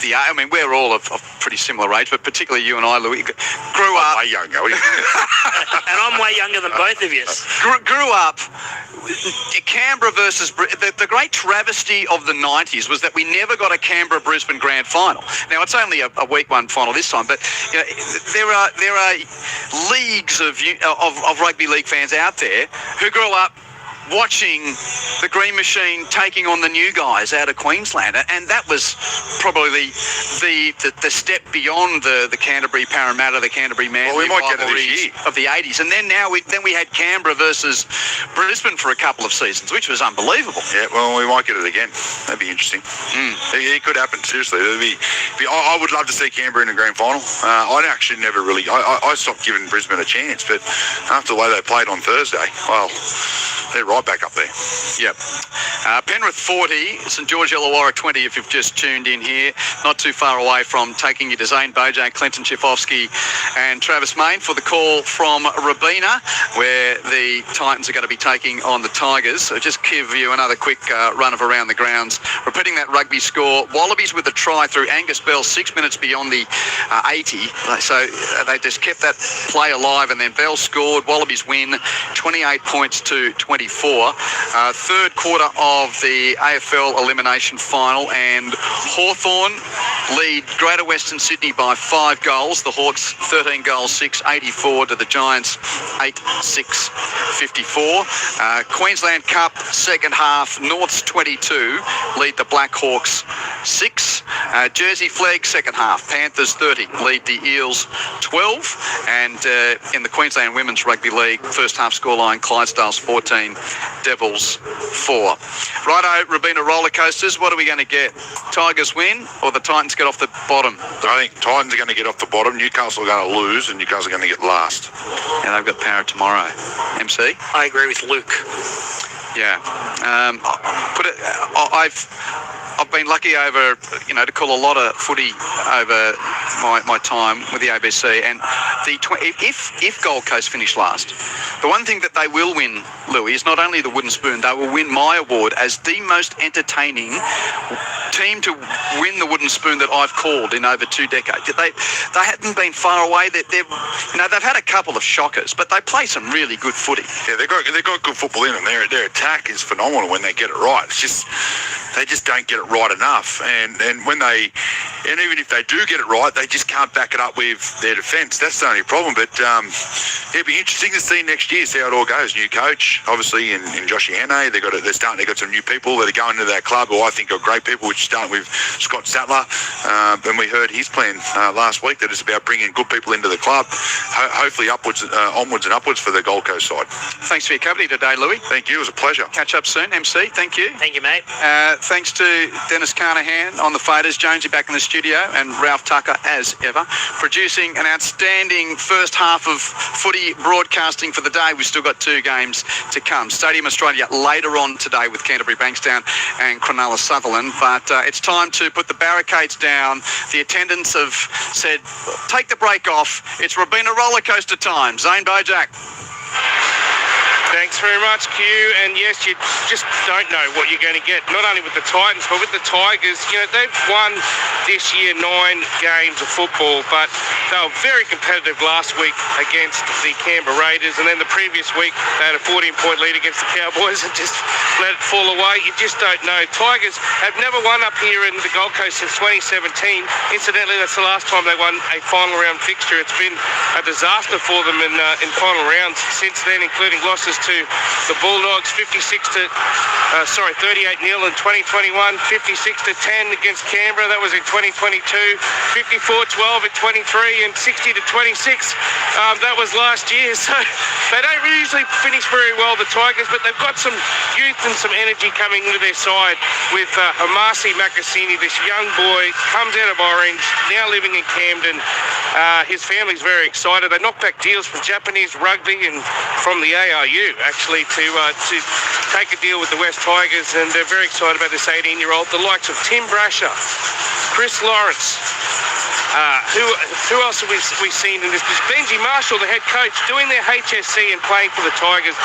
I mean, we're all of pretty similar age, but particularly you and I, Louis, grew up. Way younger. And I'm way younger than both of you. Grew up. Canberra versus the great travesty of the 90s was that we never got a Canberra-Brisbane grand final. Now it's only a week one final this time, but you know, there are leagues of rugby league fans out there who grew up watching the Green Machine taking on the new guys out of Queensland, and that was probably the step beyond the Canterbury Parramatta, the Canterbury Manly rivalries of the 80s. And then we had Canberra versus Brisbane for a couple of seasons, which was unbelievable. Yeah, well, we might get it again. That'd be interesting. It could happen, seriously. I would love to see Canberra in a grand final. I actually never really... I stopped giving Brisbane a chance, but after the way they played on Thursday, well, they're right back up there. Yep. Penrith 40, St George Illawarra 20 if you've just tuned in here. Not too far away from taking you to Zane Bojack, Clinton Chifovsky and Travis Main for the call from Robina, where the Titans are going to be taking on the Tigers. So just give you another quick run of around the grounds. Repeating that rugby score, Wallabies with a try through Angus Bell 6 minutes beyond the 80. So they just kept that play alive, and then Bell scored. Wallabies win 28 points to 24. Third quarter of the AFL elimination final, and Hawthorn lead Greater Western Sydney by 5 goals. The Hawks 13 goals, 6, 84 to the Giants 8-6, 54. Queensland Cup second half, Norths 22 lead the Blackhawks 6. Jersey Flag second half, Panthers 30 lead the Eels 12. And in the Queensland Women's Rugby League first half scoreline, Clydesdales 14, Devils 4. Righto, Robina roller coasters, what are we going to get? Tigers win or the Titans get off the bottom? I think Titans are going to get off the bottom, Newcastle are going to lose, and Newcastle are going to get last. And they've got Parra tomorrow. MC? I agree with Luke. Yeah. I've been lucky to call a lot of footy over my time with the ABC, and if Gold Coast finish last, the one thing that they will win, Louis, is not only the wooden spoon, they will win my award as the most entertaining team to win the wooden spoon that I've called in over 2 decades. They hadn't been far away. They've had a couple of shockers, but they play some really good footy. Yeah, they've got good football in them. Their attack is phenomenal when they get it right. It's just they just don't get it right enough, and even if they do get it right, they just can't back it up with their defence. That's the only problem. But it'll be interesting to see next year, see how it all goes. New coach, obviously, in Josh Hannay. They've got some new people that are going to that club who I think are great people, which start with Scott Sattler. And we heard his plan last week that it's about bringing good people into the club, hopefully onwards and upwards for the Gold Coast side. Thanks for your company today, Louis. Thank you. It was a pleasure. Catch up soon, MC. Thank you. Thank you, mate. Thanks to Dennis Carnahan on the faders, Jonesy back in the studio, and Ralph Tucker, as ever, producing an outstanding first half of footy broadcasting for the day. We've still got 2 games to come. Stadium Australia later on today with Canterbury Bankstown and Cronulla Sutherland, but it's time to put the barricades down. The attendants have said, take the break off. It's Robina rollercoaster time. Zane Bojack. Thanks very much, Q. And yes, you just don't know what you're going to get, not only with the Titans, but with the Tigers. You know, they've won this year 9 games of football, but they were very competitive last week against the Canberra Raiders, and then the previous week they had a 14-point lead against the Cowboys and just let it fall away. You just don't know. Tigers have never won up here in the Gold Coast since 2017. Incidentally, that's the last time they won a final round fixture. It's been a disaster for them in final rounds since then, including losses to the Bulldogs 38-0 in 2021, 56-10 against Canberra. That was in 2022, 54-12 in 23, and 60-26. That was last year. So they don't usually finish very well, the Tigers, but they've got some youth and some energy coming into their side with Amasi Makasini, this young boy, comes out of Orange, now living in Camden. His family's very excited. They knocked back deals from Japanese rugby and from the ARU, actually, to take a deal with the West Tigers, and they're very excited about this 18-year-old. The likes of Tim Brasher, Chris Lawrence. Who else have we seen in this? Benji Marshall, the head coach, doing their HSC and playing for the Tigers.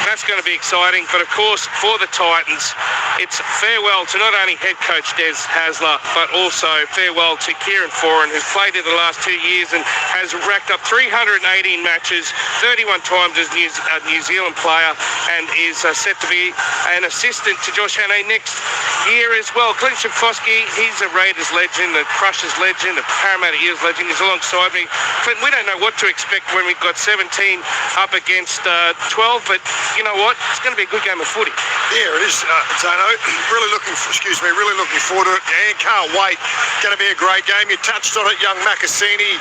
that's going to be exciting. But of course, for the Titans, it's farewell to not only head coach Des Hasler, but also farewell to Kieran Foran, who's played in the last 2 years and has racked up 318 matches, 31 times as a New Zealand player, and is set to be an assistant to Josh Hannay next year as well. Clint Schifosky, he's a Raiders legend, a Crushers legend, a Parramatta Eels legend. He's alongside me. Clint, we don't know what to expect when we've got 17 up against 12, but you know what? It's going to be a good game of footy. Yeah, it is, Tano. Really looking forward to it, and can't wait. Going to be a great game. You touched on it, young Makasini.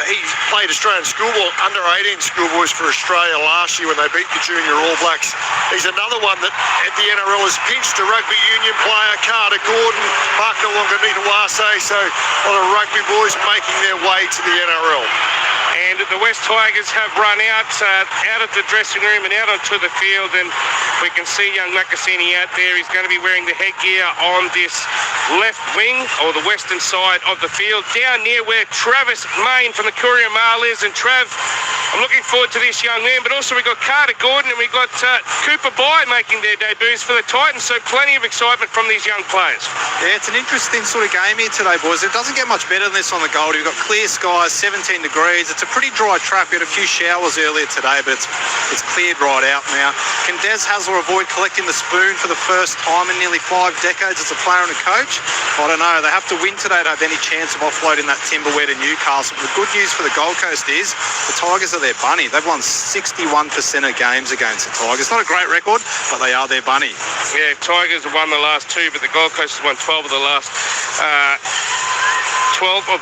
He played Australian schoolboy, under-18 schoolboys for Australia last year when they beat the junior All Blacks. He's another one that at the NRL has pinched a rugby union player, Carter Gordon, Mark Nawanganitawase. So a lot of rugby boys making their way to the NRL. And the West Tigers have run out of the dressing room and out onto the field, and we can see young Makasini out there. He's going to be wearing the headgear on this left wing, or the western side of the field, down near where Travis Main from the Courier Mail is. And Trav, I'm looking forward to this young man, but also we've got Carter Gordon and we've got Cooper Bai making their debuts for the Titans, so plenty of excitement from these young players. Yeah, it's an interesting sort of game here today, boys. It doesn't get much better than this on the Goldie. We've got clear skies, 17 degrees. It's a pretty dry track. We had a few showers earlier today, but it's cleared right out now. Can Des Hasler avoid collecting the spoon for the first time in nearly 5 decades as a player and a coach? I don't know. They have to win today to have any chance of offloading that timberware to Newcastle. The good news for the Gold Coast is the Tigers are their bunny. They've won 61% of games against the Tigers. Not a great record, but they are their bunny. Yeah, Tigers have won the last 2, but the Gold Coast has won 12 of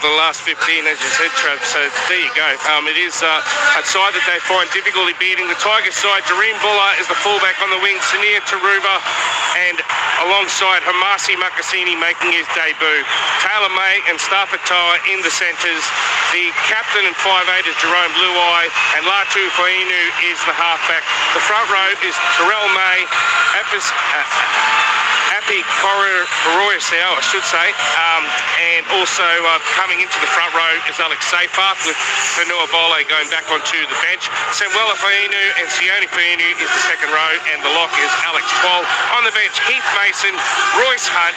the last 15, as you said, Trav. So there you go. It is a side that they find difficulty beating. The Tigers side, Jareem Buller is the fullback on the wing, Sunir Taruba, and alongside Hamasi Makasini making his debut. Taylor May and Stafford Toa in the centres. The captain and 5'8" is Jerome Luai, and Latu Fainu is the halfback. The front row is Terrell May, Api Koroisao, I should say, and also coming into the front row is Alex Seyfarth, with Fanua Bole going back onto the bench. Samuela Fainu and Sione Fainu is the second row, and the lock is Alex Twal. On the bench, Heath Mason, Royce Hunt,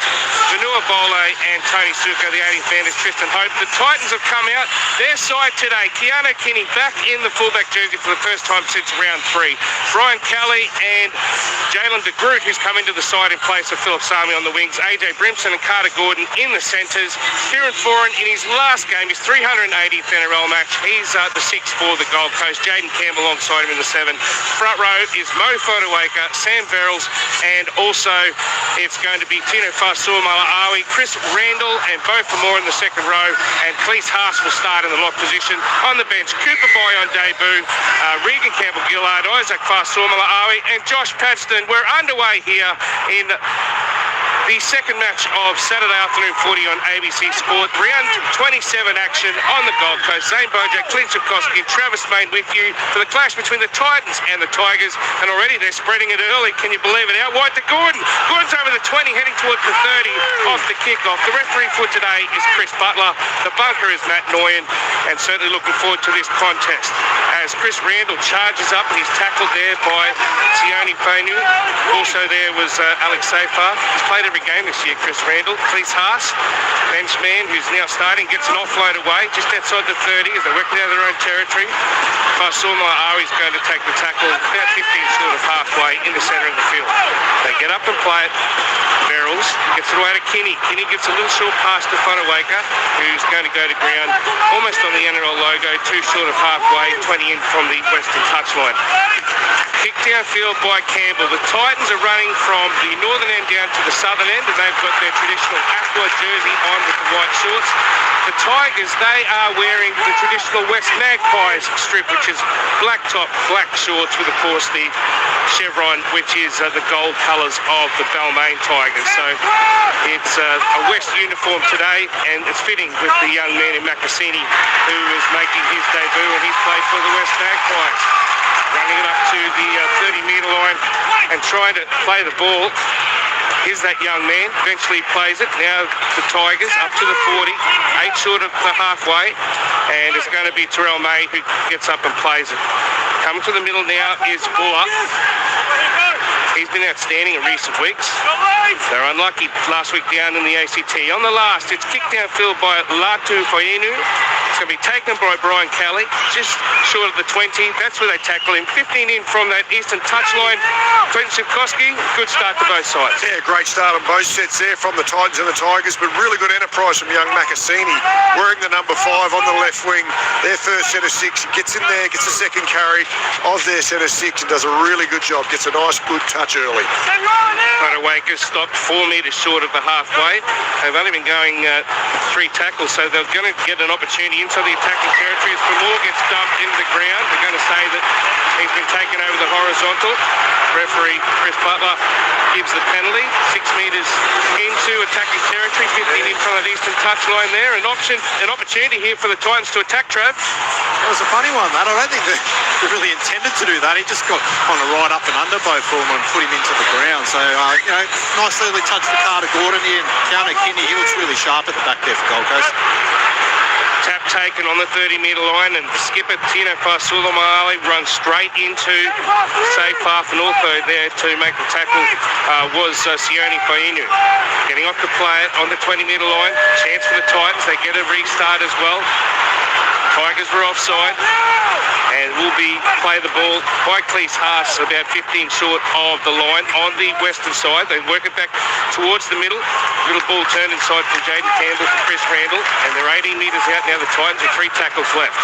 Fanua Bole and Tony Suka. The 18th man is Tristan Hope. The Titans have come out. Their side today, Keanu Kinney back in the fullback jersey for the first time since round 3. Brian Kelly and Jalen de Groot, who's come into the side in place of Philip Sami on the wings. AJ Brimson and Carter Gordon in the centres. Kieran Foran in his last game, his 380th NRL match. He's the 6 for the Gold Coast. Jaden Campbell alongside him in the 7. Front row is Mo Fotuaika, Sam Verrills, and also it's going to be Tino Fa'asuamaleaui, Chris Randall, and Beau Fermor in the second row, and Cleese Haas will start in the lock position. On the bench, Cooper Bai on debut, Regan Campbell-Gillard, Isaac Fa'asuamaleaui, and Josh Paxton. We're underway here in the second match of Saturday afternoon footy on ABC Sport. Round 27 action on the Gold Coast. Zane Bojack, Clint Schifosky and Travis Main with you for the clash between the Titans and the Tigers. And already they're spreading it early. Can you believe it? Out wide to Gordon. Gordon's over the 20, heading towards the 30 off the kickoff. The referee for today is Chris Butler. The bunker is Matt Noyen. And certainly looking forward to this contest as Chris Randall charges up, and he's tackled there by Sione Fainu. Also there was Alex Seyfarth. He's played every game this year, Chris Randall. Cleese Haas, benchman, who's now starting, gets an offload away just outside the 30 as they work out of their own territory. Fa'asuamaleaui is going to take the tackle about 15 short of halfway in the centre of the field. They get up and play it. Verrills gets it away to Kinney. Kinney gives a little short pass to Fotuaika, who's going to go to ground almost on the NRL logo, 2 short of halfway, 20 in from the western touchline. Kicked downfield by Campbell. The Titans are running from the northern end down to the southern end, and they've got their traditional aqua jersey on with the white shorts. The Tigers, they are wearing the traditional West Magpies strip, which is black top, black shorts with, of course, the chevron, which is the gold colours of the Balmain Tigers. So it's a West uniform today, and it's fitting with the young man in Makasini, who is making his debut, and he's played for the West Magpies. Running it up to the 30-metre line and trying to play the ball. Here's that young man, eventually plays it. Now the Tigers up to the 40, 8 short of the halfway, and it's going to be Terrell May who gets up and plays it. Coming to the middle now is Buller. He's been outstanding in recent weeks. They're unlucky last week down in the ACT. On the last, it's kicked downfield by Latu Fainu. It's going to be taken by Brian Kelly, just short of the 20. That's where they tackle him. 15 in from that eastern touchline. Clinton Sipkowski, good start to both sides. Yeah, great start on both sets there from the Titans and the Tigers, but really good enterprise from young Macassini, wearing the number 5 on the left wing. Their first set of 6, gets in there, gets a second carry of their set of 6 and does a really good job. Gets a nice, good touch early. Motorwakers stopped 4 metres short of the halfway. They've only been going 3 tackles, so they're going to get an opportunity inside the attacking territory. As Moore gets dumped into the ground, they're going to say that he's been taken over the horizontal. Referee Chris Butler gives the penalty. 6 metres into attacking territory, 15 in from that eastern touchline there. An opportunity here for the Titans to attack, Trav. It was a funny one, that. I don't think they really intended to do that. He just got kind of right up and under both of them and put him into the ground. So, nice little touch for Carter Gordon here. Keanu Kinney, he looks really sharp at the back there for Gold Coast. Tap taken on the 30-metre line, and the skipper Tino Fasula Maali runs straight into safe half, and also there to make the tackle was Sione Fainu. Getting off the play on the 20-metre line. Chance for the Titans. They get a restart as well. Tigers were offside and will play the ball by Cleese Haas, about 15 short of the line on the western side. They work it back towards the middle. Little ball turned inside from Jaden Campbell to Chris Randall, and they're 18 metres out now. The Titans with 3 tackles left.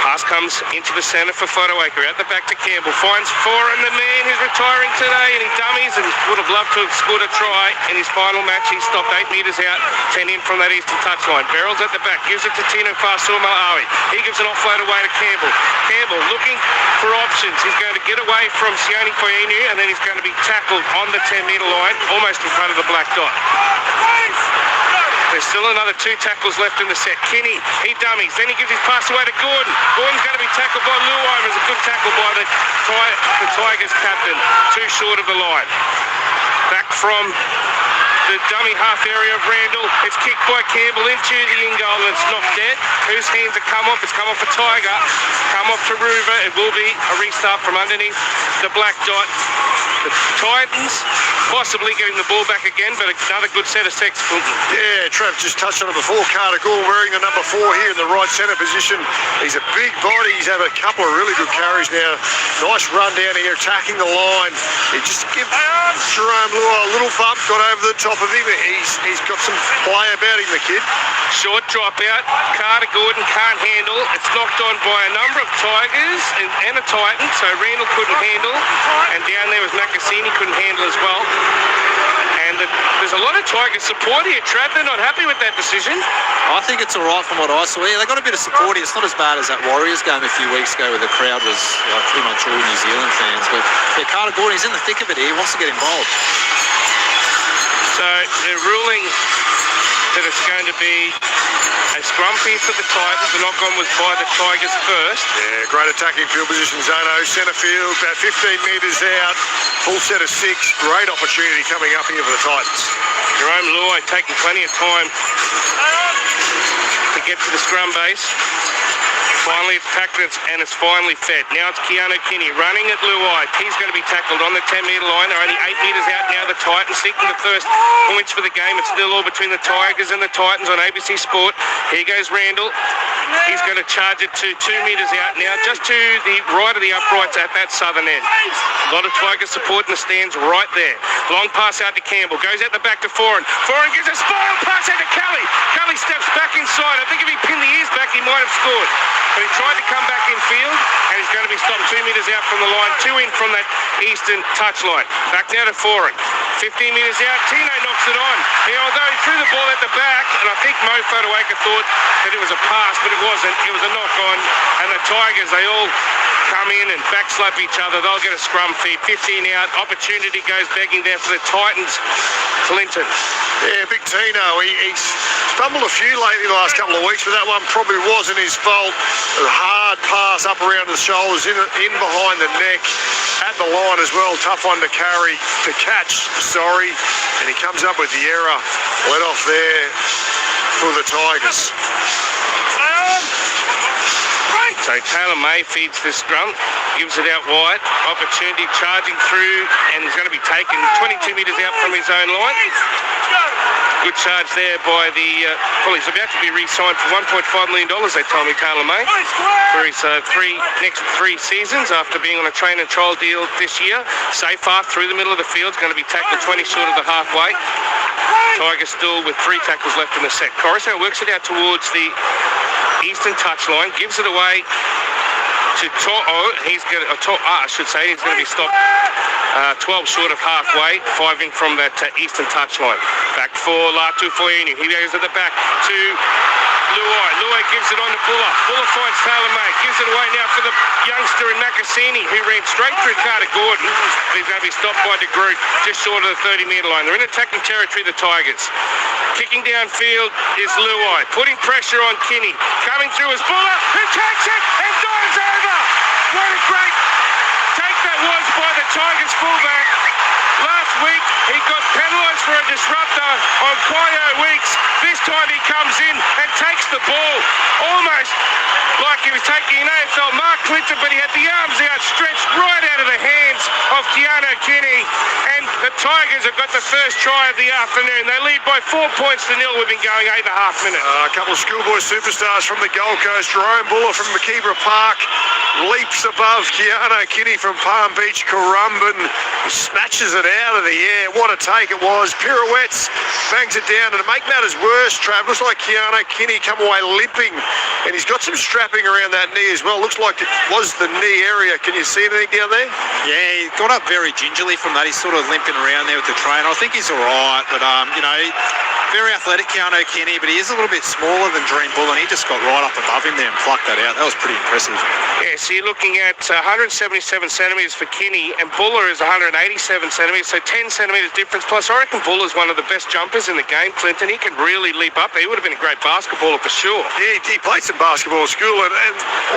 Haas comes into the centre for Fodawaker. Out the back to Campbell. Finds 4 and the man who's retiring today, and he dummies and would have loved to have scored a try in his final match. He stopped 8 metres out, 10 in from that eastern touchline. Beryl's at the back. Gives it to Tino Fasuma-Awi. He gives an offload away to Campbell. Campbell looking for options. He's going to get away from Sione Fainu, and then he's going to be tackled on the 10-metre line, almost in front of the black dot. There's still another 2 tackles left in the set. Kinney, he dummies. Then he gives his pass away to Gordon. Gordon's going to be tackled by Luai. It's a good tackle by the Tigers captain. 2 short of the line. Back from the dummy half area of Randall. It's kicked by Campbell into the in goal, and it's knocked dead. Whose hands have come off? It's come off for Tiger. Come off to Ruva. It will be a restart from underneath the black dot. The Titans possibly getting the ball back again, but another good set of six. Yeah, Trav just touched on it before. Carter Gordon wearing the number 4 here in the right centre position. He's a big body. He's had a couple of really good carries now. Nice run down here, attacking the line. He just gives Jerome Lua a little bump, got over the top of him. He's got some play about him, the kid. Short drop out. Carter Gordon can't handle. It's knocked on by a number of Tigers and a Titan, so Randall couldn't handle. And down there was Macassini, couldn't handle as well. And there's a lot of Tigers support here, Trav. They're not happy with that decision. I think it's all right from what I saw. Yeah, they got a bit of support here. It's not as bad as that Warriors game a few weeks ago where the crowd was pretty much all New Zealand fans. But yeah, Carter Gordon, he's in the thick of it here. He wants to get involved. So they're ruling that it's going to be a scrum here for the Titans. The knock-on was by the Tigers first. Yeah, great attacking field position, Zano. Centre field, about 15 metres out. Full set of 6. Great opportunity coming up here for the Titans. Jerome Luai taking plenty of time to get to the scrum base. Finally, it's packed and it's finally fed. Now it's Keanu Kinney running at Luai. He's going to be tackled on the 10-metre line. They're only 8 metres out now. The Titans seeking the first points for the game. It's still all between the Tigers and the Titans on ABC Sport. Here goes Randall. He's going to charge it to 2 metres out now, just to the right of the uprights at that southern end. A lot of Tigers support in the stands right there. Long pass out to Campbell. Goes out the back to Foran. Foran gives a spoil pass out to Kelly. Kelly steps back inside. I think if he pinned the ears back, he might have scored. But he tried to come back in field, and he's going to be stopped 2 metres out from the line, 2 in from that eastern touchline. Back now to Foran. 15 metres out, Tino knocks it on. Although he threw the ball at the back, and I think Mo Fodawaker thought that it was a pass, but it wasn't. It was a knock-on, and the Tigers, they all come in and backslap each other. They'll get a scrum feed. 15 out. Opportunity goes begging there for the Titans. Clinton. Yeah, big Tino. He's stumbled a few lately the last couple of weeks, but that one probably wasn't his fault. A hard pass up around the shoulders, in behind the neck, at the line as well. Tough one to catch, and he comes up with the error. Let off there for the Tigers. So Taylor May feeds this scrum, gives it out wide, opportunity charging through, and he's going to be taken 22 metres out from his own line. Good charge there by the, well, he's about to be re-signed for $1.5 million, they told me, Taylor May, for his next three seasons after being on a train and trial deal this year. Safe half through the middle of the field, going to be tackled 20 short of the halfway. Tigers still with 3 tackles left in the set. Coruscant works it out towards the eastern touchline, gives it away to he's going to, I should say, he's going to be stopped 12 short of halfway, 5 in from that eastern touchline. Back for Latu Foyini. He goes at the back to Luai. Luai gives it on to Buller. Buller finds Taylor May. Gives it away now for the youngster in Makasini, who ran straight through Carter Gordon. He's going to be stopped by De Groot just short of the 30-metre line. They're in attacking territory, the Tigers. Kicking downfield is Luai. Putting pressure on Kinney. Coming through is Buller, who takes it and dives over. What a great take that was by the Tigers fullback. Last week, he got penalised for a disruptor on Kyo Weeks. This time he comes in and takes the ball almost like he was taking an AFL Mark Clinton, but he had the arms outstretched right out of the hands of Keanu Kinney. And the Tigers have got the first try of the afternoon. They lead by 4 points to 0. We've been going 8.5 minutes. A couple of schoolboy superstars from the Gold Coast. Jerome Buller from Makeebra Park leaps above Keanu Kinney from Palm Beach, Currumbin. Snatches it out of the air. What a take it was. Pirouettes, bangs it down. And to make matters worse, Trav, looks like Keanu Kinney come away limping. And he's got some strapping around that knee as well. Looks like it was the knee area. Can you see anything down there? Yeah, he got up very gingerly from that. He's sort of limping around there with the trainer. I think he's all right, but, you know, very athletic, Keanu Kinney, but he is a little bit smaller than Dream Bull, and he just got right up above him there and plucked that out. That was pretty impressive. Yeah, so you're looking at 177 centimetres for Kinney, and Buller is 187 centimetres, so 10 centimetres difference. Plus, I reckon Buller's one of the best jumpers in the game, Clinton. He can really leap up. He would have been a great basketballer for sure. Yeah, he played some basketball at school, and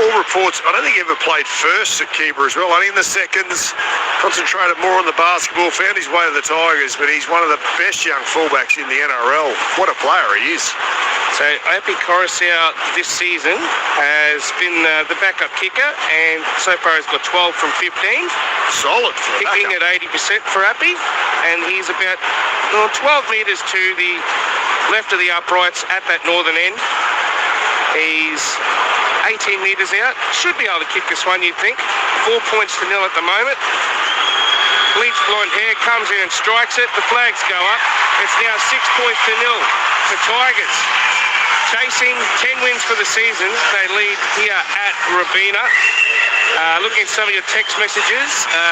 all reports, I don't think he ever played first at Keebra as well. Only in the seconds, concentrated more on the basketball, found his way to the Tigers, but he's one of the best young fullbacks in the NRL. What a player he is. So Api Coruscant this season has been the backup kicker, and so far has got 12 from 15. Solid. Kicking at 80% for Api, and he's about 12 metres to the left of the uprights at that northern end. He's 18 metres out. Should be able to kick this one, you'd think. 4 points to 0 at the moment. Bleached blonde hair comes in and strikes it. The flags go up. It's now 6 points to 0 for Tigers. Chasing 10 wins for the season. They lead here at Rabina. Looking at some of your text messages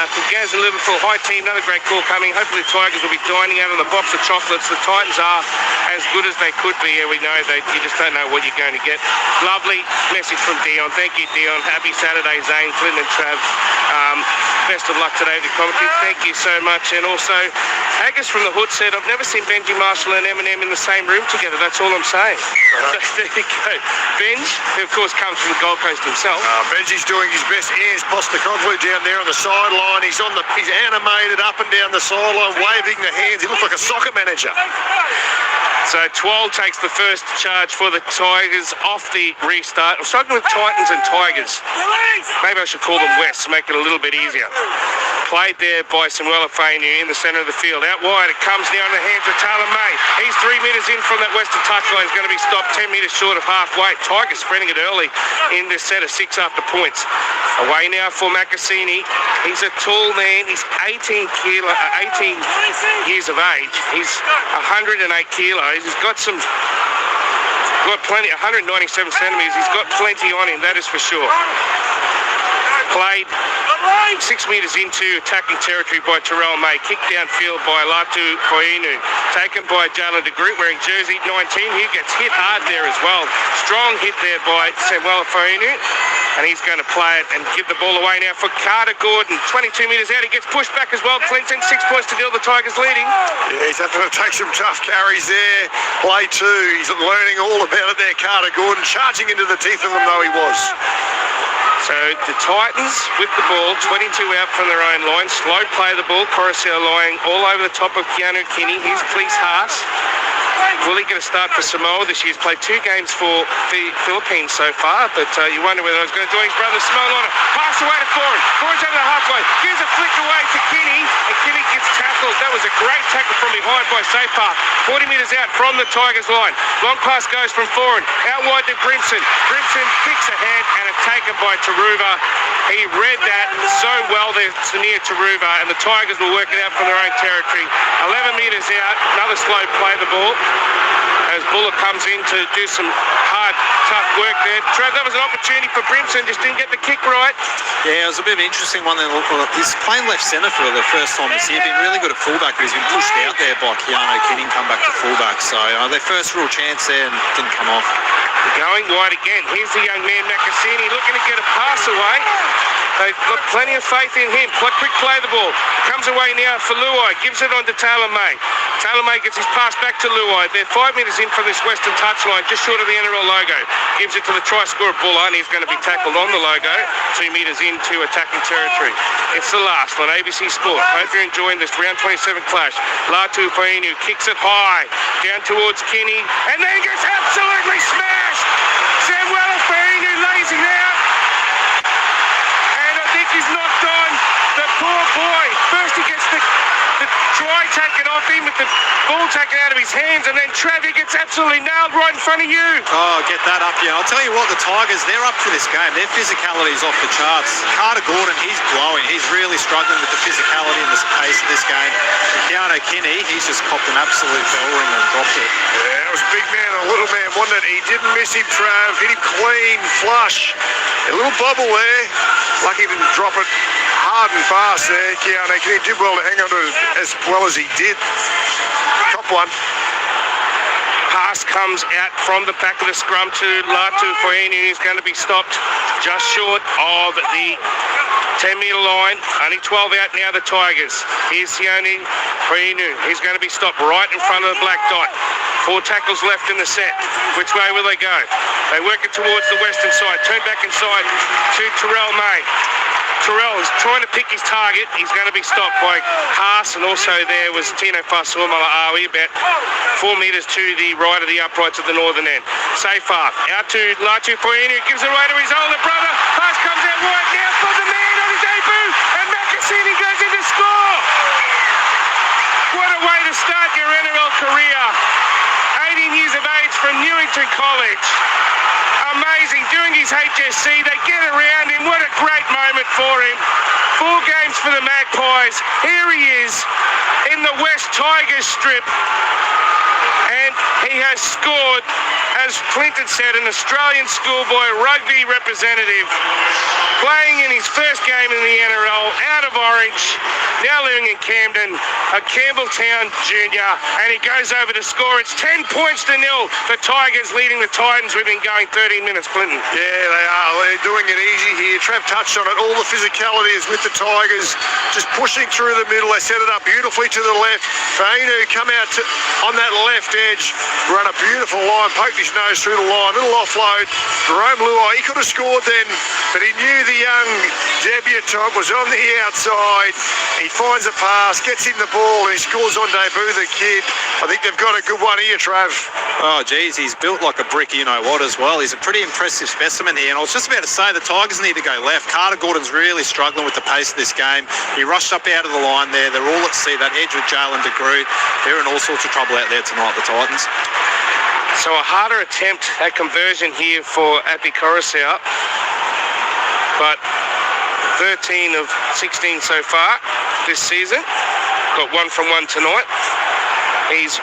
from Gaz and Liverpool. Hi team, another great call coming. Hopefully the Tigers will be dining out on a box of chocolates. The Titans are as good as they could be. Yeah, we know you just don't know what you're going to get. Lovely message from Dion. Thank you, Dion. Happy Saturday, Zane, Clinton and Trav. Best of luck today with the commentary. Thank you so much. And also, Haggis from the Hood said, I've never seen Benji Marshall and Eminem in the same room together. That's all I'm saying. So there you go. Benj, who of course comes from the Gold Coast himself. Benji's doing his best. Here's Postecoglou down there on the sideline. He's animated up and down the sideline, waving the hands. He looks like a soccer manager. So Twal takes the first charge for the Tigers off the restart. I'm struggling with Titans and Tigers. Maybe I should call them West to make it a little bit easier. Played there by Samuela Fainu in the centre of the field. Out wide, it comes down in the hands of Taylor May. He's 3 metres in from that western touchline. He's going to be stopped 10 metres short of halfway. Tigers spreading it early in this set of 6 after points. Away now for Makasini. He's a tall man. He's 18 years of age. He's 108 kilos. He's got plenty, 197 centimetres. He's got plenty on him, that is for sure. Played 6 metres into attacking territory by Terrell May. Kicked downfield by Latu Koinu. Taken by Jalen de Groot wearing jersey 19. He gets hit hard there as well. Strong hit there by Samuela Koinu. And he's going to play it and give the ball away now for Carter Gordon. 22 metres out. He gets pushed back as well. Clinton, 6 points to 0. The Tigers leading. Yeah, he's having to take some tough carries there. Play 2. He's learning all about it there, Carter Gordon. Charging into the teeth of them, though he was. So the Titans with the ball, 22 out from their own line. Slow play of the ball. Coruscant lying all over the top of Keanu Kinney. Here's Cleese Haas. will he get a start for Samoa this year? He's played 2 games for the Philippines so far, but you wonder whether I was going to do his brother Samoa on it. Pass away to Foran. Foran's over the halfway. Gives a flick away to Kinney, and Kinney gets tackled. That was a great tackle from behind by Safar. 40 metres out from the Tigers line. Long pass goes from Foran. Out wide to Grimson. Grimson kicks ahead and a taken by Taruva. He read that so well there to near Taruva, and the Tigers will work it out from their own territory. 11 metres out, another slow play the ball as Buller comes in to do some hard, tough work there. Trav, that was an opportunity for Brimson, just didn't get the kick right. Yeah, it was a bit of an interesting one. He's playing left centre for the first time this year. Been really good at fullback, but he's been pushed out there by Keanu Kinney, come back to fullback. So their first real chance there and didn't come off. Going wide again. Here's the young man Macassini looking to get a pass away. They've got plenty of faith in him. Quick play the ball. Comes away now for Luai. Gives it on to Taylor May. Taylor May gets his pass back to Luai. They're 5 metres in from this western touchline, just short of the NRL logo. Gives it to the try scorer Buller, and he's going to be tackled on the logo. 2 metres into attacking territory. It's the last on ABC Sport. Hope you're enjoying this round 27 clash. Latu Fainu kicks it high down towards Kinney, and then gets absolutely smashed. Samuel Fainu lays him out. He's knocked on. The poor boy. First he gets the try taken off him with the ball taken out of his hands, and then Travis gets absolutely nailed right in front of you. Oh, get that up, yeah. I'll tell you what, the Tigers, they're up for this game. Their physicality is off the charts. Carter Gordon, he's blowing. He's really struggling with the physicality and the pace of this game. And Keanu Kinney, he's just copped an absolute bell ring and dropped it. Yeah, it was a big man and a little man, wasn't it? He didn't miss him, Trav. Hit him clean, flush. A little bubble there. Lucky he didn't drop it hard and fast there. Keanu Kinney did well to hang on to it as well as he did. Top one. Pass comes out from the back of the scrum to Latu Fainu. He's going to be stopped just short of the 10-metre line. Only 12 out now, the Tigers. Here's Xiaomi Mi. He's going to be stopped right in front of the black dot. 4 tackles left in the set. Which way will they go? They work it towards the western side. Turn back inside to Terrell May. Terrell is trying to pick his target. He's going to be stopped by Haas, and also there was Tino Fasuamala-Awi, about 4 metres to the right of the uprights at the northern end. Safar out to Latu Fainu, gives it away to his older brother. Haas comes out wide now for the man on his debut, and Macassini goes in to score. What a way to start your NRL career. 18 years of age from Newington College. Amazing, doing his HSC, they get around him, what a great moment for him. 4 games for the Magpies, here he is in the West Tigers strip, and he has scored, as Clinton said, an Australian schoolboy rugby representative, playing in his first game in the NRL, out of Orange, now living in Camden, a Campbelltown junior, and he goes over to score. It's 10 points to 0. The Tigers leading the Titans. We've been going 13 minutes, Clinton. Yeah, they are. They're doing it easy here. Trav touched on it. All the physicality is with the Tigers, just pushing through the middle. They set it up beautifully to the left. Fainu come out on that left edge, run a beautiful line, poked his nose through the line, little offload. Jerome Luai, he could have scored then, but he knew the young debutant was on the outside. He finds a pass, gets him the ball, and he scores on debut, the kid. I think they've got a good one here, Trav. Oh, geez, he's built like a brick, you know what, as well. He's a pretty impressive specimen here. And I was just about to say, the Tigers need to go left. Carter Gordon's really struggling with the pace of this game. He rushed up out of the line there. They're all at sea. That edge with Jalen de Groot. They're in all sorts of trouble out there tonight, the Titans. So a harder attempt at conversion here for Api Coruscant, but 13 of 16 so far this season. Got 1 from 1 tonight. He's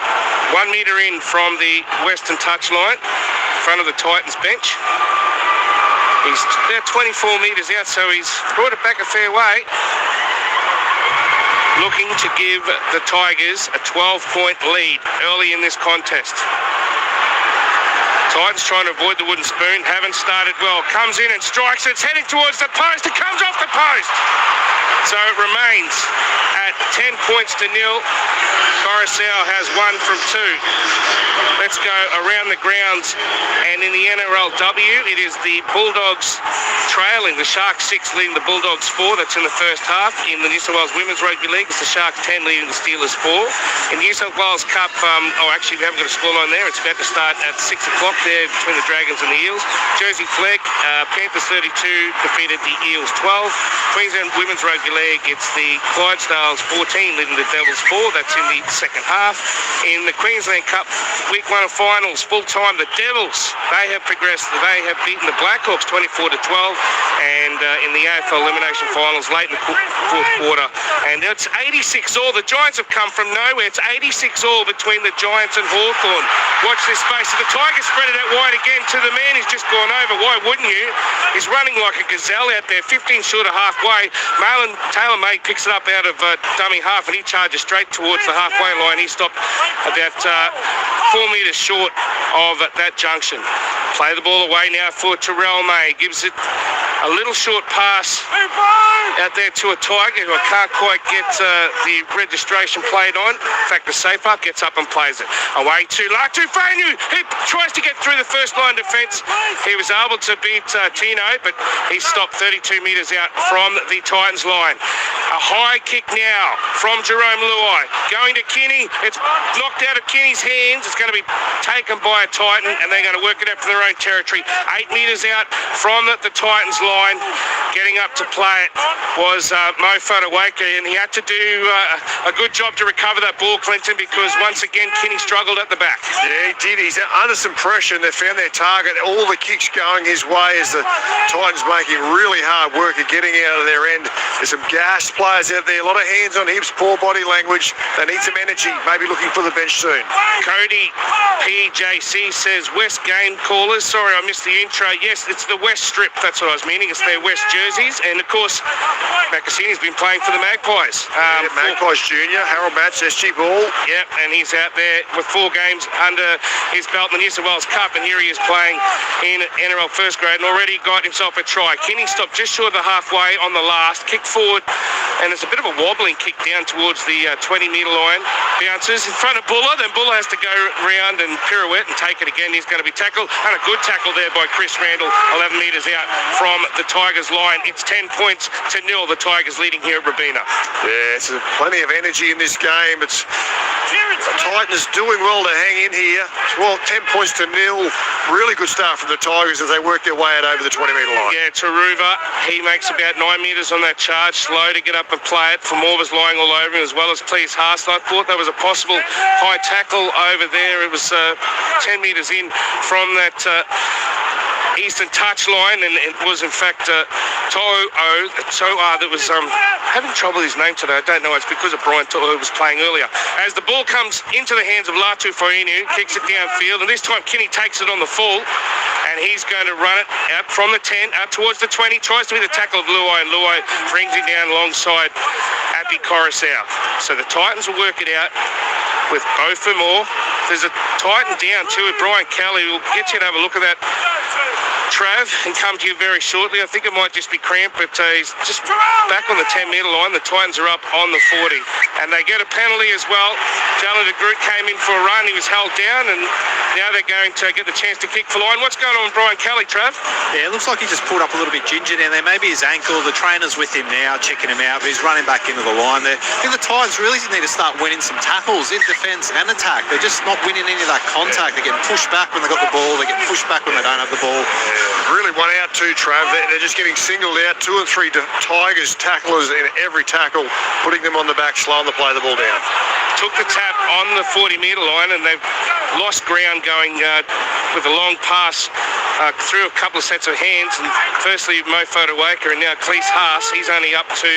1 metre in from the western touchline, in front of the Titans bench. He's about 24 metres out, so he's brought it back a fair way. Looking to give the Tigers a 12-point lead early in this contest. Titans trying to avoid the wooden spoon, haven't started well. Comes in and strikes, it's heading towards the post, it comes off the post. So it remains at 10 points to nil. Coruscant has 1 from 2. Let's go around the grounds, and in the NRLW, it is the Bulldogs trailing the Sharks 6, leading the Bulldogs 4. That's in the first half. In the New South Wales Women's Rugby League, it's the Sharks 10, leading the Steelers 4. In the New South Wales Cup, actually we haven't got a scoreline there. It's about to start at 6 o'clock there between the Dragons and the Eels. Jersey Flegg, Panthers 32 defeated the Eels 12. Queensland Women's Rugby League, it's the Clydesdales 14, leading the Devils 4. That's in the second half. In the Queensland Cup Week 1 of finals, full time, the Devils, they have progressed. They have beaten the Blackhawks 24-12, and in the AFL elimination finals late in the fourth quarter, and it's 86 all. The Giants have come from nowhere. It's 86 all between the Giants and Hawthorn. Watch this space. So the Tigers spread it out wide again to the man who's just gone over. Why wouldn't you? He's running like a gazelle out there, 15 short of halfway. Taylor May picks it up out of dummy half, and he charges straight towards the halfway line. He stopped about 4 metres short of that junction. Play the ball away now for Terrell May. Gives it a little short pass out there to a Tiger who I can't quite get the registration plate on. In fact, the safe up gets up and plays it. Away to Latu Fainu. He tries to get through the first line defence. He was able to beat Tino, but he stopped 32 metres out from the Titans line. A high kick now from Jerome Luai. Going to Kinney. It's knocked out of Kinney's hands. It's going to be taken by a Titan, and they're going to work it out for their own territory. 8 metres out from the Titans line. Getting up to play it was Mo Fodawaker, and he had to do a good job to recover that ball, Clinton, because once again Kinney struggled at the back. Yeah, he did. He's under some pressure, and they found their target. All the kicks going his way as the Titans making really hard work at getting out of their end. There's some gas players out there, a lot of hands on hips, poor body language. They need some energy, maybe looking for the bench soon. Cody PJC says West game callers. Sorry, I missed the intro. Yes, it's the West strip. That's what I was meaning. It's their West jerseys. And of course, Macassini's been playing for the Magpies. Magpies Junior, Harold Matts, SG Ball. Yep, and he's out there with 4 games under his belt in the New South Wales Cup. And here he is playing in NRL first grade and already got himself a try. Kinney stopped just short of the halfway on the last. Kick forward, and it's a bit of a wobbling kick down towards the 20-metre line. Bounces in front of Buller. Then Buller has to go round and pirouette and take it again. He's going to be tackled. And a good tackle there by Chris Randall, 11 metres out from the Tigers line. It's 10 points to nil. The Tigers leading here at Robina. Yeah, it's plenty of energy in this game. It's the Titans doing well to hang in here. Well, 10 points to nil. Really good start from the Tigers as they work their way out over the 20-metre line. Yeah, Taruva, he makes about 9 metres on that charge. Slow to get up and play it. Famor was lying all over him, as well as Cleese Haas. I thought there was a possible high tackle over there. It was 10 metres in from that eastern touch line, and it was in fact Toa that was having trouble with his name today. I don't know, it's because of Brian Toa who was playing earlier. As the ball comes into the hands of Latu Fainu, kicks it downfield, and this time Kinney takes it on the full, and he's going to run it out from the 10 out towards the 20, tries to be the tackle of Luai, and Luai brings it down alongside Appy Coruscant. So the Titans will work it out with Beau Famor. There's a Titan down too with Brian Kelly. We'll get you to have a look at that, Trav, and come to you very shortly. I think it might just be cramped, but he's just back on the 10-metre line. The Titans are up on the 40, and they get a penalty as well. Jalen de Groot came in for a run. He was held down, and now they're going to get the chance to kick for line. What's going on with Brian Kelly, Trav? Yeah, it looks like he just pulled up a little bit ginger down there. Maybe his ankle. The trainer's with him now, checking him out, but he's running back into the line there. I think the Titans really need to start winning some tackles in defence and attack. They're just not winning any of that contact. They're getting pushed back when they've got the ball. They're getting pushed back when they don't have the ball. Really one out too, Trav. They're just getting singled out. 2 and 3 Tigers tacklers in every tackle, putting them on the back, slowing to play the ball down. Took the tap on the 40-metre line, and they've lost ground going with a long pass through a couple of sets of hands. And firstly, Mo Fodawaker, and now Cleese Haas. He's only up to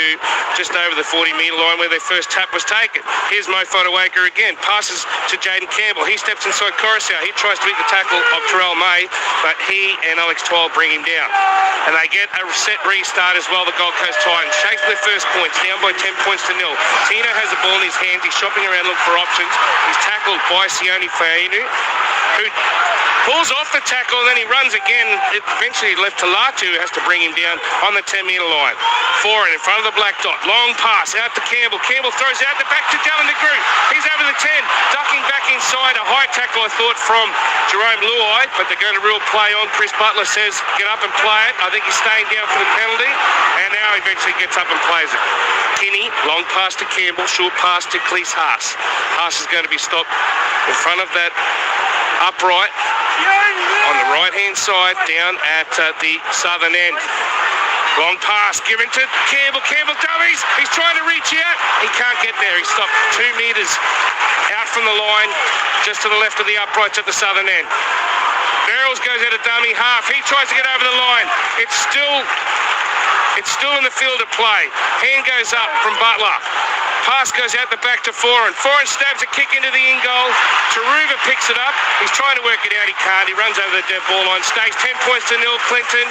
just over the 40-metre line where their first tap was taken. Here's Mo Fodawaker again. Passes to Jaden Campbell. He steps inside Coruscant. He tries to beat the tackle of Terrell May, but he and Alex Twile bring him down. And they get a set restart as well, the Gold Coast Titans. Chase their first points, down by 10 points to nil. Tino has the ball in his hands. He's shopping around looking for options. He's tackled by Xiaomi Mi, who pulls off the tackle, then he runs again. Eventually left to Latu, who has to bring him down on the 10-metre line. Foreign in front of the black dot. Long pass out to Campbell. Campbell throws out the back to Dallin de Groot. He's over the 10, ducking back inside. A high tackle, I thought, from Jerome Luai, but they're going to real play on. Chris Butler says, get up and play it. I think he's staying down for the penalty, and now he eventually gets up and plays it. Kinney, long pass to Campbell, short pass to Cleese Haas. Haas is going to be stopped in front of that upright on the right-hand side down at the southern end. Long pass given to Campbell. Campbell dummies. He's trying to reach out. He can't get there. He's stopped 2 metres out from the line, just to the left of the uprights at the southern end. Barrels goes out a dummy half. He tries to get over the line. It's still in the field of play. Hand goes up from Butler. Pass goes out the back to Foreign. Foreign stabs a kick into the in goal. Taruva picks it up. He's trying to work it out. He can't. He runs over the dead ball line. Stays 10 points to 0. Clinton.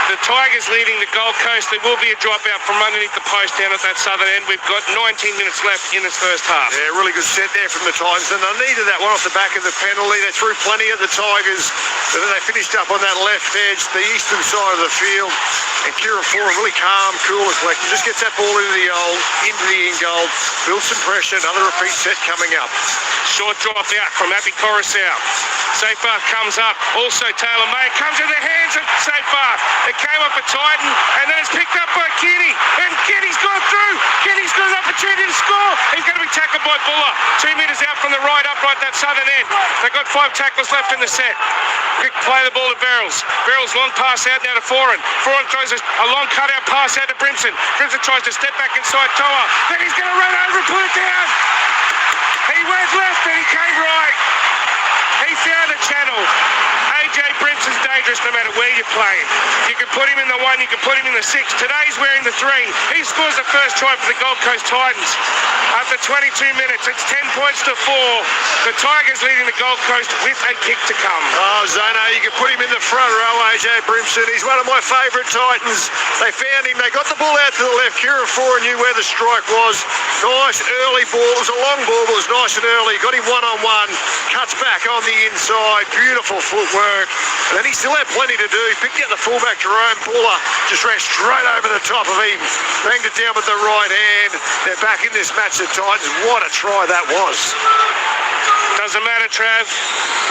The Tigers leading the Gold Coast. There will be a dropout from underneath the post down at that southern end. We've got 19 minutes left in this first half. Yeah, really good set there from the Tigers, and they needed that one off the back of the penalty. They threw plenty at the Tigers, but then they finished up on that left edge, the eastern side of the field. And Kieran Foran, really calm, cool and collected, just gets that ball into the in goal, builds some pressure. Another repeat set coming up. Short drop out from Happy Coruscant. Safepath comes up. Also Taylor May comes in the hands of Safepath. It came up a Titan, and then it's picked up by Kinney. And Kinney's gone through. Kinney's got an opportunity to score. He's going to be tackled by Buller. 2 metres out from the right, upright that southern end. They've got 5 tackles left in the set. Quick play the ball to Barrels. Barrels long pass out now to Foreign. Foreign throws a long cut-out pass out to Brimson. Brimson tries to step back inside Toa. Then he's going to run over and put it down. He went left and he came right. He found a channel. AJ Brimson's dangerous no matter where you're playing. You can put him in the 1, you can put him in the 6. Today he's wearing the 3. He scores the first try for the Gold Coast Titans. After 22 minutes, it's 10 points to 4. The Tigers leading the Gold Coast with a kick to come. Oh, Zano, you can put him in the front row, AJ Brimson. He's one of my favourite Titans. They found him. They got the ball out to the left. Kieran Foran knew where the strike was. Nice early ball. It was a long ball, but it was nice and early. Got him one-on-one. Cuts back on the inside. Beautiful footwork. And then he still had plenty to do. He picked out the fullback, Jerome Buller. Just ran straight over the top of him. Banged it down with the right hand. They're back in this match, the Titans. What a try that was. Doesn't matter, Trav,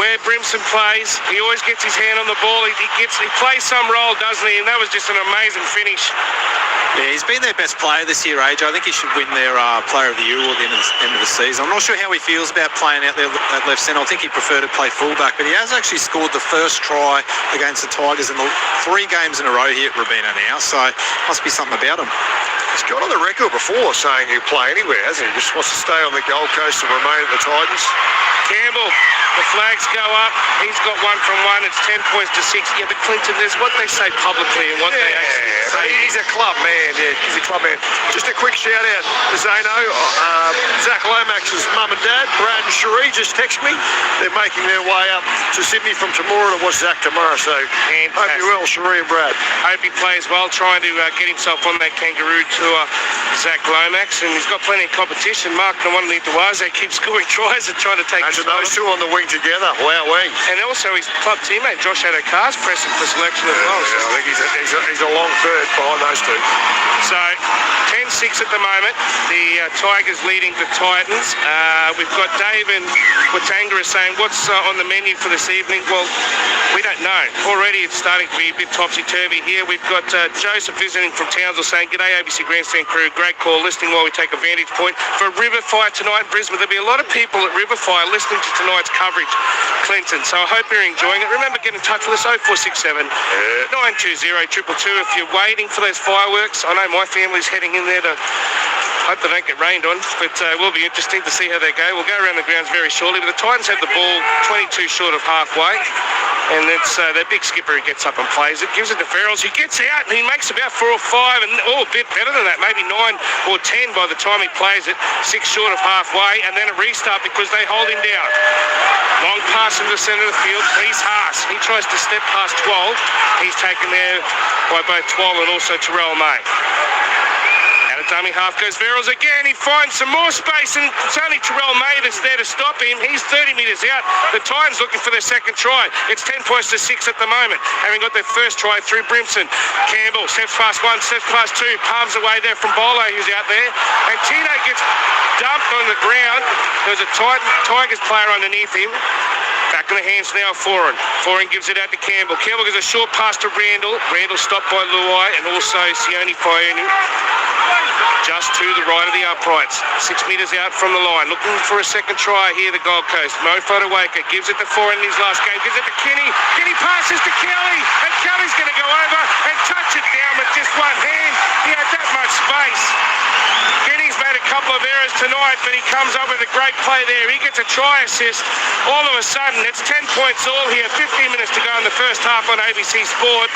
where Brimson plays. He always gets his hand on the ball. He plays some role, doesn't he? And that was just an amazing finish. Yeah, he's been their best player this year, AJ. I think he should win their Player of the Year at the end of the season. I'm not sure how he feels about playing out there at left centre. I think he'd prefer to play fullback, but he has actually scored the first try against the Tigers in the 3 games in a row here at Robina now, so must be something about him. He's got on the record before saying he'll play anywhere, hasn't he? He just wants to stay on the Gold Coast and remain at the Titans. Campbell, the flags go up. He's got 1 from 1. It's 10 points to 6. Yeah, but Clinton, there's what they say publicly and what they actually say. He's a club man. Yeah, he's a club man. Just a quick shout out to Zano. Zach Lomax's mum and dad, Brad and Cherie, just text me. They're making their way up to Sydney from tomorrow to watch Zach tomorrow. So hope you well, Cherie and Brad. Hope he plays well, trying to get himself on that kangaroo tour, Zach Lomax, and he's got plenty of competition. Mark Nawani Duaze keeps scoring tries and trying to take. Imagine those two on the wing together. Wowee. And also his club teammate Josh Adokars pressing for selection as well. Yeah, I think he's a long third behind those two. So 10-6 at the moment. The Tigers leading the Titans. We've got Dave and Watanga saying, what's on the menu for this evening? Well, we don't know. Already it's starting to be a bit topsy-turvy here. We've got Joseph visiting from Townsville saying, g'day ABC Grandstand crew, great call, listening while we take a vantage point for River Fire tonight in Brisbane. There'll be a lot of people at River Fire listening to tonight's coverage, Clinton. So I hope you're enjoying it. Remember, get in touch with us, 0467 920 222 if you're waiting for those fireworks. I know my family's heading in there to hope they don't get rained on, but it will be interesting to see how they go. We'll go around the grounds very shortly, but the Titans have the ball 22 short of halfway, and it's their big skipper who gets up and plays it, gives it to Farrells, who gets out, and he makes about 4 or 5, and a bit better than that, maybe 9 or 10 by the time he plays it, 6 short of halfway, and then a restart because they hold him down. Long pass into the centre of the field, Cleese Haas. He tries to step past 12. He's taken there by both Twal and also Terrell May. dummy half goes Verrills again. He finds some more space, and it's only Terrell May that's there to stop him. He's 30 metres out. The Titans looking for their second try. It's 10 points to 6 at the moment, having got their first try through Brimson. Campbell steps past 1, steps past 2, palms away there from Bolo, who's out there. And Tino gets dumped on the ground. There's a Tigers player underneath him. Back in the hands now of Foran. Foran gives it out to Campbell. Campbell gives a short pass to Randall. Randall stopped by Luai and also Sione Fioni. Just to the right of the uprights. 6 metres out from the line. Looking for a second try here, the Gold Coast. Mo Fodawaker gives it to Foran in his last game. Gives it to Kenny. Kenny passes to Kelly. And Kelly's going to go over and touch it down with just one hand. He had that much space. Kenny's made a couple of errors tonight, but he comes up with a great play there. He gets a try assist. All of a sudden, it's 10 points all here. 15 minutes to go in the first half on ABC Sport.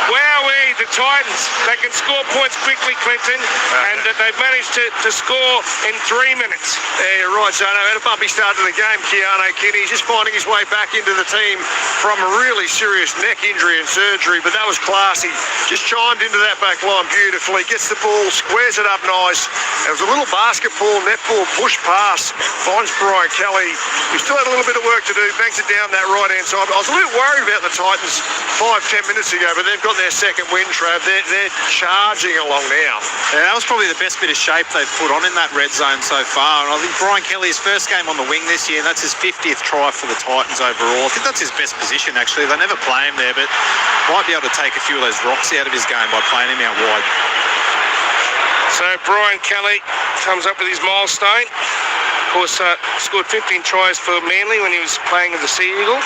Wowee, the Titans. They can score points quickly, Clinton, and they've managed to score in 3 minutes. Yeah, you're right, Zano. Had a bumpy start to the game, Keanu Kenny. He's just finding his way back into the team from a really serious neck injury and surgery, but that was classy. Just chimed into that back line beautifully. Gets the ball, squares it up nice. It was a little basketball, netball push pass. Finds Brian Kelly. We still had a little bit of work to do. Banks it down that right-hand side. I was a little worried about the Titans 5-10 minutes ago, but they've got their second win, Trav. They're charging along now. Yeah, that was probably the best bit of shape they've put on in that red zone so far. And I think Brian Kelly's first game on the wing this year, and that's his 50th try for the Titans overall. I think that's his best position, actually. They never play him there, but might be able to take a few of those rocks out of his game by playing him out wide. So Brian Kelly comes up with his milestone. Of course, scored 15 tries for Manly when he was playing as a Sea Eagle.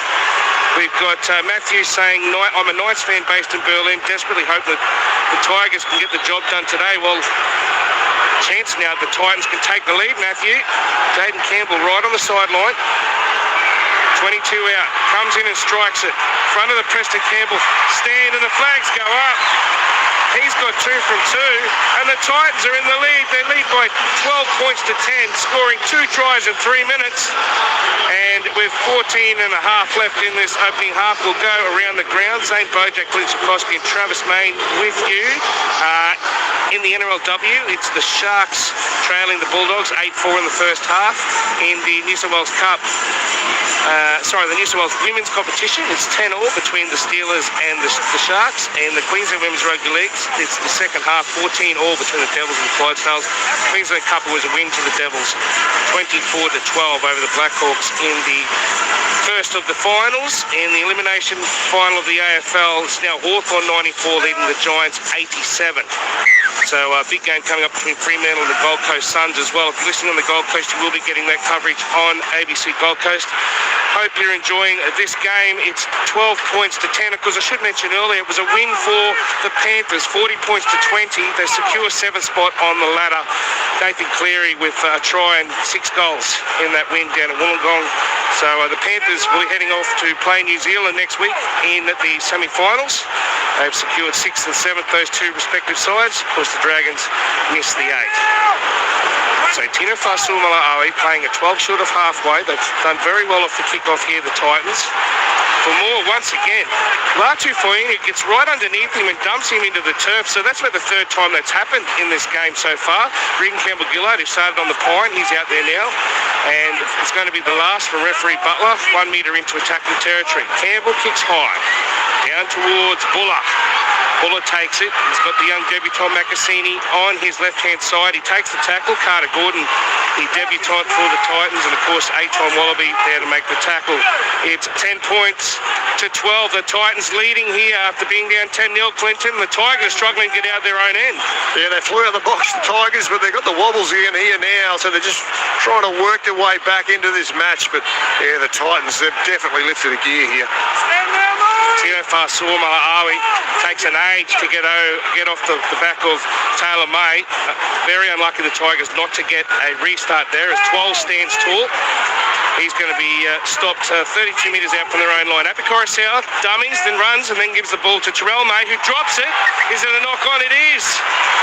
We've got Matthew saying, I'm a Knights fan based in Berlin, desperately hope that the Tigers can get the job done today. Well, chance now the Titans can take the lead, Matthew. Jaden Campbell right on the sideline. 22 out, comes in and strikes it. Front of the Preston Campbell stand, and the flags go up. He's got 2 from 2, and the Titans are in the lead. They lead by 12 points to 10, scoring 2 tries in 3 minutes. And with 14 and a half left in this opening half, we'll go around the ground. Zane Bojack, Glenn Sikorsky and Travis Main with you. In the NRLW, it's the Sharks trailing the Bulldogs 8-4 in the first half. In the New South Wales Cup, the New South Wales Women's Competition, it's 10-all between the Steelers and the Sharks. And the Queensland Women's Rugby League, it's the second half, 14-all between the Devils and the Clydesdales. Queensland Cup was a win to the Devils, 24-12 over the Blackhawks in the first of the finals. In the elimination final of the AFL, it's now Hawthorn 94 leading the Giants 87. So a big game coming up between Fremantle and the Gold Coast Suns as well. If you're listening on the Gold Coast, you will be getting that coverage on ABC Gold Coast. Hope you're enjoying this game. It's 12 points to 10. Of course, I should mention earlier, it was a win for the Panthers, 40 points to 20. They secure 7th spot on the ladder. Nathan Cleary with a try and 6 goals in that win down at Wollongong. So the Panthers will be heading off to play New Zealand next week in the semi-finals. They've secured 6th and 7th, those 2 respective sides. Of course, the Dragons missed the 8. So Tino Fa'asuamaleaui playing at 12 short of halfway. They've done very well off the kick-off here, the Titans. For more, once again, Latu Foini gets right underneath him and dumps him into the turf. So that's about the 3rd time that's happened in this game so far. Regan Campbell-Gillard, who started on the pine, he's out there now. And it's going to be the last from referee Butler, 1 metre into attacking territory. Campbell kicks high, down towards Buller. Buller takes it. He's got the young debutant Macassini on his left-hand side. He takes the tackle. Carter Gordon, the debutant for the Titans, and of course, Aton Wallaby there to make the tackle. It's 10 points to 12. The Titans leading here after being down 10-0, Clinton. The Tigers struggling to get out their own end. Yeah, they flew out the box, the Tigers, but they've got the wobbles again here now, so they're just trying to work their way back into this match. But yeah, the Titans, they've definitely lifted a gear here. Tino Fa'asuamaleaui takes an age to get off the back of Taylor May. Very unlucky the Tigers not to get a restart there as 12 stands tall. He's going to be stopped 32 metres out from their own line. Happy Coruscant dummies, then runs, and then gives the ball to Terrell May, who drops it. Is it a knock on? It is.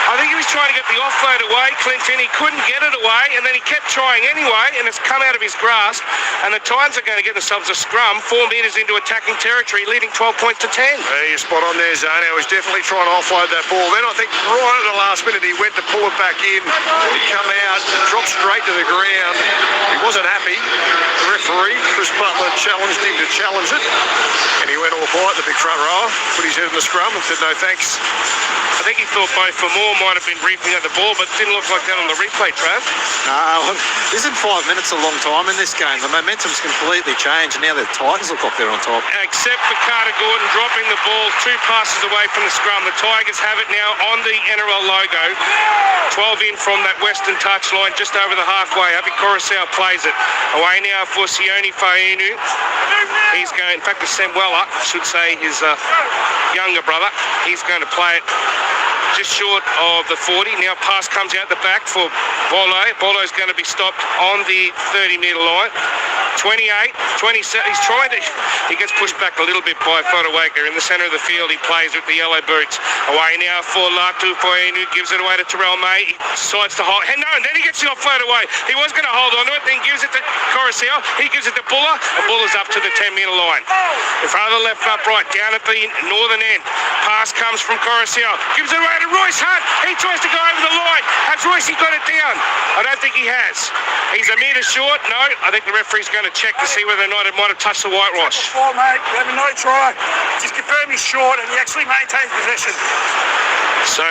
I think he was trying to get the offload away, Clinton. He couldn't get it away, and then he kept trying anyway, and it's come out of his grasp. And the Titans are going to get themselves a scrum 4 metres into attacking territory, leading 12 points to 10. You're spot on there, Zane. He was definitely trying to offload that ball. Then I think right at the last minute he went to pull it back in. He come out, dropped straight to the ground. He wasn't happy. The referee, Chris Butler, challenged him to challenge it. And he went all quiet, the big front rower, put his head in the scrum and said no thanks. I think he thought both for more might have been briefing at the ball, but it didn't look like that on the replay, Trav. No, isn't 5 minutes a long time in this game? The momentum's completely changed, and now the Titans look like they're on top. Except for Carter Gordon dropping the ball 2 passes away from the scrum. The Tigers have it now on the NRL logo. 12 in from that western touchline, just over the halfway. Happy Coruscant plays it. Away now for Sione Fainu. He's going, in fact, it's Samuela, I should say, his younger brother. He's going to play it just short of the 40. Now pass comes out the back for Bolo. Bolo's going to be stopped on the 30-metre line. 28, 27, he's trying to, he gets pushed back a little bit by Fodawaker. In the centre of the field, he plays with the yellow boots. Away now for Latu Fainu, gives it away to Terrell May. He decides to hold, and no, and then he gets the offload away. He was going to hold on to it, then gives it to Coruscant. He gives it to Buller, and Buller's up to the 10-metre line. In front of the left upright, down at the northern end. Pass comes from Coruscant, gives it away to Royce Hunt. He tries to go over the line. Has Royce got it down? I don't think he has. He's a metre short. No, I think the referee's going to check to see whether or not it might have touched the whitewash. Before, mate, we have no try. Just confirm he's short and he actually maintains possession. So,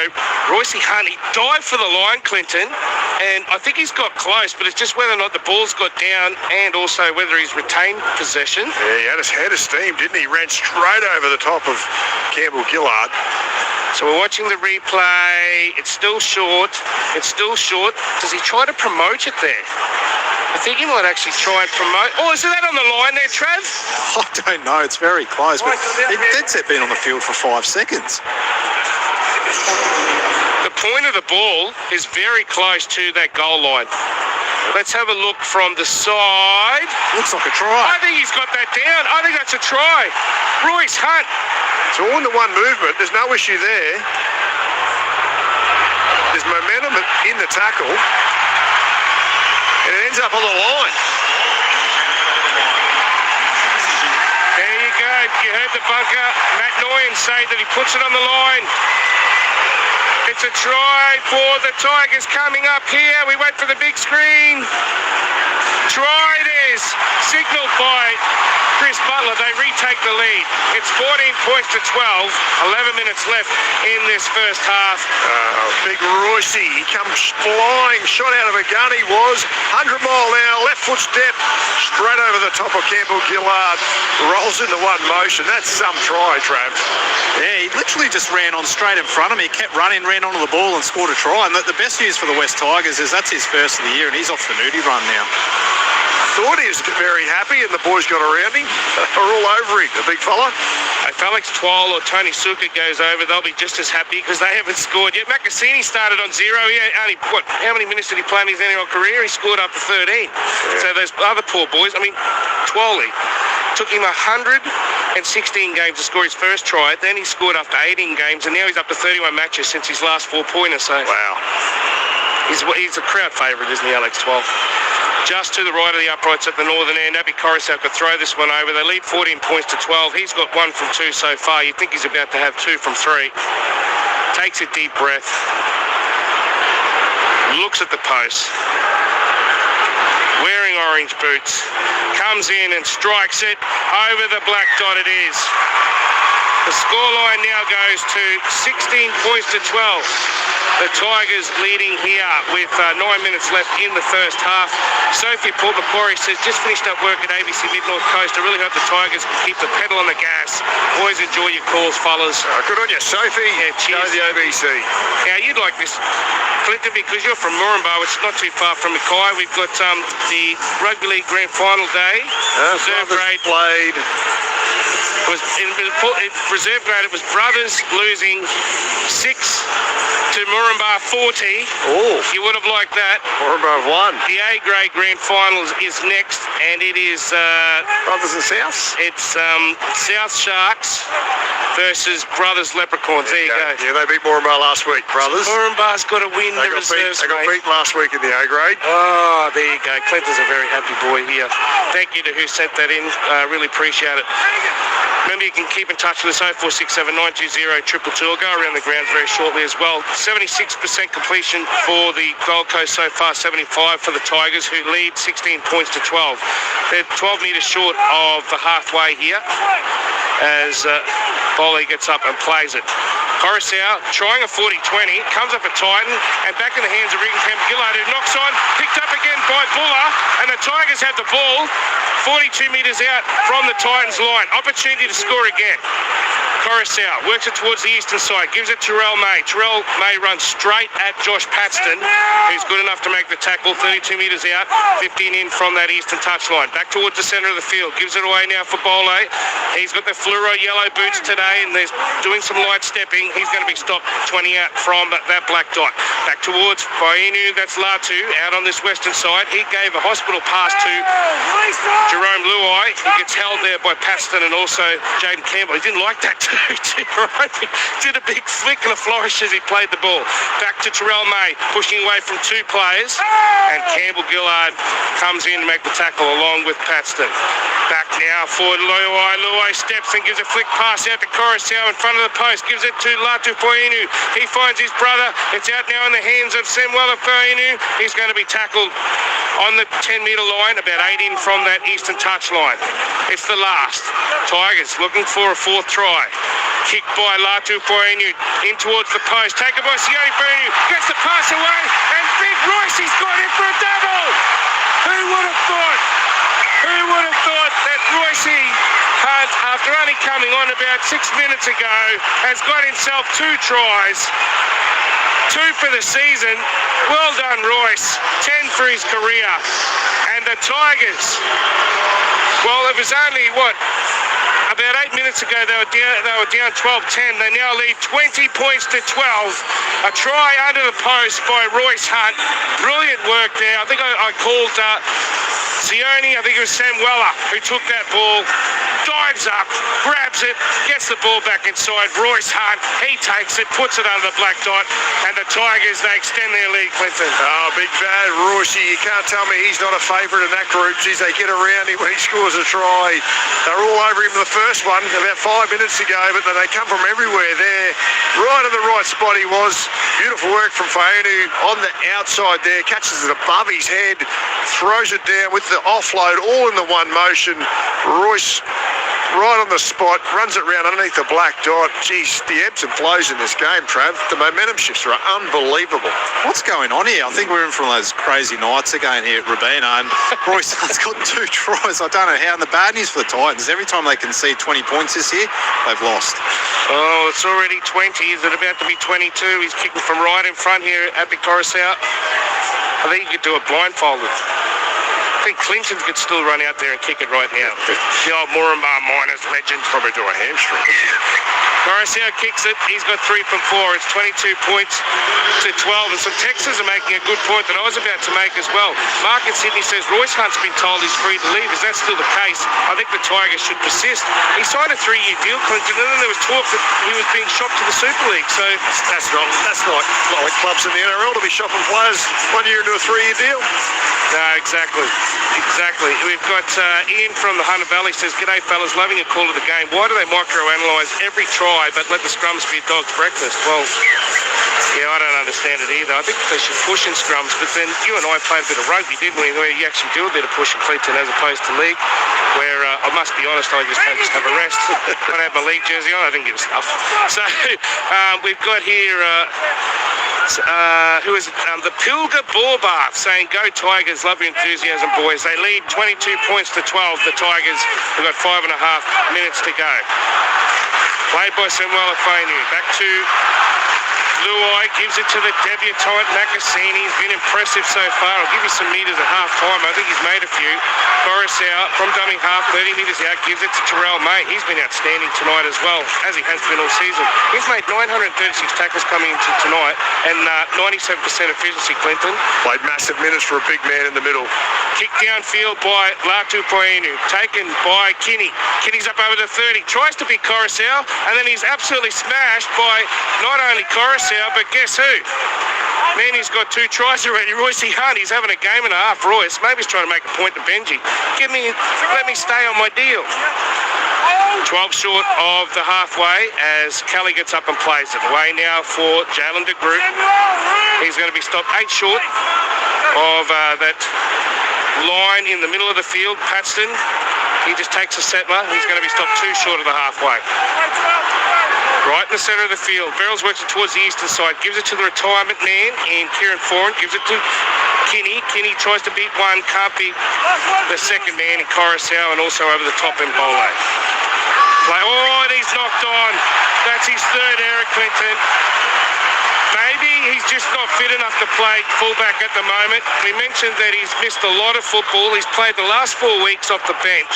Royce Hunt, he dived for the line, Clinton, and I think he's got close, but it's just whether or not the ball's got down and also whether he's retained possession. Yeah, he had his head of steam, didn't he? Ran straight over the top of Campbell Gillard. So we're watching the replay. It's still short. It's still short. Does he try to promote it there? I think he might actually try and promote. Oh, is that on the line there, Trav? I don't know. It's very close, but he did set been on the field for 5 seconds. The point of the ball is very close to that goal line. Let's have a look from the side. Looks like a try. I think he's got that down. I think that's a try. Royce Hunt. It's all in the one movement. There's no issue there. There's momentum in the tackle. And it ends up on the line. There you go. You heard the bunker, Matt Noyen, say that he puts it on the line. It's a try for the Tigers coming up here. We wait for the big screen. Try it is. Signalled by Chris Butler. They retake the lead. It's 14 points to 12. 11 minutes left in this first half. Big Royce, he comes flying, shot out of a gun he was. 100 mile an hour, left foot step, straight over the top of Campbell Gillard. Rolls into one motion. That's some try, Trav. Yeah, he literally just ran on straight in front of me. He kept running, ran onto the ball and scored a try. And the best news for the West Tigers is that's his first of the year and he's off the nudie run now. Thought he was very happy and the boys got around him. They're all over him, the big fella. If Alex Twal or Tony Suka goes over, they'll be just as happy because they haven't scored yet. Macassini started on 0. He how many minutes did he play in his NRL career? He scored up to 13. Yeah. So those other poor boys, I mean, Twally took him 116 games to score his first try. Then he scored up to 18 games, and now he's up to 31 matches since his last 4-pointer. So wow. He's a crowd favourite, isn't he, Alex Twal? Just to the right of the uprights at the northern end. Abby Coruscant could throw this one over. They lead 14 points to 12. He's got 1 from 2 so far. You'd think he's about to have 2 from 3. Takes a deep breath. Looks at the post. Wearing orange boots. Comes in and strikes it. Over the black dot it is. The scoreline now goes to 16 points to 12. The Tigers leading here with 9 minutes left in the first half. Sophie Port Macquarie says, just finished up work at ABC Mid-North Coast. I really hope the Tigers can keep the pedal on the gas. Always enjoy your calls, fellas. Good on you, Sophie. Yeah, cheers. Go the ABC. Now, you'd like this, Clinton, because you're from Moranbah, which is not too far from Mackay. We've got the Rugby League Grand Final day. Reserve grade played. In reserve grade, it was Brothers losing 6 to Moranbah 40. Oh. You would have liked that. Moranbah won. The A grade grand final is next. and it is Brothers and Souths? it's South Sharks versus Brothers Leprechauns. There you go. Yeah, they beat Moranbah last week, brothers. Moranbah's got to win They the got, beat, reserves, they got mate. beaten last week in the A grade. Oh, there you go. Clinton's a very happy boy here. Thank you to who sent that in. Really appreciate it. Remember, you can keep in touch with us, 0467 920 222. I'll go around the grounds very shortly as well. 76% completion for the Gold Coast so far, 75 for the Tigers, who lead 16 points to 12. They're 12 metres short of the halfway here as Bolly gets up and plays it. Coruscant trying a 40-20, comes up at Titan and back in the hands of Regan Campbell-Gillard, who knocks on, picked up again by Buller, and the Tigers have the ball 42 metres out from the Titans line. Opportunity to score again. Coruscant works it towards the eastern side, gives it to Terrell May. Terrell May runs straight at Josh Paxton, who's good enough to make the tackle, 32 metres out, 15 in from that eastern touchline. Back towards the centre of the field, gives it away now for Bole. He's got the fluoro yellow boots today, and there's doing some light stepping. He's going to be stopped 20 out from that black dot. Back towards Fainu, that's Latu, out on this western side. He gave a hospital pass to Jerome Luai. He gets held there by Paxton and also Jaden Campbell. He didn't like that too, right? He did a big flick and a flourish as he played the ball. Back to Terrell May, pushing away from two players, and Campbell-Gillard comes in to make the tackle along with Paxton. Back now for Luai. Luai steps and gives a flick pass out to Coruscant in front of the post, gives it to Latu Fainu. He finds his brother. It's out now in the hands of Samuela Fainu. He's going to be tackled on the 10-metre line, about 8 in from that eastern touchline. It's the last. Tigers looking for a fourth try. Kicked by Latu Fainu in towards the post. Taken by Sione Fainu. Gets the pass away, and Big Royce, he's got in for a double. Who would have thought? Who would have thought that Royce Hunt, after only coming on about 6 minutes ago, has got himself 2 tries. 2 for the season. Well done, Royce. 10 for his career. And the Tigers, well, it was only, about 8 minutes ago they were down 12-10. They now lead 20 points to 12. A try under the post by Royce Hunt. Brilliant work there. I think I called Sione, I think it was Samuela, who took that ball, dives up, grabs it, gets the ball back inside. Royce Hunt, he takes it, puts it under the black dot, and the Tigers, they extend their lead, Clinton. Oh, big bad Royce. You can't tell me he's not a favourite in that group. Geez, they get around him when he scores a try. They're all over him in the first one about 5 minutes ago, but they come from everywhere there. Right in the right spot he was. Beautiful work from Fainu on the outside there. Catches it above his head, throws it down with the offload all in the one motion. Royce right on the spot, runs it round underneath the black dot. Geez, the ebbs and flows in this game, Trav. The momentum shifts are unbelievable. What's going on here? I think we're in for one of those crazy nights again here at Robina, and Royce Hunt's got 2 tries. I don't know how. And the bad news for the Titans, every time they concede 20 points this year, they've lost. Oh, it's already 20. Is it about to be 22? He's kicking from right in front here at the Coruscant. I think you could do it blindfolded. I think Clinton could still run out there and kick it right now. The old Moranbah Miners legend. Probably do a hamstring. Coruscant kicks it. He's got 3 from 4. It's 22 points to 12. And some Texans are making a good point that I was about to make as well. Mark in Sydney says Royce Hunt's been told he's free to leave. Is that still the case? I think the Tigers should persist. He signed a 3-year deal, Clinton, and then there was talk that he was being shopped to the Super League. So That's not like clubs in the NRL to be shopping players 1 year into a 3-year deal. no, exactly. We've got Ian from the Hunter Valley says, "G'day fellas, loving a call of the game. Why do they microanalyse every try but let the scrums be a dog's breakfast?" Well, yeah, I don't understand it either. I think they should push in scrums, but then you and I played a bit of rugby, didn't we, where you actually do a bit of pushing, Clinton, as opposed to league, where I must be honest, I just have a rest. When I had my league jersey on, I didn't give a stuff. So we've got here who is it? The Pilga Ball Bath saying, "Go Tigers, love your enthusiasm, boys." They lead 22 points to 12. The Tigers have got 5.5 minutes to go. Played by Samuela Fainu. Back to Luai gives it to the debutante Nakasini. He's been impressive so far. I'll give you some metres at half time. I think he's made a few. Coruscant from dummy half, 30 metres out, gives it to Terrell May. He's been outstanding tonight as well, as he has been all season. He's made 936 tackles coming into tonight and 97% efficiency, Clinton. Played massive minutes for a big man in the middle. Kick downfield by Latu Poinu, taken by Kinney. Kinney's up over the 30, tries to beat Coruscant, and then he's absolutely smashed by not only Coruscant, but guess who? Man, he's got 2 tries already. Royce Hunt, he's having a game and a half. Royce, maybe he's trying to make a point to Benji. Let me stay on my deal. 12 short of the halfway as Kelly gets up and plays it. Away now for Jalen de Groot. He's going to be stopped 8 short of that line in the middle of the field. Paxton, he just takes a settler. He's going to be stopped 2 short of the halfway. Right in the centre of the field. Beryl's working towards the eastern side. Gives it to the retirement man in Kieran Foran. Gives it to Kinney. Kinney tries to beat one. Can't beat the second man in Coruscant and also over the top in Bole. Oh, and he's knocked on. That's his 3rd error, Clinton. Maybe he's just not fit enough to play fullback at the moment. We mentioned that he's missed a lot of football. He's played the last 4 weeks off the bench,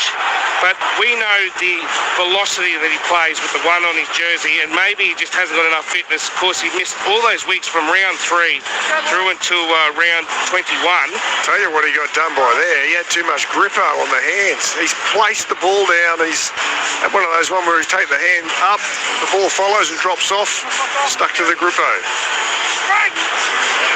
but we know the velocity that he plays with the 1 on his jersey, and maybe he just hasn't got enough fitness. Of course, he missed all those weeks from round 3 through until round 21. Tell you what he got done by there. He had too much gripper on the hands. He's placed the ball down. He's had one of those one where he's taken the hand up, the ball follows and drops off, stuck to the grippo.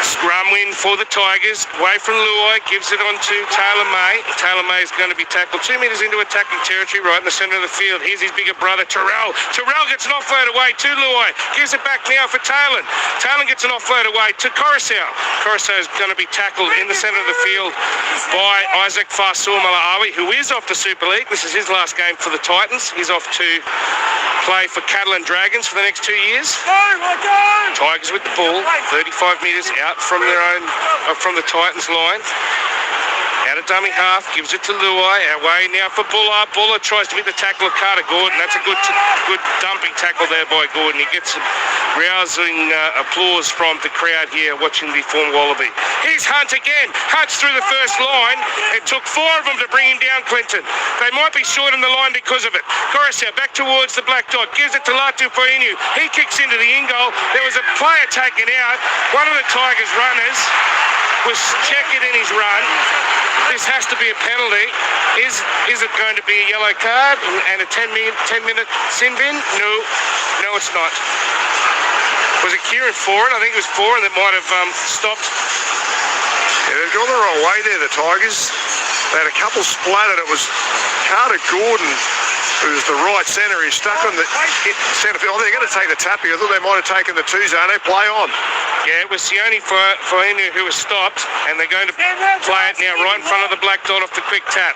Scrum win for the Tigers. Away from Luai, gives it on to Taylor May. Taylor May is going to be tackled 2 metres into attacking territory, right in the centre of the field. Here's his bigger brother, Terrell. Terrell gets an offload away to Luai. Gives it back now for Taylor. Taylor gets an offload away to Coruscant. Coruscant is going to be tackled in the centre of the field by Isaac Fasul-Malaawi, who is off the Super League. This is his last game for the Titans. He's off to play for Catalan Dragons for the next 2 years. Tigers with the ball, 35 metres out from their own, from the Titans line. Out of dummy half, gives it to Luai. Away now for Buller. Buller tries to beat the tackle of Carter Gordon. That's a good dumping tackle there by Gordon. He gets some rousing applause from the crowd here watching the former Wallaby. Here's Hunt again. Hunt's through the first line. It took 4 of them to bring him down, Clinton. They might be short in the line because of it. Coruscant back towards the black dot. Gives it to Latu Poinu. He kicks into the in-goal. There was a player taken out. One of the Tigers runners was checking in his run. This has to be a penalty. Is it going to be a yellow card and a 10-minute sin bin? No, it's not. Was it Kieran Foran? I think it was Foran that might have stopped. Yeah, they've gone the wrong way there, the Tigers. They had a couple splattered. It was Carter Gordon, who's the right centre. He's stuck on the centre field. Oh, they're going to take the tappy. I thought they might have taken the 2 zone. They play on. Yeah, it was Sione Fainu who was stopped, and they're going to play it now right in front of the black dot off the quick tap.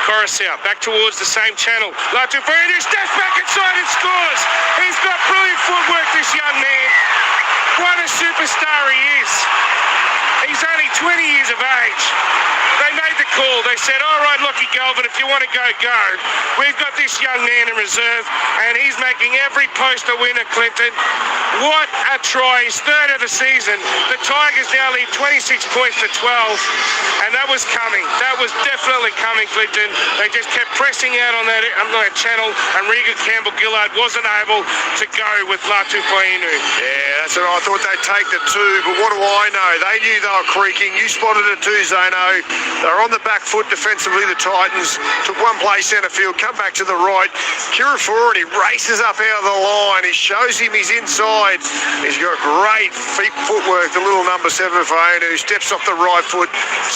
Coruscant back towards the same channel. Latu Fainu steps back inside and scores. He's got brilliant footwork, this young man. What a superstar he is. He's only 20 years of age. They made the call. They said, all right, Lockie Galvin, if you want to go, go. We've got this young man in reserve, and he's making every post a winner, Clinton. What a try. His 3rd of the season. The Tigers now lead 26 points to 12, and that was coming. That was definitely coming, Clinton. They just kept pressing out on that channel, and Regan Campbell-Gillard wasn't able to go with Latu Poinu. Yeah, that's what I thought they'd take the 2, but what do I know? They knew they were creaking. You spotted a 2 zono. They're on the back foot defensively, the Titans. Took one play centre field, come back to the right. Kieran Foran, he races up out of the line. He shows him he's inside. He's got great footwork, the little number 7 Fainu, who steps off the right foot,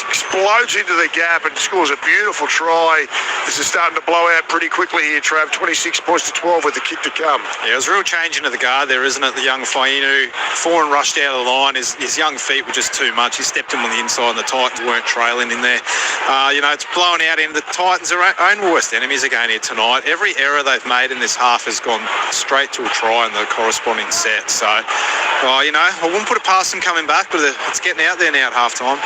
explodes into the gap and scores a beautiful try. This is starting to blow out pretty quickly here, Trav. 26 points to 12 with the kick to come. Yeah, it was a real change into the guard there, isn't it? The young Fainu. Foran rushed out of the line. His young feet were just too much. He stepped him on the inside and the Titans weren't trailing in there. It's blowing out in. The Titans are own worst enemies again here tonight. Every error they've made in this half has gone straight to a try in the corresponding set. So, I wouldn't put it past them coming back, but it's getting out there now at half time.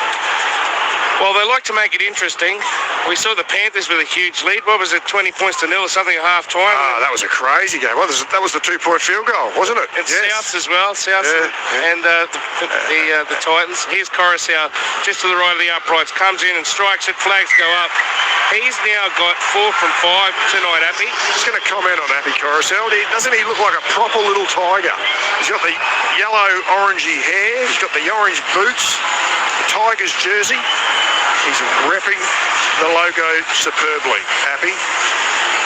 Well, they like to make it interesting. We saw the Panthers with a huge lead. What was it, 20 points to 0 or something at half time? That was a crazy game. Well, that was the 2-point field goal, wasn't it? And Souths as well, Souths and the Titans. Here's Coruscant, just to the right of the uprights, comes in and strikes it, flags go up. He's now got 4 from 5 tonight, Appy. Just going to comment on Appy Coruscant. Doesn't he look like a proper little tiger? He's got the yellow orangey hair, he's got the orange boots, the Tigers jersey. He's repping the logo superbly. Happy.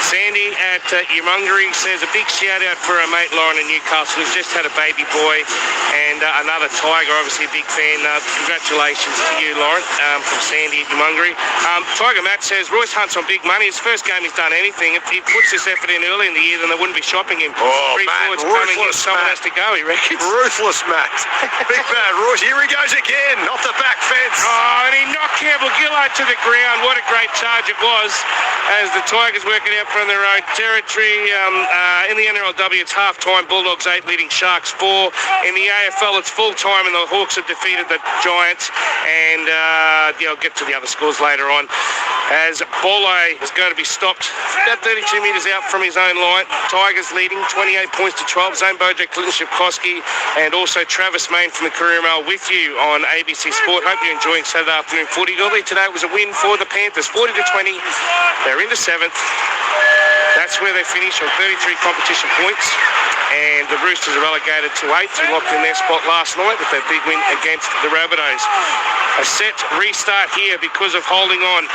Sandy at Yumungary says a big shout out for our mate Lauren in Newcastle, who's just had a baby boy, and another Tiger, obviously a big fan. Congratulations to you, Lauren, from Sandy at Yumungary. Tiger Matt says Royce Hunt's on big money. His first game he's done anything. If he puts this effort in early in the year, then they wouldn't be shopping him. Oh, Matt, ruthless someone Matt. has to go, he reckons. Ruthless Matt. Big bad Royce. Here he goes again, off the back fence. Oh, and he knocked Campbell Gillard to the ground. What a great charge it was, as the Tigers work it out from their own territory. In the NRLW, it's half-time. Bulldogs 8 leading Sharks 4. In the AFL, it's full-time, and the Hawks have defeated the Giants. And I'll get to the other scores later on. As Bole is going to be stopped about 32 metres out from his own line. Tigers leading 28 points to 12. Zane Bojack, Clinton Shipkowski, and also Travis Main from the Career Mail with you on ABC Sport. Hope you're enjoying Saturday afternoon footy. Early today was a win for the Panthers, 40-20. They're into 7th. That's where they finish on 33 competition points. And the Roosters are relegated to 8th, who locked in their spot last night with their big win against the Rabbitohs. A set restart here because of holding on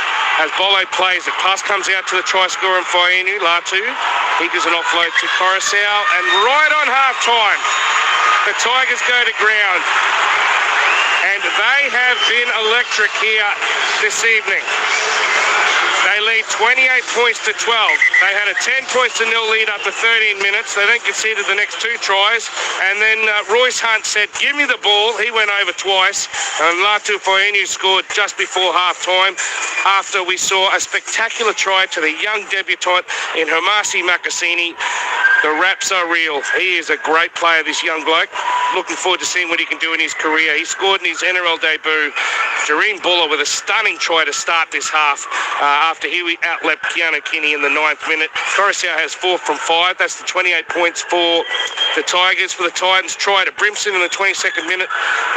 as Bole plays. The pass comes out to the try scorer in Fainu, Latu. He does an offload to Coruscant, and right on half-time, the Tigers go to ground. And they have been electric here this evening. They lead 28 points to 12. They had a 10 points to 0 lead up to 13 minutes. They then conceded the next 2 tries. And then Royce Hunt said, give me the ball. He went over twice. And Latu Fainu scored just before half-time after we saw a spectacular try to the young debutant in Hermasi Makasini. The raps are real. He is a great player, this young bloke. Looking forward to seeing what he can do in his career. He scored in his NRL debut. Jareen Buller with a stunning try to start this half after he outleapt Keanu Kinney in the 9th minute. Coruscant has 4 from 5. That's the 28 points for the Tigers. For the Titans, try to Brimson in the 22nd minute.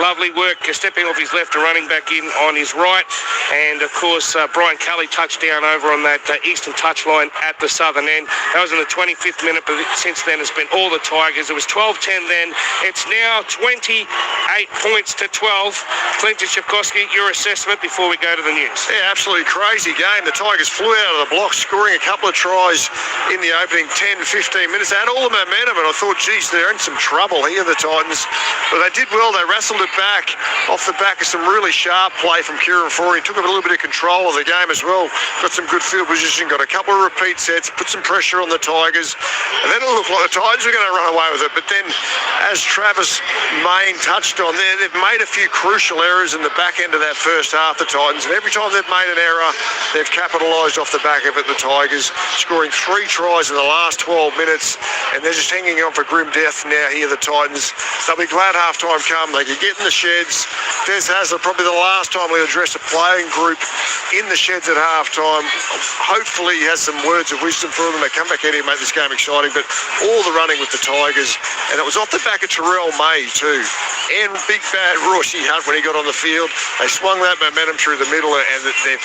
Lovely work, stepping off his left and running back in on his right. And, of course, Brian Kelly touchdown over on that eastern touchline at the southern end. That was in the 25th minute, but since then it's been all the Tigers. It was 12-10 then. It's now 28 points to 12. Clinton Shipkowski, your assessment before we go to the news. Yeah, absolutely crazy game. The Tigers flew out of the blocks, scoring a couple of tries in the opening 10-15 minutes. They had all the momentum, and I thought, geez, they're in some trouble here, the Titans. But they did well. They wrestled it back off the back of some really sharp play from Kieran Forey. Took a little bit of control of the game as well. Got some good field position, got a couple of repeat sets, put some pressure on the Tigers. And then it looked like the Tigers were going to run away with it. But then, as Travis Main touched on there, they've made a few crucial errors in the back end of that first half, the Titans. And every time they've made an error, they've capitalised off the back of it, the Tigers, scoring 3 tries in the last 12 minutes. And they're just hanging on for grim death now here, the Titans. They'll be glad half-time come. They can get in the sheds. Des Hasler, probably the last time we'll address a playing group in the sheds at half-time. Hopefully he has some words of wisdom for them. They come back out here and make this game exciting. But all the running with the Tigers. And it was off the back of Terrell May too. And big bad Royce Hunt when he got on the field. They swung that momentum through the middle, and they're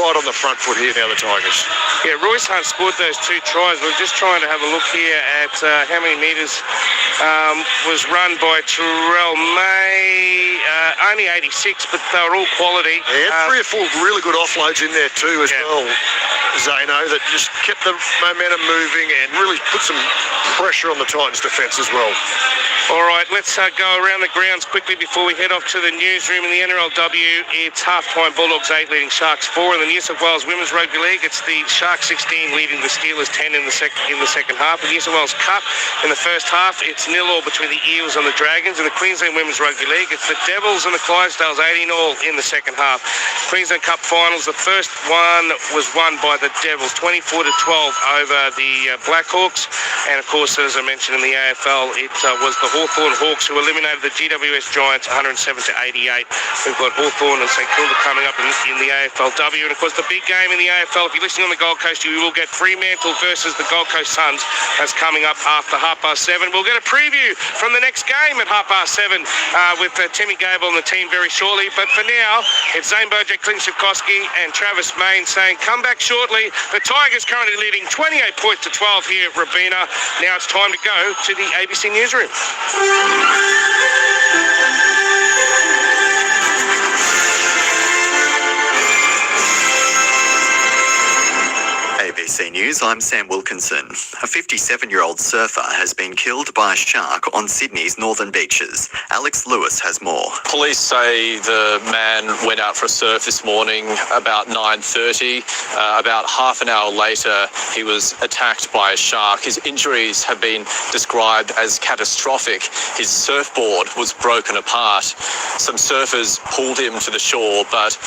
right on the front foot here now, the Tigers. Yeah, Royce Hunt scored those 2 tries. We're just trying to have a look here at how many metres was run by Terrell May. Only 86, but they were all quality. Yeah, 3 or 4 really good offloads in there too as well, Zano, that just kept the momentum moving and really put some pressure on the Titans' defence as well. All right, let's go around the grounds quickly before we head off to the newsroom. In the NRLW, it's half-time Bulldogs 8 leading Sharks 4. In the New South Wales Women's Rugby League, it's the Sharks 16 leading the Steelers 10 in the second half. In the New South Wales Cup, in the first half, it's 0-0 between the Eels and the Dragons. In the Queensland Women's Rugby League, it's the Devils and the Clydesdales 18-0 in the second half. Queensland Cup finals, the first one was won by the the Devils, 24-12 over the Blackhawks. And of course, as I mentioned in the AFL, it was the Hawthorn Hawks who eliminated the GWS Giants 107-88. We've got Hawthorn and St Kilda coming up in the AFLW. And of course, the big game in the AFL, if you're listening on the Gold Coast, you will get Fremantle versus the Gold Coast Suns. That's coming up after 7:30. We'll get a preview from the next game at 7:30 with Timmy Gable and the team very shortly. But for now, it's Zane Bojack, Clint Sikorsky and Travis Main saying, come back shortly. The Tigers currently leading 28 points to 12 here at Robina. Now it's time to go to the ABC Newsroom. ABC News, I'm Sam Wilkinson. A 57-year-old surfer has been killed by a shark on Sydney's northern beaches. Alex Lewis has more. Police say the man went out for a surf this morning about 9:30. About half an hour later, he was attacked by a shark. His injuries have been described as catastrophic. His surfboard was broken apart. Some surfers pulled him to the shore, but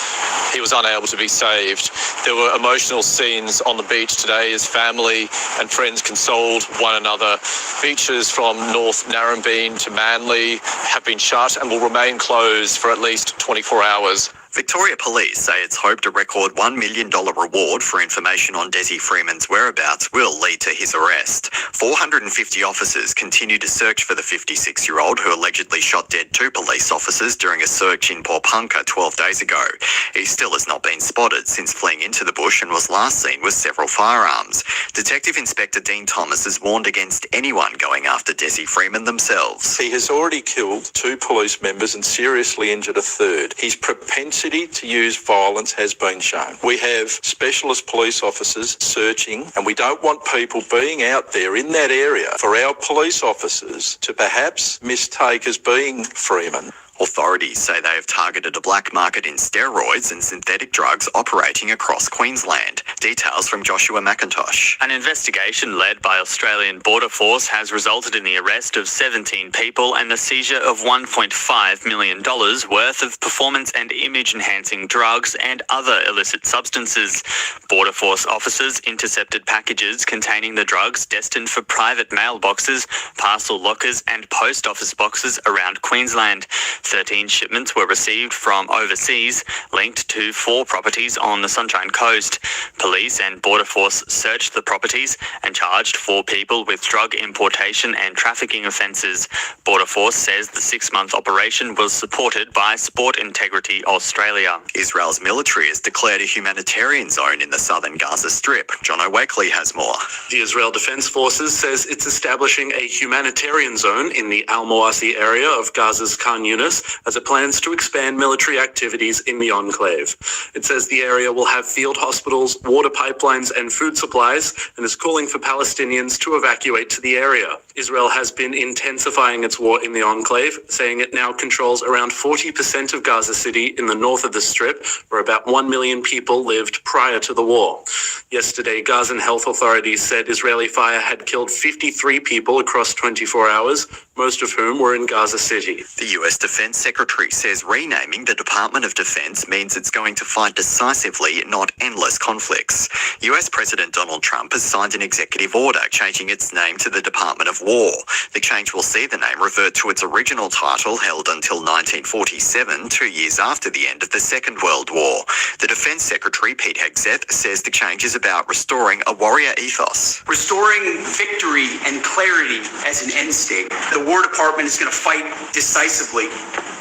he was unable to be saved. There were emotional scenes on the beach today as family and friends consoled one another. Beaches from North Narrabeen to Manly have been shut and will remain closed for at least 24 hours. Victoria Police say it's hoped a record $1 million reward for information on Desi Freeman's whereabouts will lead to his arrest. 450 officers continue to search for the 56-year-old who allegedly shot dead 2 police officers during a search in Porpunka 12 days ago. He still has not been spotted since fleeing into the bush and was last seen with several firearms. Detective Inspector Dean Thomas has warned against anyone going after Desi Freeman themselves. He has already killed 2 police members and seriously injured a third. His propensity to use violence has been shown. We have specialist police officers searching, and we don't want people being out there in that area for our police officers to perhaps mistake as being Freeman. Authorities say they have targeted a black market in steroids and synthetic drugs operating across Queensland. Details from Joshua McIntosh. An investigation led by Australian Border Force has resulted in the arrest of 17 people and the seizure of $1.5 million worth of performance and image-enhancing drugs and other illicit substances. Border Force officers intercepted packages containing the drugs destined for private mailboxes, parcel lockers and post office boxes around Queensland. 13 shipments were received from overseas, linked to 4 properties on the Sunshine Coast. Police and Border Force searched the properties and charged 4 people with drug importation and trafficking offences. Border Force says the 6-month operation was supported by Sport Integrity Australia. Israel's military has declared a humanitarian zone in the southern Gaza Strip. Jono Wakely has more. The Israel Defense Forces says it's establishing a humanitarian zone in the Al-Mawasi area of Gaza's Khan Yunis as it plans to expand military activities in the enclave. It says the area will have field hospitals, water pipelines and food supplies, and is calling for Palestinians to evacuate to the area. Israel has been intensifying its war in the enclave, saying it now controls around 40% of Gaza City in the north of the Strip, where about 1 million people lived prior to the war. Yesterday, Gazan health authorities said Israeli fire had killed 53 people across 24 hours, most of whom were in Gaza City. The US Defense Secretary says renaming the Department of Defense means it's going to fight decisively, not endless conflicts. US President Donald Trump has signed an executive order changing its name to the Department of War. The change will see the name revert to its original title held until 1947, 2 years after the end of the Second World War. The Defense Secretary, Pete Hegseth, says the change is about restoring a warrior ethos. Restoring victory and clarity as an end state. The War Department is going to fight decisively,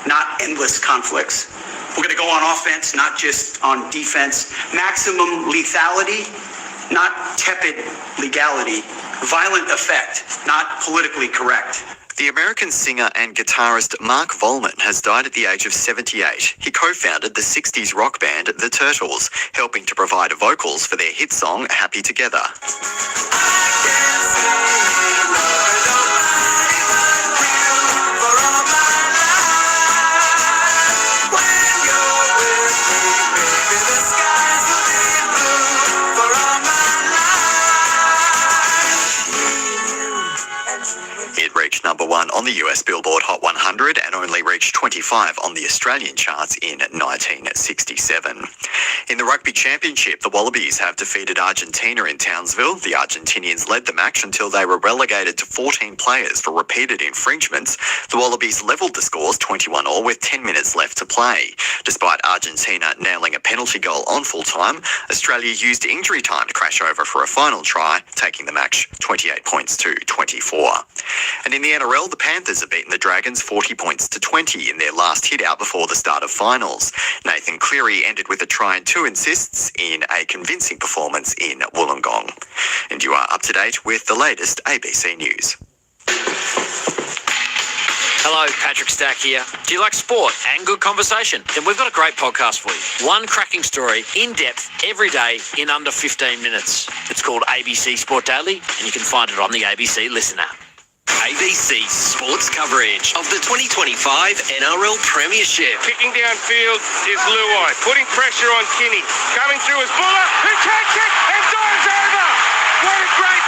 not endless conflicts. We're going to go on offense, not just on defense. Maximum lethality, not tepid legality. Violent effect, not politically correct. The American singer and guitarist Mark Volman has died at the age of 78. He co-founded the 60s rock band The Turtles, helping to provide vocals for their hit song Happy Together. It reached number 1 on the US Billboard Hot 100 and only reached 25 on the Australian charts in 1967. In the Rugby Championship, the Wallabies have defeated Argentina in Townsville. The Argentinians led the match until they were relegated to 14 players for repeated infringements. The Wallabies levelled the scores 21-all with 10 minutes left to play. Despite Argentina nailing a penalty goal on full time, Australia used injury time to crash over for a final try, taking the match 28 points to 24. And in the NRL, the Panthers have beaten the Dragons 40 points to 20 in their last hit out before the start of finals. Nathan Cleary ended with a try and 2 assists in a convincing performance in Wollongong. And you are up to date with the latest ABC News. Hello, Patrick Stack here. Do you like sport and good conversation? Then we've got a great podcast for you. One cracking story, in depth, every day, in under 15 minutes. It's called ABC Sport Daily, and you can find it on the ABC Listen app. ABC Sports coverage of the 2025 NRL Premiership. Kicking downfield is Luai, putting pressure on Kinney. Coming through is Buller, who takes it and dives over. What a great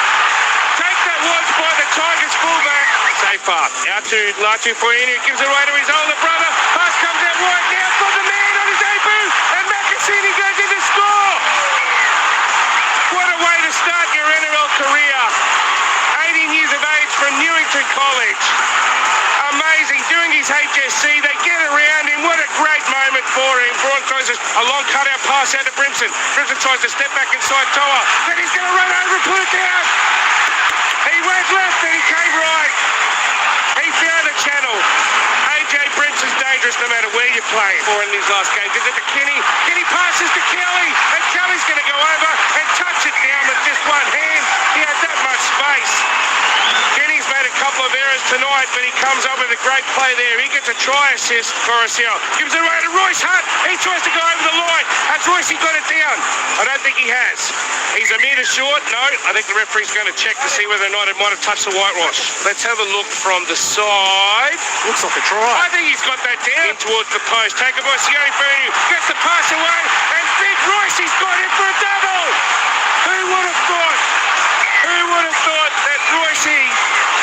take that was by the Tigers fullback. Safe up. Out to Latu Foini, gives it away to his older brother. Pass comes out wide now for the man on his debut, and Makasini goes in to score. What a way to start your NRL career. 18 years of age from Newington College. Amazing. Doing his HSC. They get around him. What a great moment for him. Braun tries a long cutout pass out to Brimson. Brimson tries to step back inside Toa. Then he's going to run over and put it down. He went left and he came right. He found a channel. AJ Brimson's dangerous no matter where you play for in his last game. Gives it to Kinney. Kinney passes to Kelly. And Kelly's going to go over and touch it down with just one hand. He had that much space. Kenny's made a couple of errors tonight, but he comes up with a great play there. He gets a try assist for Rossell. Gives it away to Royce Hunt. He tries to go over the line. Has Royce got it down? I don't think he has. He's a metre short. No, I think the referee's going to check to see whether or not it might have touched the whitewash. Let's have a look from the side. Looks like a try. I think he's got that down in towards the post. Taken by Xiaomi Mi. Gets the pass away. And Big Royce's got in for a double. Who would have thought? Who would have thought that Royce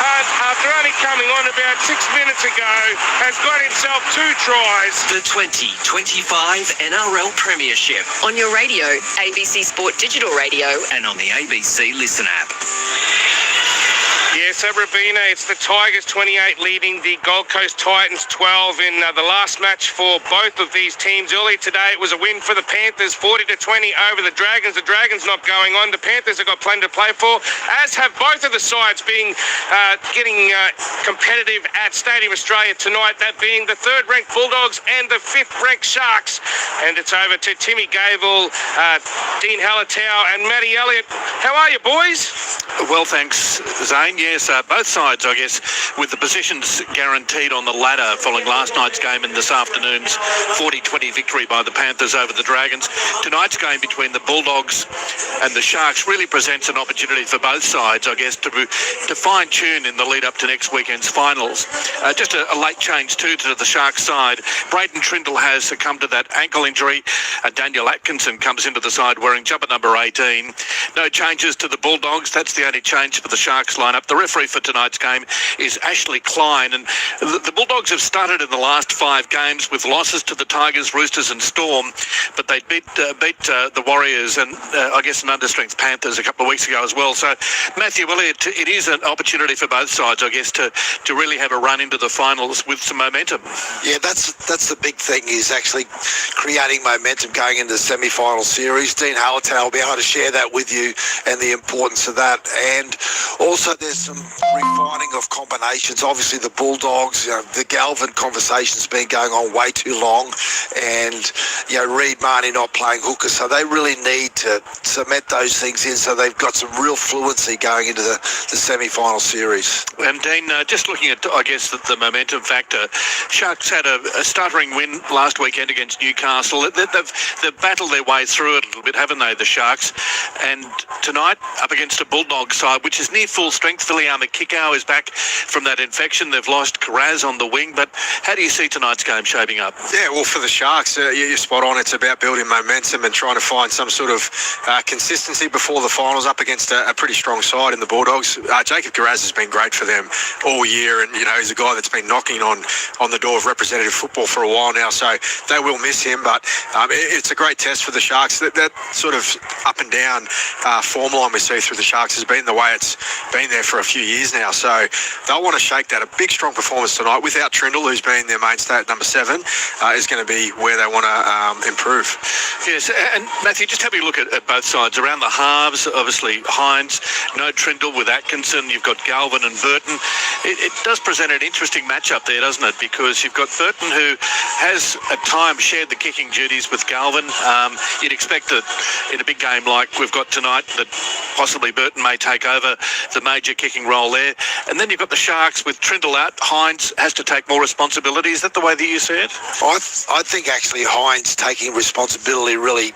Hunt, after only coming on about 6 minutes ago, has got himself 2 tries? The 2025 NRL Premiership. On your radio, ABC Sport Digital Radio. And on the ABC Listen app. Yes, Rabina, it's the Tigers 28 leading the Gold Coast Titans 12 in the last match for both of these teams. Earlier today, it was a win for the Panthers, 40-20 over the Dragons. The Dragons not going on. The Panthers have got plenty to play for, as have both of the sides being getting competitive at Stadium Australia tonight, that being the 3rd-ranked Bulldogs and the 5th-ranked Sharks. And it's over to Timmy Gable, Dean Hallertau and Matty Elliott. How are you, boys? Well, thanks, Zane. Yes, both sides, I guess, with the positions guaranteed on the ladder following last night's game and this afternoon's 40-20 victory by the Panthers over the Dragons. Tonight's game between the Bulldogs and the Sharks really presents an opportunity for both sides, I guess, to fine-tune in the lead-up to next weekend's finals. Just a late change, too, to the Sharks side. Braden Trindle has succumbed to that ankle injury. Daniel Atkinson comes into the side wearing jumper number 18. No changes to the Bulldogs. That's the only change for the Sharks lineup. The referee for tonight's game is Ashley Klein, and the Bulldogs have started in the last 5 games with losses to the Tigers, Roosters and Storm, but they beat the Warriors and I guess an understrength Panthers a couple of weeks ago as well. So Matthew Elliott, it is an opportunity for both sides, I guess, to really have a run into the finals with some momentum. Yeah, that's the big thing, is actually creating momentum going into the semi-final series. Dean Hallertau will be able to share that with you and the importance of that. And also there's some refining of combinations. Obviously the Bulldogs, the Galvin conversation's been going on way too long, and Reid Marnie not playing hooker, so they really need to cement those things in so they've got some real fluency going into the semi-final series. And Dean, just looking at, I guess, the momentum factor, Sharks had a stuttering win last weekend against Newcastle. They've battled their way through it a little bit, haven't they, the Sharks? And tonight, up against a Bulldog side, which is near full strength, filling Viliama Kikau is back from that infection. They've lost Karaz on the wing, but how do you see tonight's game shaping up? Yeah, well, for the Sharks, you're spot on. It's about building momentum and trying to find some sort of consistency before the finals up against a pretty strong side in the Bulldogs. Jacob Karaz has been great for them all year, and he's a guy that's been knocking on the door of representative football for a while now, so they will miss him, but it's a great test for the Sharks. That sort of up and down form line we see through the Sharks has been the way it's been there for a few years now, so they'll want to shake that. A big strong performance tonight without Trindle, who's been their mainstay at number 7, is going to be where they want to improve. Yes, and Matthew, just having a look at both sides. Around the halves, obviously Hines, no Trindle with Atkinson, you've got Galvin and Burton. It does present an interesting matchup there, doesn't it? Because you've got Burton, who has at times shared the kicking duties with Galvin. You'd expect that in a big game like we've got tonight that possibly Burton may take over the major kicking role there. And then you've got the Sharks with Trindle out. Hines has to take more responsibility. Is that the way that you see it? I think actually Hines taking responsibility really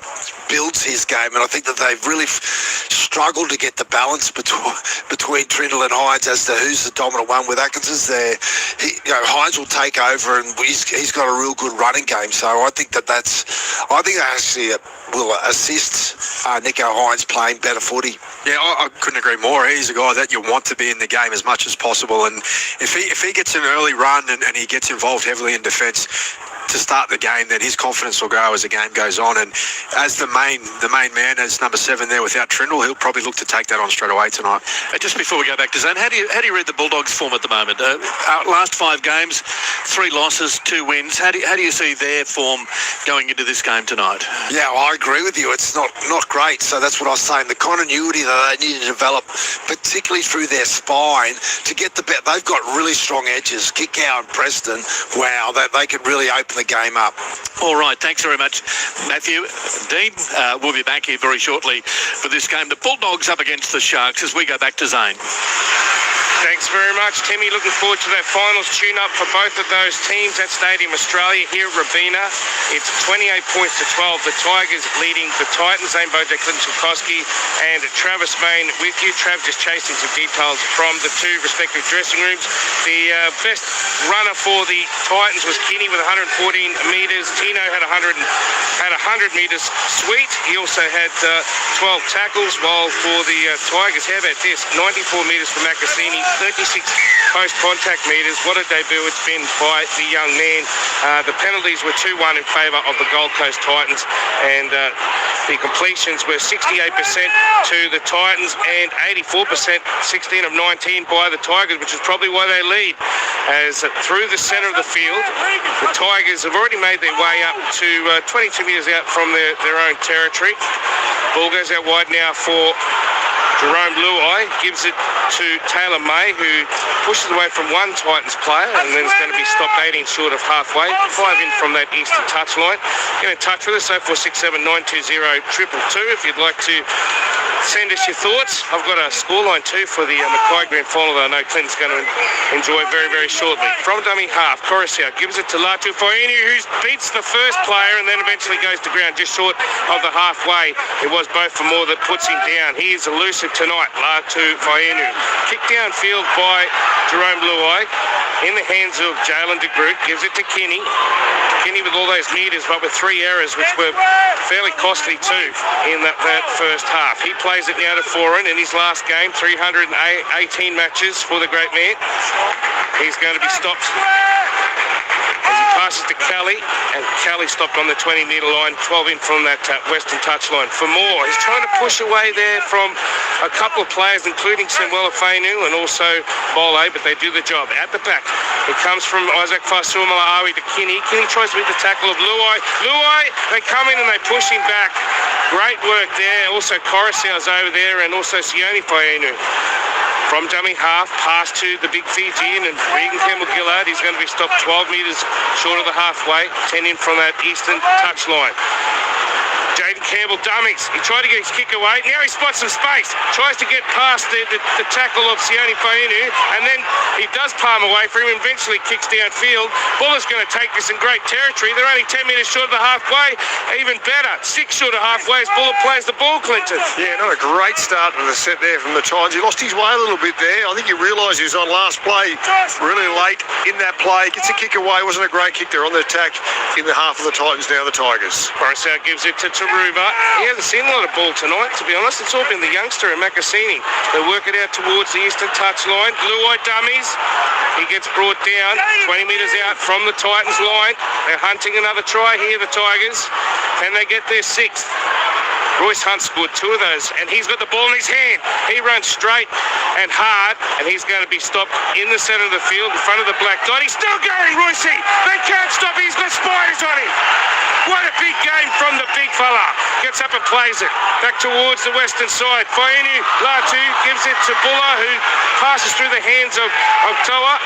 builds his game, and I think that they've really struggled to get the balance between Trindle and Hines as to who's the dominant one. With Atkinson there, Hines will take over, and he's got a real good running game. So I think that actually will assist Nico Hines playing better footy. Yeah, I couldn't agree more. He's a guy that you want to be in the game as much as possible, and if he gets an early run and he gets involved heavily in defence to start the game, then his confidence will grow as the game goes on. And as the main man, as number 7 there without Trindle, he'll probably look to take that on straight away tonight. Just before we go back to Zane, how do you read the Bulldogs' form at the moment? Last 5 games, 3 losses, 2 wins. How do you see their form going into this game tonight? Yeah, well, I agree with you. It's not great. So that's what I was saying. The continuity that they need to develop, particularly through their spine, to get the bet. They've got really strong edges. Kikau and Preston, wow, they could really open the game up. All right, thanks very much, Matthew. Dean, we'll be back here very shortly for this game. The Bulldogs up against the Sharks as we go back to Zane. Thanks very much, Timmy. Looking forward to that finals tune-up for both of those teams at Stadium Australia here at Robina. It's 28 points to 12. The Tigers leading the Titans. Zane Bojack, Clinton Chilkowski and Travis Main with you. Trav just chasing some details from the 2 respective dressing rooms. The best runner for the Titans was Kinney with 114 metres. Tino had 100 metres. Sweet. He also had 12 tackles, while for the Tigers, how about this? 94 metres for Macassini, 36 post-contact metres. What a debut it's been by the young man. The penalties were 2-1 in favour of the Gold Coast Titans, and the completions were 68% to the Titans and 84%, 16 of 19 by the Tigers, which is probably why they lead. As through the centre of the field, the Tigers have already made their way up to 22 metres out from their own territory. Ball goes out wide now for Jerome Luai, gives it to Taylor May, who pushes away from one Titans player and then is going to be stopped 18 short of halfway. 5 in from that eastern touchline. Get in touch with us, 0467 920 222 if you'd like to send us your thoughts. I've got a scoreline too for the Mackay Grand Final that I know Clinton's going to enjoy very, very shortly. From dummy half, Coruscant gives it to Latu Fainu, who beats the first player and then eventually goes to ground just short of the halfway. It was both for more that puts him down. He is elusive tonight, Latu Fainu. Kick downfield by Jerome Luai in the hands of Jalen de Groot, gives it to Kinney. Kinney with all those metres, but with 3 errors, which were fairly costly too in that first half. He plays it now to Foran in his last game, 318 matches for the great man. He's going to be stopped as he passes to Kelly, and Kelly stopped on the 20-metre line, 12 in from that western touchline. For more, he's trying to push away there from a couple of players, including Samuel Fainu and also Bole, but they do the job. At the back, it comes from Isaac Faisal-Malawi to Kinney. Kinney tries to hit the tackle of Luai. Luai, they come in and they push him back. Great work there. Also, Coruscant's over there, and also Sione Fainu. From dummy half, pass to the big Fijian and Regan Campbell-Gillard. He's going to be stopped 12 metres short of the halfway, 10 in from that eastern touchline. Jaden Campbell dummies. He tried to get his kick away. Now he spots some space. Tries to get past the tackle of Xiaomi Mi, and then he does palm away for him and eventually kicks downfield. Buller's going to take this in great territory. They're only 10 metres short of the halfway. Even better, 6 short of halfway as Buller plays the ball, Clinton. Yeah, not a great start to the set there from the Titans. He lost his way a little bit there. I think he realised he was on last play really late in that play. Gets a kick away. Wasn't a great kick there on the attack in the half of the Titans, now the Tigers. Coruscant gives it to Taruva. He hasn't seen a lot of ball tonight, to be honest. It's all been the youngster in Makasini. They work it out towards the eastern touchline. Blue-eye dummies. He gets brought down 20 metres out from the Titans line. They're hunting another try here, the Tigers. Can they get their sixth? Royce Hunt scored 2 of those, and he's got the ball in his hand. He runs straight and hard, and he's going to be stopped in the centre of the field in front of the black dot. He's still going, Roycey. They can't stop him. He's got spiders on him. What a big game from the big fella. Gets up and plays it. Back towards the western side. Fainu Latu gives it to Buller, who passes through the hands of Toa.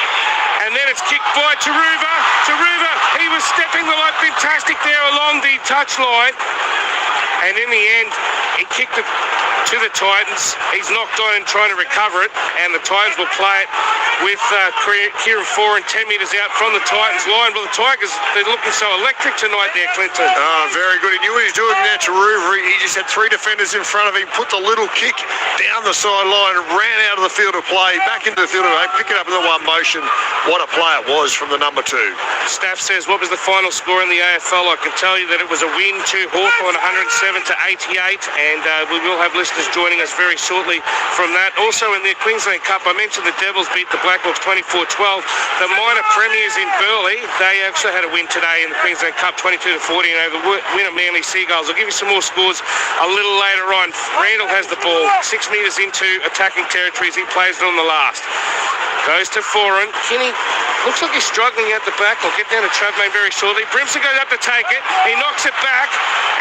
And then it's kicked by Taruva. Taruva, he was stepping the like fantastic there along the touchline. And in the end, he kicked it to the Titans. He's knocked on and trying to recover it. And the Titans will play it with Kieran Foran 10 metres out from the Titans line. Well, the Tigers, they're looking so electric tonight there, Clinton. Oh, very good. He knew what he was doing there to Ruver. He just had 3 defenders in front of him, put the little kick down the sideline, ran out of the field of play, back into the field of play, pick it up in the one motion. What a play it was from the number 2. Staff says, what was the final score in the AFL? I can tell you that it was a win to Hawthorn, 107 to 88, and we will have listeners joining us very shortly from that. Also in the Queensland Cup, I mentioned the Devils beat the Blackhawks 24-12. The minor premiers in Burleigh, they actually had a win today in the Queensland Cup, 22-40 over the win of Manly Seagulls. I'll give you some more scores a little later on. Randall has the ball, 6 metres into attacking territories. He plays it on the last. Goes to Foran. Kinney looks like he's struggling at the back. I'll get down to Travmain very shortly. Brimson goes up to take it. He knocks it back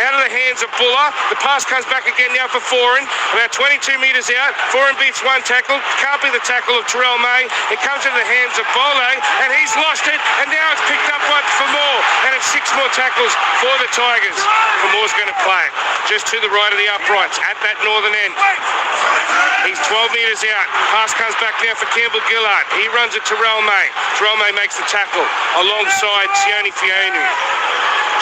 out of the hands of Buller. The pass comes back again now for Foran. About 22 metres out. Foran beats one tackle. Can't be the tackle of Terrell May. It comes into the hands of Bole, and he's lost it. And now it's picked up by Famore. And it's 6 more tackles for the Tigers. Famore's going to play it just to the right of the uprights at that northern end. He's 12 metres out. Pass comes back now for Campbell Gillard. He runs it to Terrell May. Terrell May makes the tackle alongside Sione Fionu.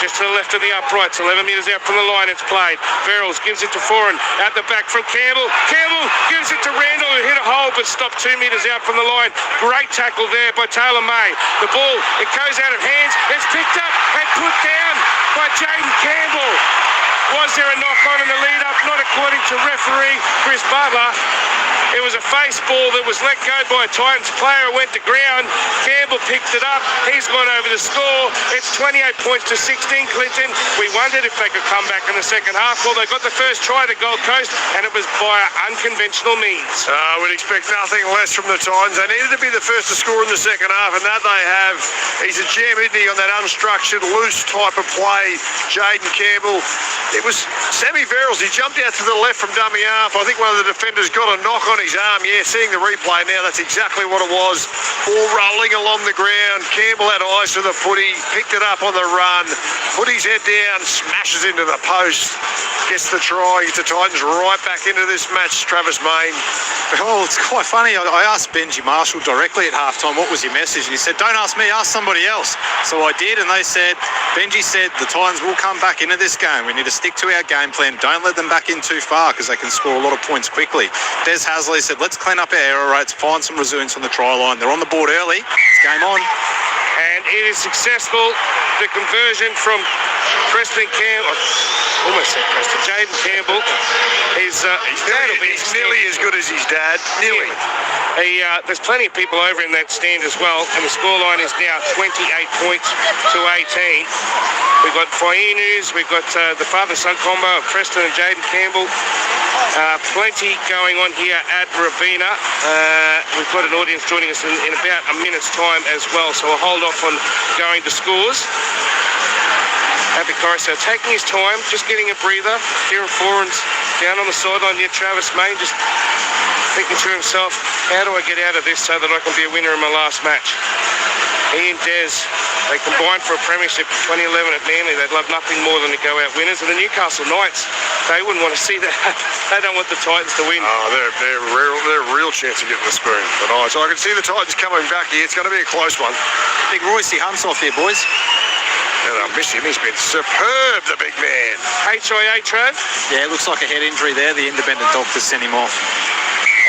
Just to the left of the uprights, 11 metres out from the line, it's played. Verrills gives it to Foran, out the back from Campbell. Campbell gives it to Randall, who hit a hole but stopped 2 metres out from the line. Great tackle there by Taylor May. The ball, it goes out of hands. It's picked up and put down by Jaden Campbell. Was there a knock-on in the lead-up? Not according to referee Chris Butler. It was a face ball that was let go by a Titans player who went to ground. Campbell picked it up. He's gone over the score. It's 28 points to 16, Clinton. We wondered if they could come back in the second half. Well, they got the first try at Gold Coast, and it was by unconventional means. We'd expect nothing less from the Titans. They needed to be the first to score in the second half, and that they have. He's a gem, isn't he, on that unstructured, loose type of play. Jaden Campbell. It was Sammy Verrills. He jumped out to the left from dummy half. I think one of the defenders got a knock on his arm. Yeah, seeing the replay now, that's exactly what it was. Ball rolling along the ground. Campbell had eyes for the footy, picked it up on the run, put his head down, smashes into the post, gets the try. Gets the Titans right back into this match, Travis Main. Oh, it's quite funny. I asked Benji Marshall directly at halftime, what was your message? And he said, don't ask me, ask somebody else. So I did, and Benji said, the Titans will come back into this game. We need to stick to our game plan. Don't let them back in too far because they can score a lot of points quickly. Des Hasley said, let's clean up our error rates, find some resilience on the try line. They're on the board early. It's game on. And it is successful. The conversion from Preston Campbell, almost said Preston, Jaden Campbell, he's nearly as good as his dad. Nearly. There's plenty of people over in that stand as well, and the scoreline is now 28 points to 18. We've got Fainus, we've got the father-son combo of Preston and Jaden Campbell. Plenty going on here at Rabina. We've got an audience joining us in about a minute's time as well, so I'll hold off on going to scores. Happy Coruscant taking his time, just getting a breather. Kieran Foran's down on the sideline near Travis Main, just thinking to himself, how do I get out of this so that I can be a winner in my last match? He and Des, they combined for a premiership in 2011 at Manly. They'd love nothing more than to go out winners. And the Newcastle Knights, they wouldn't want to see that. They don't want the Titans to win. Oh, they're a real chance of getting the spoon tonight. So I can see the Titans coming back here. It's going to be a close one. Big Royce Hunt's off here, boys. And I miss him. He's been superb, the big man. HIA, Trav? Yeah, it looks like a head injury there. The independent doctors sent him off.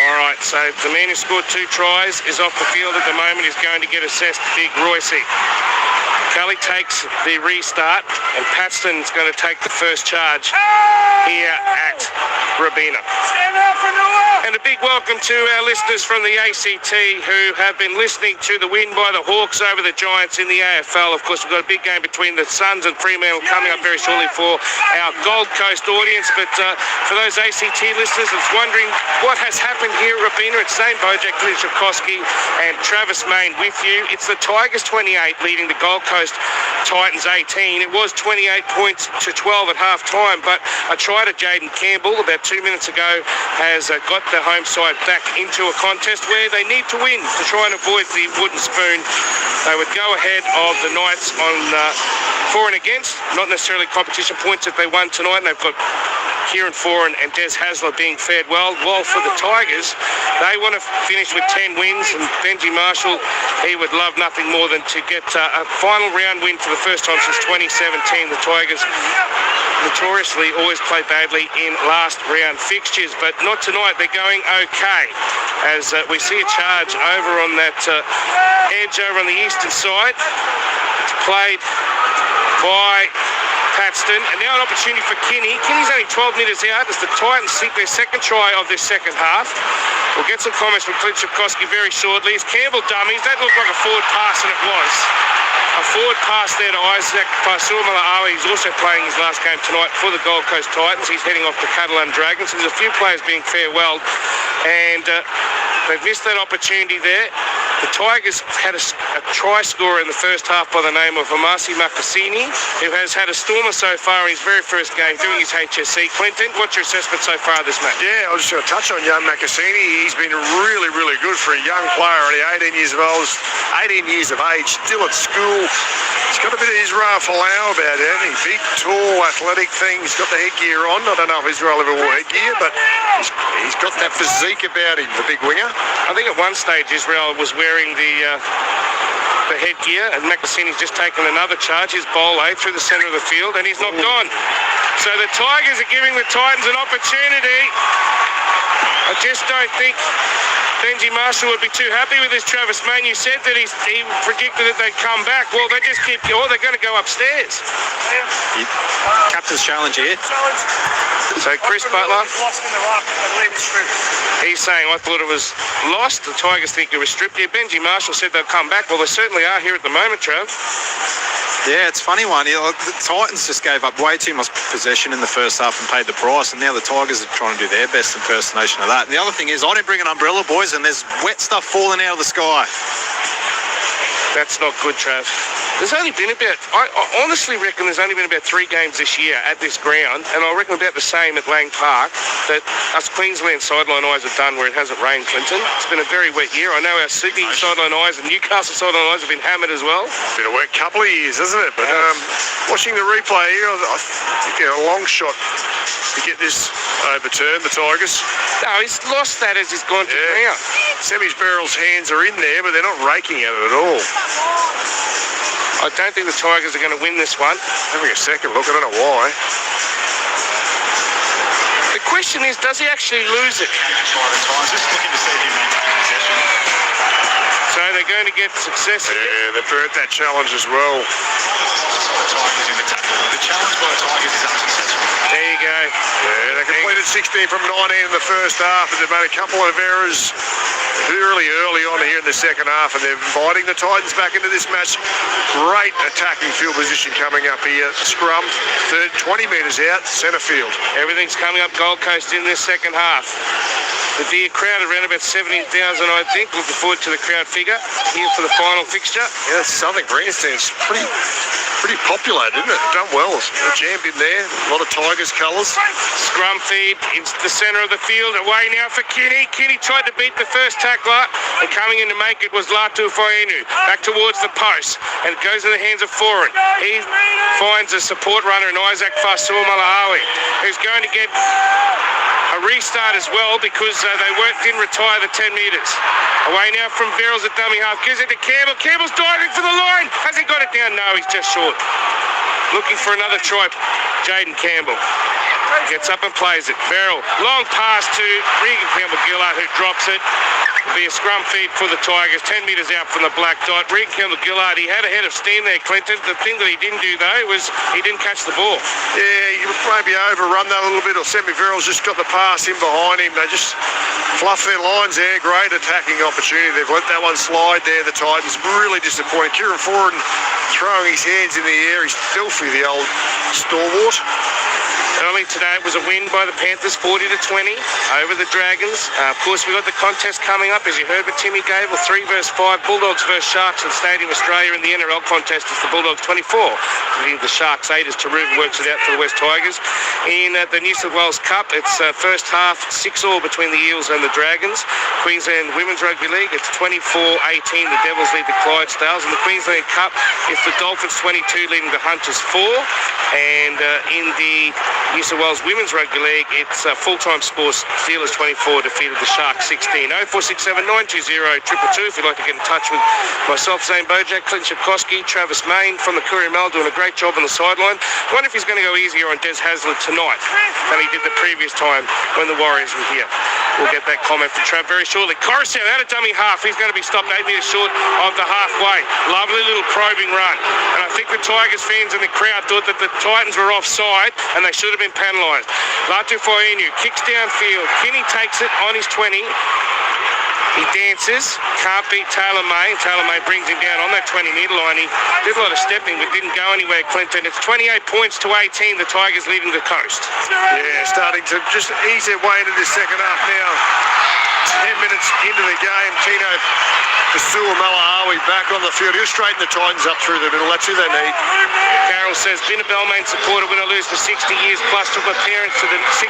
All right, so the man who scored 2 tries is off the field at the moment. He's going to get assessed, Big Royce. Kelly takes the restart, and Paxton's going to take the first charge here at Robina. And a big welcome to our listeners from the ACT who have been listening to the win by the Hawks over the Giants in the AFL. Of course, we've got a big game between the Suns and Fremantle coming up very shortly for our Gold Coast audience. But for those ACT listeners that's wondering what has happened here at Robina, it's Zane Bojack, Glenn Schipkowski and Travis Main with you. It's the Tigers 28 leading the Gold Coast Titans 18. It was 28 points to 12 at half time, but a try to Jaden Campbell about 2 minutes ago has got the home side back into a contest where they need to win to try and avoid the wooden spoon. They would go ahead of the Knights on for and against, not necessarily competition points if they won tonight, and they've got Kieran Foran and Des Hasler being fared well. While for the Tigers, they want to finish with 10 wins, and Benji Marshall, he would love nothing more than to get a final round win for the first time since 2017. The Tigers notoriously always play badly in last round fixtures, but not tonight. They're going okay as we see a charge over on that edge over on the eastern side. It's played by Paxton, and now an opportunity for Kinney. Kinney's only 12 metres out as the Titans seek their second try of this second half. We'll get some comments from Clint Schipkowski very shortly. As Campbell dummies, that looked like a forward pass, and it was. A forward pass there to Isaac Paisumala. He's also playing his last game tonight for the Gold Coast Titans. He's heading off to Catalan Dragons. So there's a few players being farewelled, and they've missed that opportunity there. The Tigers had a try scorer in the first half by the name of Amasi Makasini, who has had a stormer so far in his very first game doing his HSC. Clinton, what's your assessment so far of this match? Yeah, I was just going to touch on young Makasini. He's been really, really good for a young player, only 18 years of age, still at school. He's got a bit of Israel Folau about him. He's big, tall, athletic thing. He's got the headgear on. I don't know if Israel ever wore headgear, but he's got that physique about him, the big winger. I think at one stage Israel was wearing the headgear, and Makasini's just taken another charge. His bowl through the centre of the field, and he's knocked on. So the Tigers are giving the Titans an opportunity. I just don't think Benji Marshall would be too happy with this. Travis Main, you said that he predicted that they'd come back. Well, they just keep going. They're going to go upstairs. Captain's challenge here. So Chris Butler, he's saying, I thought it was lost. The Tigers think it was stripped here. Benji Marshall said they'll come back. Well, they certainly are here at the moment, Trav. Yeah, it's a funny one. The Titans just gave up way too much possession in the first half and paid the price, and now the Tigers are trying to do their best impersonation of that. And the other thing is, I didn't bring an umbrella, boys, and there's wet stuff falling out of the sky. That's not good, Trav. There's only been I honestly reckon there's only been about 3 games this year at this ground, and I reckon about the same at Lang Park that us Queensland sideline eyes have done where it hasn't rained, Clinton. It's been a very wet year. I know our Sydney sideline eyes and Newcastle sideline eyes have been hammered as well. It's been a wet couple of years, hasn't it? But watching the replay here, I think a long shot to get this overturned, the Tigers. No, he's lost that as he's gone to ground. Semi-Sparrow's hands are in there, but they're not raking at it at all. I don't think the Tigers are going to win this one. Having a second look, I don't know why. The question is, does he actually lose it? Just looking to see him maintain possession. So they're going to get success. Yeah, they've burnt that challenge as well. Tigers in the tackle. The challenge by the Tigers is unsuccessful. There you go. Yeah, they completed 16 from 19 in the first half, and they've made a couple of errors early on here in the second half, and they're inviting the Titans back into this match. Great attacking field position coming up here. Scrum, 20 metres out, centre field. Everything's coming up Gold Coast in this second half. There'll be a crowd around about 17,000, I think. Looking forward to the crowd figure here for the final fixture. Yeah, Southern Grandstand's pretty pretty populated, isn't it? Done well. A champion there. A lot of Tigers colours. Scrum feed into the centre of the field. Away now for Kinney. Kinney tried to beat the first tackler, and coming in to make it was Latu Fainu. Back towards the post, and it goes in the hands of Foran. He finds a support runner in Isaac Fasul-Malawi, who's going to get a restart as well because they didn't retire the 10 metres. Away now from Verrills at dummy half. Gives it to Campbell. Campbell's diving for the line. Has he got it down? No, he's just short. Looking for another try. Jaden Campbell gets up and plays it. Verrill, long pass to Regan Campbell-Gillard, who drops it. It'll be a scrum feed for the Tigers, 10 metres out from the black dot. Regan Campbell-Gillard, he had a head of steam there, Clinton. The thing that he didn't do, though, was he didn't catch the ball. Yeah, you maybe overrun that a little bit, or Semi Verrill's just got the pass in behind him. They just fluff their lines there. Great attacking opportunity. They've let that one slide there, the Titans. Really disappointing. Kieran Foran throwing his hands in the air. He's filthy, the old stalwart. Early today it was a win by the Panthers, 40-20 over the Dragons. Of course, we've got the contest coming up, as you heard with Timmy Gable, 3 versus 5, Bulldogs versus Sharks in Stadium Australia. In the NRL contest, it's the Bulldogs 24. The Sharks 8 as Taruga works it out for the West Tigers. In the New South Wales Cup, it's first half 6-all between the Eels and the Dragons. Queensland Women's Rugby League, it's 24-18. The Devils lead the Clydesdales. In the Queensland Cup, it's the Dolphins 22 leading the Hunters 4. And in the New South Wales Women's Rugby League, it's full-time scores. Steelers 24 defeated the Sharks 16. 0467 920 222 if you'd like to get in touch with myself, Zane Bojack, Clint Shipkowski, Travis Main from the Courier Mail doing a great job on the sideline. I wonder if he's going to go easier on Des Hasler tonight than he did the previous time when the Warriors were here. We'll get that comment from Trav very shortly. Coruscant out of dummy half. He's going to be stopped 8 metres short of the halfway. Lovely little probing run. And I think the Tigers fans in the crowd thought that the Titans were offside and they should have been penalised. Latu Fainu kicks downfield. Kinney takes it on his 20. He dances, can't beat Taylor May. Taylor May brings him down on that 20-metre line. He did a lot of stepping but didn't go anywhere, Clinton. It's 28 points to 18, the Tigers leading the coast. Yeah, starting to just ease their way into this second half now. 10 minutes into the game, Tino Fasul-Malawi back on the field. He'll straighten the Titans up through the middle. That's who they need. Carroll says, been a Balmain supporter, win or lose for 60 years, plus took my parents to the 69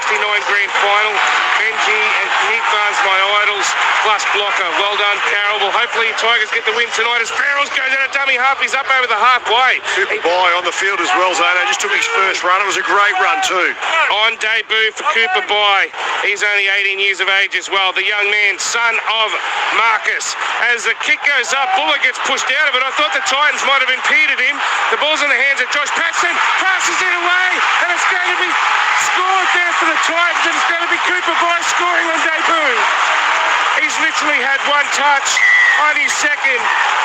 grand final. Benji and Keith Barnes, my idols, plus blocker. Well done, Carroll. Well, hopefully Tigers get the win tonight as Barrels goes out of dummy half. He's up over the halfway. Cooper Bye on the field as well, Zano. Just took his first run. It was a great run too. On debut for Cooper Bye. He's only 18 years of age as well. The young man, son of Marcus. As the kick goes up, Buller gets pushed out of it. I thought the Titans might have impeded him. The ball's in the hands of Josh Patson. Passes it away, and it's going to be scored there for the Titans, and it's going to be Cooper Bye scoring on debut. He's literally had one touch on his second,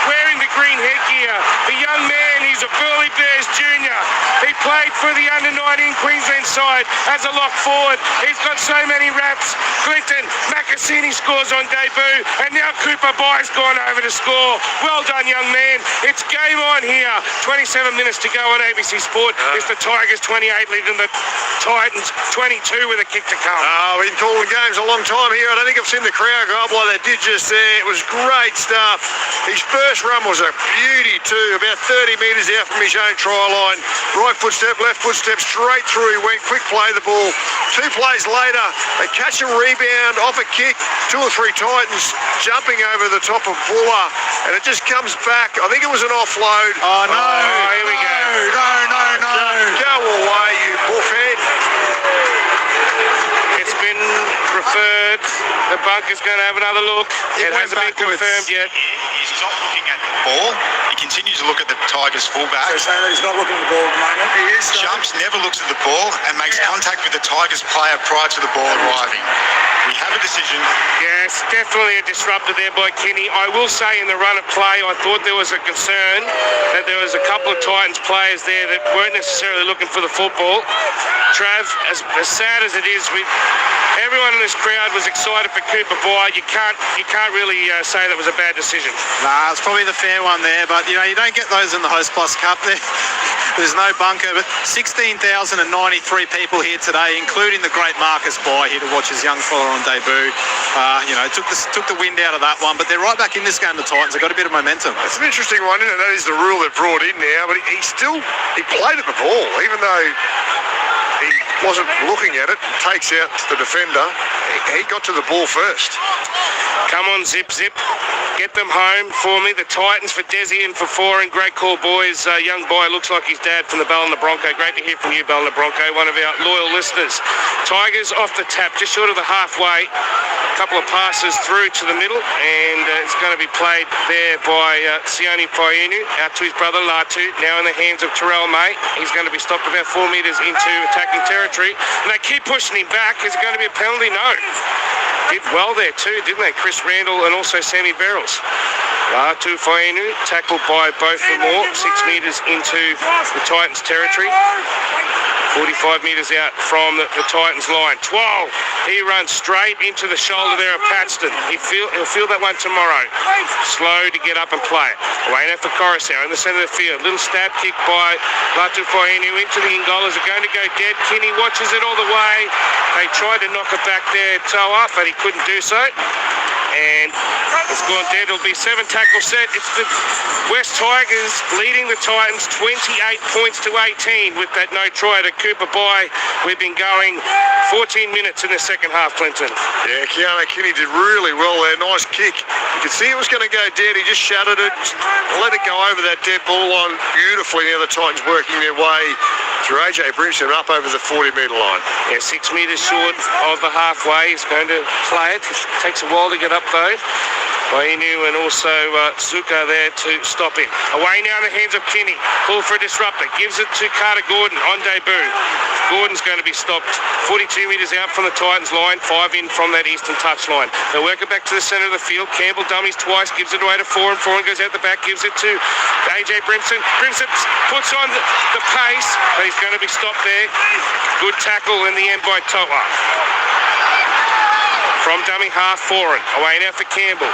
wearing the green headgear. The young man, he's a Burleigh Bears junior. He played for the under-19 Queensland side as a lock forward. He's got so many raps. Clinton Macassini scores on debut, and now Cooper Bye's gone over to score. Well done, young man. It's game on here. 27 minutes to go on ABC Sport. It's the Tigers 28 leading the Titans 22 with a kick to come. We've been calling games a long time here. I don't think I've seen the crowd go up like they did just there. It was great stuff. His first run was a beauty too, about 30 metres out from his own try line. Right footstep, left footstep, straight through he went. Quick play the ball. 2 plays later, they catch a rebound off a kick. 2 or 3 Titans jumping over the top of Buller, and it just comes back. I think it was an offload. Oh no! Here we go. No! Go away, you buffhead. It's been referred. The bunker's going to have another look. It hasn't been confirmed yet. He's not looking at the ball. He continues to look at the Tigers fullback. So he's not looking at the ball at the moment. He is. Jumps, never looks at the ball, and makes contact with the Tigers player prior to the ball arriving. We have a decision. Yes, definitely a disruptor there by Kinney. I will say in the run of play, I thought there was a concern that there was a couple of Titans players there that weren't necessarily looking for the football. Trav, as sad as it is, everyone in this crowd was excited for Cooper Bye. You can't really say that was a bad decision. Nah, it's probably the fair one there, but you know, you don't get those in the Host Plus Cup there. There's no bunker, but 16,093 people here today, including the great Marcus Bai here to watch his young fella on debut. Took the wind out of that one, but they're right back in this game, the Titans. They've got a bit of momentum. It's an interesting one, isn't it? That is the rule they've brought in now, but he played at the ball, even though he wasn't looking at it, takes out the defender. He got to the ball first. Come on, Zip. Get them home for me. The Titans for Desi and for 4, and great call, boys. Young boy looks like his dad from the Bell and the Bronco. Great to hear from you, Bell and the Bronco, one of our loyal listeners. Tigers off the tap, just short of the halfway. A couple of passes through to the middle, and it's going to be played there by Xiaomi Mi out to his brother Latu, now in the hands of Terrell May. He's going to be stopped about 4 metres into attacking territory, and they keep pushing him back. Is it going to be a penalty? No. Did well there too, didn't they? Chris Randall and also Sammy Barrels. Latu Fainu tackled by both the more, 6 metres into the Titans territory. 45 metres out from the Titans line. 12. He runs straight into the shoulder there of Paxton. He'll feel that one tomorrow. Slow to get up and play it. Away now for Coruscant in the centre of the field. Little stab kick by Latu Fainu into the Ingolas. Are going to go dead. Kinney watches it all the way. They tried to knock it back there, toe up, but he couldn't do so. And it's gone dead. It'll be 7 tackle set. It's the West Tigers leading the Titans 28 points to 18 with that no try to Cooper Bai. We've been going 14 minutes in the second half, Clinton. Yeah, Keanu Kinney did really well there. Nice kick. You could see it was going to go dead. He just shattered it, let it go over that dead ball line beautifully. Now the Titans working their way through AJ Brimson up over the 40-metre line. Yeah, 6 metres short of the halfway. He's going to play it. It takes a while to get up though. Wainu and also Zuka there to stop him. Away now in the hands of Kinney. Pull for a disruptor. Gives it to Carter Gordon on debut. Gordon's going to be stopped 42 metres out from the Titans line, 5 in from that eastern touch line. They'll work it back to the centre of the field. Campbell dummies twice, gives it away to 4 and goes out the back, gives it to AJ Brimson. Brimson puts on the pace, but he's going to be stopped there. Good tackle in the end by Toa. From dummy half, Foran. Away now for Campbell.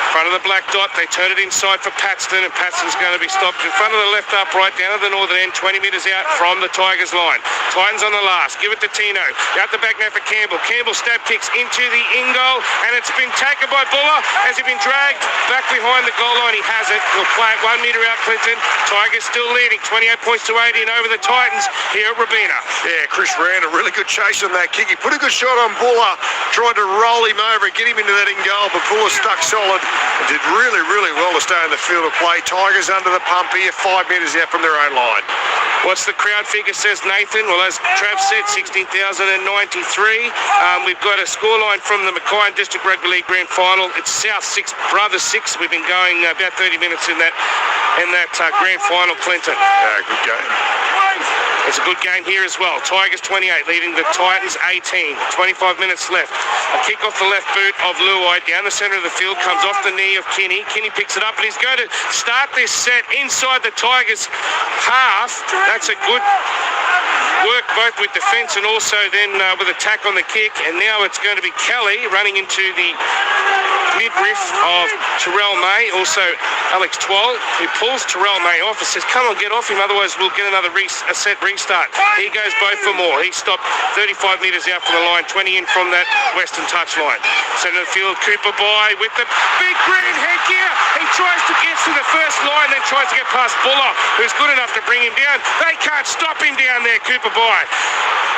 Front of the black dot, they turn it inside for Paxton, and Paxton's going to be stopped in front of the left upright down at the northern end, 20 metres out from the Tigers line. Titans on the last, give it to Tino. Out the back now for Campbell. Campbell stab kicks into the in goal, and it's been taken by Buller. Has he been dragged back behind the goal line? He has it. He'll play it 1 metre out, Clinton. Tigers still leading, 28 points to 18 over the Titans here at Robina. Yeah, Chris Randall, really good chase on that kick. He put a good shot on Buller, tried to roll him over and get him into that in goal, but Buller stuck solid. And did really, really well to stay in the field of play. Tigers under the pump here, 5 metres out from their own line. What's the crowd figure, says Nathan? Well, as Trav said, 16,093. We've got a scoreline from the Mackay District Rugby League Grand Final. It's South 6, Brothers 6. We've been going about 30 minutes in that Grand Final, Clinton. Yeah, good game. It's a good game here as well. Tigers 28, leading the Titans 18. 25 minutes left. A kick off the left boot of Luai down the centre of the field, comes off the knee of Kinney. Kinney picks it up, and he's going to start this set inside the Tigers half. That's a good work both with defence and also then with attack on the kick. And now it's going to be Kelly running into the midriff of Terrell May, also Alex Twoll, who pulls Terrell May off and says, come on, get off him, otherwise we'll get another set restart. He goes both for more. He stopped 35 metres out from the line, 20 in from that western touch line. Centre of the field, Cooper Bai with the big green headgear. He tries to get to the first line, then tries to get past Buller, who's good enough to bring him down. They can't stop him down there, Cooper Bai.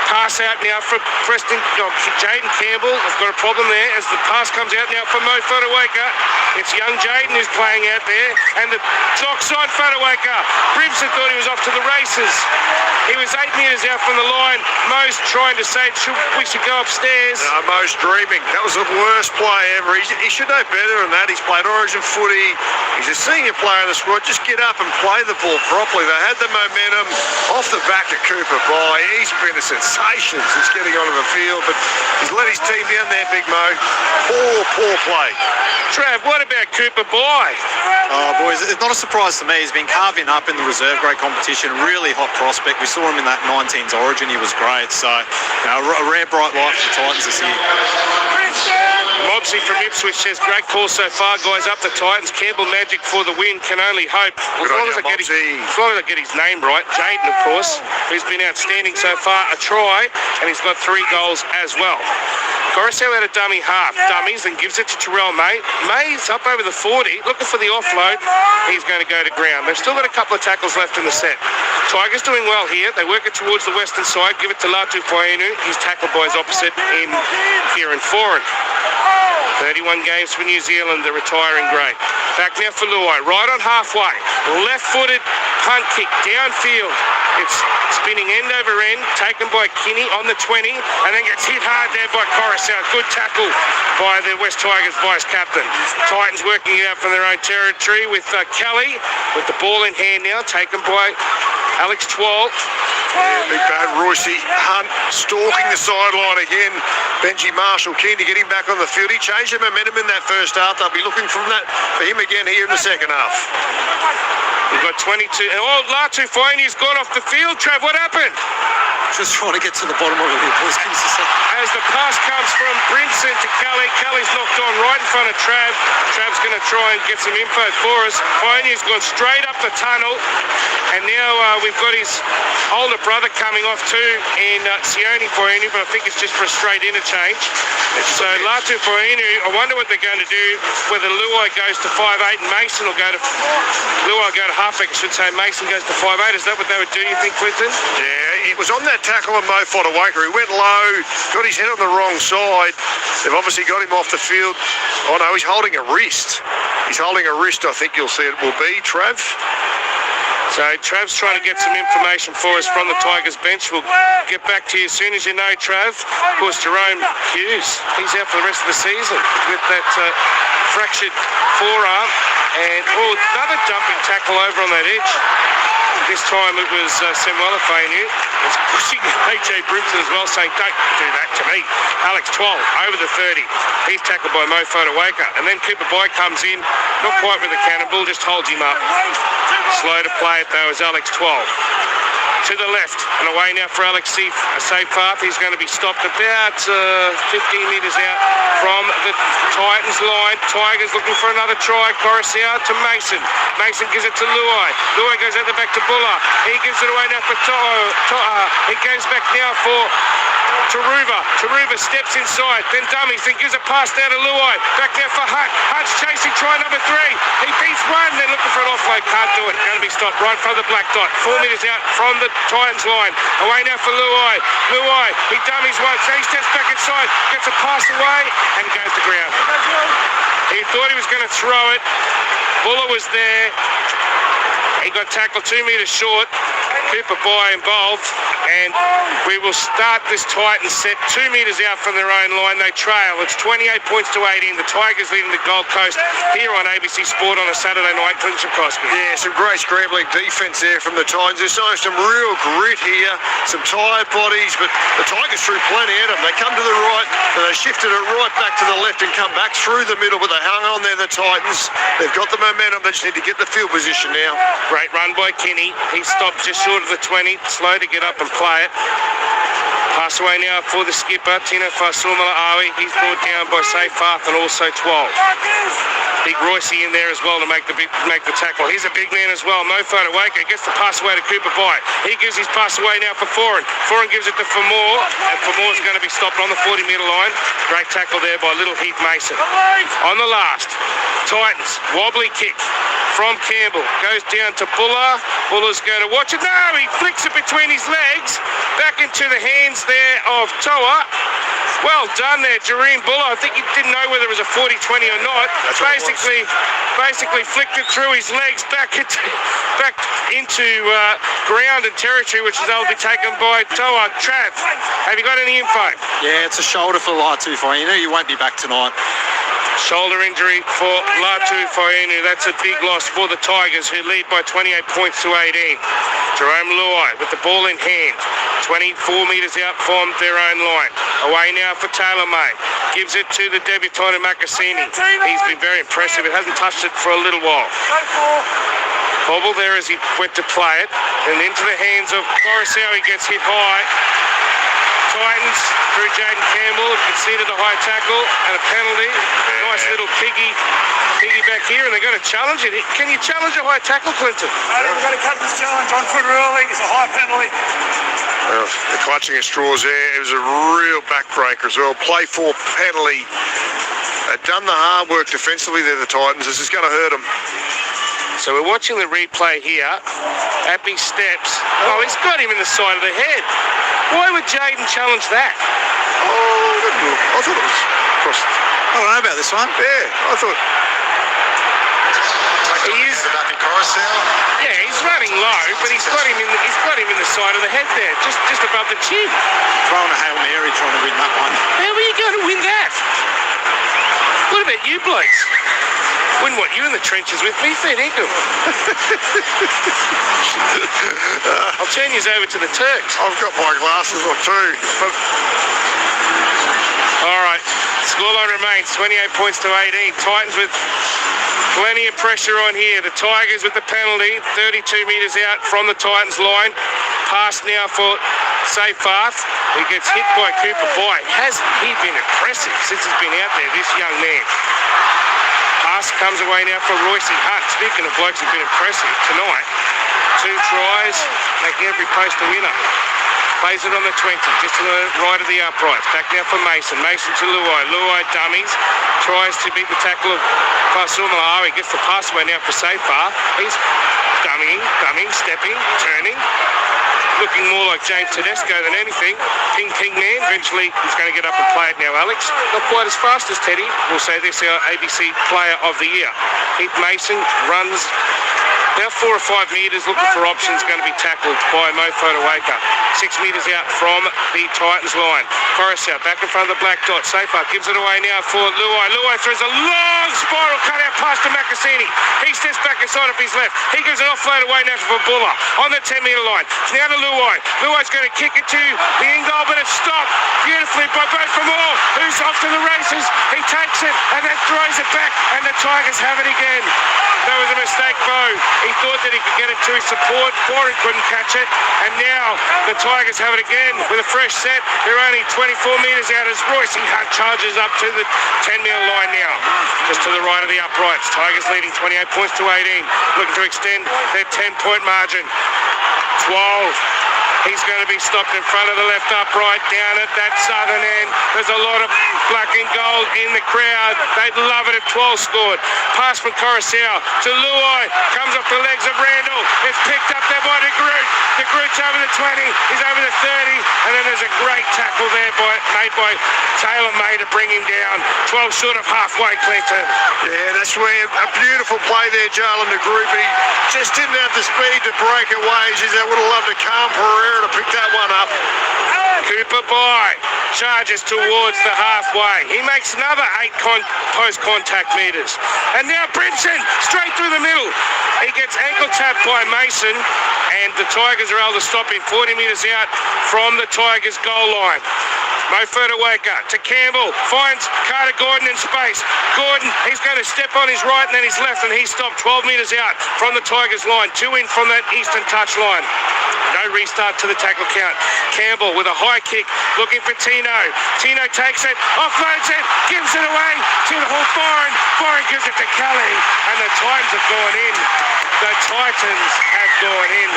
Pass out now for Preston, Jaden Campbell. They've got a problem there as the pass comes out now for Mo Fotuaika. It's young Jaden who's playing out there, and the clock's on Fotuaika. Brimson thought he was off to the races. He was 8 metres out from the line. Mo's trying to say we should go upstairs. No, Mo's dreaming. That was the worst play ever. He should know better than that. He's played Origin footy. He's a senior player in the squad. Just get up and play the ball properly. They had the momentum off the back of Cooper Bai. He's been a sensation sensations since getting onto the field, but he's let his team down there, Big Mo. Poor play. Trav, what about Cooper Bly? Oh, boys, it's not a surprise to me. He's been carving up in the reserve grade competition. Really hot prospect. We saw him in that 19s Origin. He was great. So, a rare bright light for the Titans this year. Mobsy from Ipswich says, great call so far, guys. Up the Titans. Campbell Magic for the win. Can only hope. As long as I get his name right. Jaden, of course, who's been outstanding so far. A try, and he's got 3 goals as well. Coruscant had a dummy half. Dummies and gives it to Terrell May. May's up over the 40, looking for the offload. He's going to go to ground. They've still got a couple of tackles left in the set. Tigers doing well here. They work it towards the western side. Give it to Latu Fainu. He's tackled by his opposite in Kieran Foran. 31 games for New Zealand, the retiring great. Back now for Luai, right on halfway. Left-footed punt kick downfield. It's spinning end over end, taken by Kinney on the 20, and then gets hit hard there by Coruscant. Good tackle by the West Tigers vice-captain. Titans working it out from their own territory with Kelly, with the ball in hand now, taken by Alex Twal. Yeah, big bad Royce Hunt stalking the sideline again. Benji Marshall keen to get him back on the field. He changed the momentum in that first half. They'll be looking for him again here in the second half. We've got 22. Oh, Latu Fainu's gone off the field. Trav, what happened? Just trying to get to the bottom of it here, boys. As the pass comes from Brinson to Kelly. Kelly's knocked on right in front of Trav. Trav's going to try and get some info for us. Fainu's gone straight up the tunnel. And now we've got his older brother coming off too in Xiaomi Fainu, but I think it's just for a straight interchange. So Latu Fainu, I wonder what they're going to do, whether Luai goes to 5'8 and Mason will go to... Luai go to halfback, I should say. Mason goes to 5'8. Is that what they would do, you think, Clinton? Yeah, it was on that tackle on Mo Fodawaker. He went low, got his head on the wrong side. They've obviously got him off the field. Oh no, he's holding a wrist. He's holding a wrist, I think you'll see it will be, Trav. So Trav's trying to get some information for us from the Tigers bench. We'll get back to you as soon as you know, Trav. Of course, Jerome Hughes, he's out for the rest of the season with that fractured forearm. And another jumping tackle over on that edge. This time it was Samuela Fainu. It's pushing AJ Brimson as well, saying, don't do that to me. Alex Twal over the 30. He's tackled by Mo Fodawaker. And then Cooper Boy comes in, not quite with a cannonball, just holds him up. Slow to play it though is Alex Twal. To the left and away now for Alex Seif. A safe path. He's going to be stopped about 15 metres out from the Titans line. Tigers looking for another try. Coruscant to Mason. Mason gives it to Luai. Luai goes out the back to Buller. He gives it away now for To'a. He goes back now for Taruva. Taruva steps inside. Then dummies. Then gives a pass down to Luai. Back there for Hunt. Hunt's chasing try number 3. He beats one. They're looking for an offload. Can't do it. Going to be stopped right in front of the black dot. 4 metres out from the Titans line. Away now for Luai. Luai, he dummies once. He steps back inside, gets a pass away, and goes to ground. He thought he was going to throw it. Buller was there. He got tackled 2 metres short. Cooper Boy involved, and we will start this Titans set 2 metres out from their own line. They trail. It's 28 points to 18. The Tigers leading the Gold Coast here on ABC Sport on a Saturday night. Clinton Chikoski. Yeah, some great scrambling defence there from the Titans. They're showing some real grit here, some tired bodies, but the Tigers threw plenty at them. They come to the right, and they shifted it right back to the left and come back through the middle, but they hung on there, the Titans. They've got the momentum. They just need to get the field position now. Great run by Kinney. He stopped just short of the 20, slow to get up and play it. Pass away now for the skipper, Tino Fasumala Awi. He's brought down by Safe Path and also 12. Big Royce in there as well to make the tackle. He's a big man as well. Mo Fodawaker gets the pass away to Cooper Boy. He gives his pass away now for Foran. Foran gives it to Famore, and Famore's going to be stopped on the 40-metre line. Great tackle there by Little Heath Mason. On the last, Titans, wobbly kick from Campbell. Goes down to Buller. Buller's going to watch it. No, he flicks it between his legs. Back into the hands there of To'a. Well done there, Jareen Buller. I think he didn't know whether it was a 40-20 or not. Basically flicked it through his legs back into ground and territory, which is able to be taken by To'a. Trav, have you got any info? Yeah, it's a shoulder for Latu Fainu. He won't be back tonight. Shoulder injury for Latu Fainu. That's a big loss for the Tigers, who lead by 28 points to 18. Jerome Luai with the ball in hand, 24 metres out from their own line. Away now for Taylor May. Gives it to the debutant Makasini. He's been very impressive. It hasn't touched it for a little while. Bobble there as he went to play it, and into the hands of Coruscant. He gets hit high. Titans through Jaden Campbell conceded a high tackle and a penalty. Nice little piggy back here, and they're going to challenge it. Can you challenge a high tackle, Clinton? I think we've got to cut this challenge on foot early. It's a high penalty. Well, the clutching at straws there. It was a real backbreaker as well. Play for penalty. They've done the hard work defensively there, the Titans. This is going to hurt them. So we're watching the replay here. Appy steps. Oh, he's got him in the side of the head. Why would Jaden challenge that? I thought it was across. I don't know about this one. Yeah, I thought. Yeah, he's running low, but he's got him in the side of the head there, just above the chin. Throwing a Hail Mary, trying to win that one. How are you going to win that? What about you blokes? Wouldn't want you in the trenches with me, fair dinkum. I'll turn you over to the Turks. I've got my glasses on too. All right, scoreline remains 28 points to 18. Titans with plenty of pressure on here. The Tigers with the penalty, 32 metres out from the Titans line. Pass now for Seyfarth, who gets hit by Cooper Boy. Has he been impressive since he's been out there, this young man? Pass comes away now for Royce Hunt. Speaking of blokes who've been impressive tonight, 2 tries, making every post a winner. Plays it on the 20, just to the right of the uprights. Back now for Mason. Mason to Luai. Luai dummies. Tries to beat the tackle of Fasul Malawi. Gets the pass away now for Seyfarth. He's dummying, stepping, turning. Looking more like James Tedesco than anything. Ping man. Eventually he's going to get up and play it now, Alex. Not quite as fast as Teddy. We'll say this, our ABC Player of the Year. Heath Mason runs about 4 or 5 metres, looking for options, going to be tackled by Mo Fodawaker. 6 metres out from the Titans line. Coruscant back in front of the black dot. Seyfarth gives it away now for Luai. Luai throws a long spiral cut out pass to Makasini. He steps back inside of his left. He gives an offload away now for Buller on the 10-metre line. It's now to Luai. Luai's going to kick it to the in goal, but it's stopped beautifully by both from all. Who's off to the races? He takes it and then throws it back, and the Tigers have it again. That was a mistake, Bo. He thought that he could get it to his support. Corey couldn't catch it. And now the Tigers have it again with a fresh set. They're only 24 metres out as Royce Hunt charges up to the 10-metre line now. Just to the right of the uprights. Tigers leading 28 points to 18. Looking to extend their 10-point margin. 12. He's going to be stopped in front of the left upright down at that southern end. There's a lot of black and gold in the crowd. They'd love it if 12 scored. Pass from Coruscant to Luai. Comes off the legs of Randall. It's picked up there by De Groot. De Groot's over the 20. He's over the 30. And then there's a great tackle there made by Taylor May to bring him down. 12 short of halfway, Clinton. Yeah, that's where a beautiful play there, Jalen De Groot. But he just didn't have the speed to break away. He would have loved to calm Pereira to pick that one up. Cooper Boy charges towards the halfway. He makes another 8 post-contact metres. And now Brinson, straight through the middle. He gets ankle tapped by Mason, and the Tigers are able to stop him 40 metres out from the Tigers' goal line. Mo Fodawaker to Campbell, finds Carter Gordon in space. Gordon, he's going to step on his right and then his left, and he's stopped 12 metres out from the Tigers' line. 2 in from that eastern touch line. No restart to the tackle count. Campbell with a high kick, looking for Tino. Tino takes it, offloads it, gives it away to the Foreign. Foreign gives it to Kelly, and the Titans have gone in. The Titans have gone in.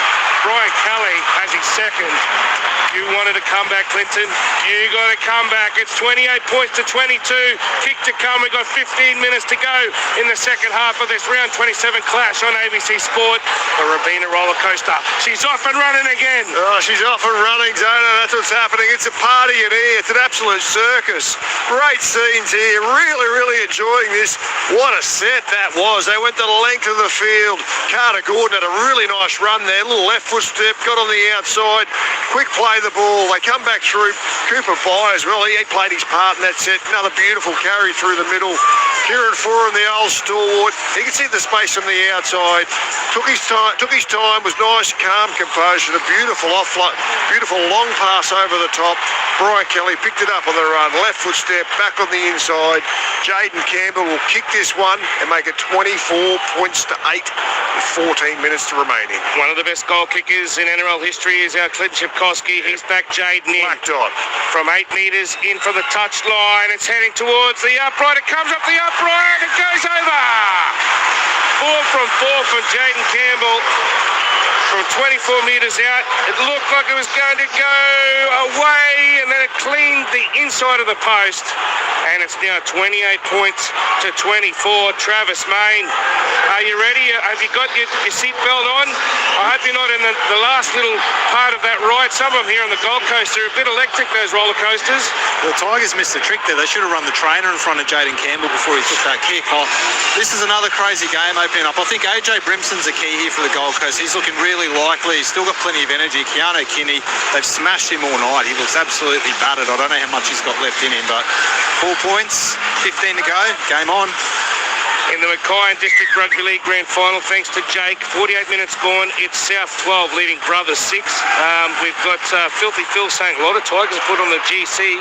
Brian Kelly has his second. You wanted to come back, Clinton. You got to come back. It's 28 points to 22. Kick to come. We've got 15 minutes to go in the second half of this round 27 clash on ABC Sport. The Rabina roller coaster. She's off and running again. Oh, she's off and running, Zona. That's what's happening. It's a party in here. It's an absolute circus. Great scenes here. Really, really enjoying this. What a set that was. They went the length of the field. Carter Gordon had a really nice nice run there, little left foot step, got on the outside, quick play the ball. They come back through. Cooper by as well. He played his part in that set. Another beautiful carry through the middle. Kieran Foran, the old stalwart. He could see the space from the outside. Took his time, was nice, calm composure. A beautiful offload, beautiful long pass over the top. Brian Kelly picked it up on the run. Left foot step, back on the inside. Jaden Campbell will kick this one and make it 24 points to 8 with 14 minutes to remaining. One of the best goal kickers in NRL history is our Clinton Shipkowski. He's back Jaden in. Black dot. From 8 metres in for the touch line. It's heading towards the upright. It comes up the upright. It goes over. 4 from 4 from Jaden Campbell. From 24 metres out, it looked like it was going to go away, and then it cleaned the inside of the post, and it's now 28 points to 24. Travis Main, are you ready? Have you got your seatbelt on? I hope you're not in the last little part of that ride. Some of them here on the Gold Coast are a bit electric, those roller coasters. The Tigers missed the trick there. They should have run the trainer in front of Jaden Campbell before he took that kick. Oh, this is another crazy game opening up. I think AJ Brimson's a key here for the Gold Coast. He's looking really likely. He's still got plenty of energy. Keanu Kinney, they've smashed him all night. He looks absolutely battered. I don't know how much he's got left in him, but 4 points, 15 to go. Game on. In the Mackay District Rugby League Grand Final, thanks to Jake. 48 minutes gone. It's South 12 leading Brothers 6. We've got Filthy Phil saying a lot of Tigers put on the GC.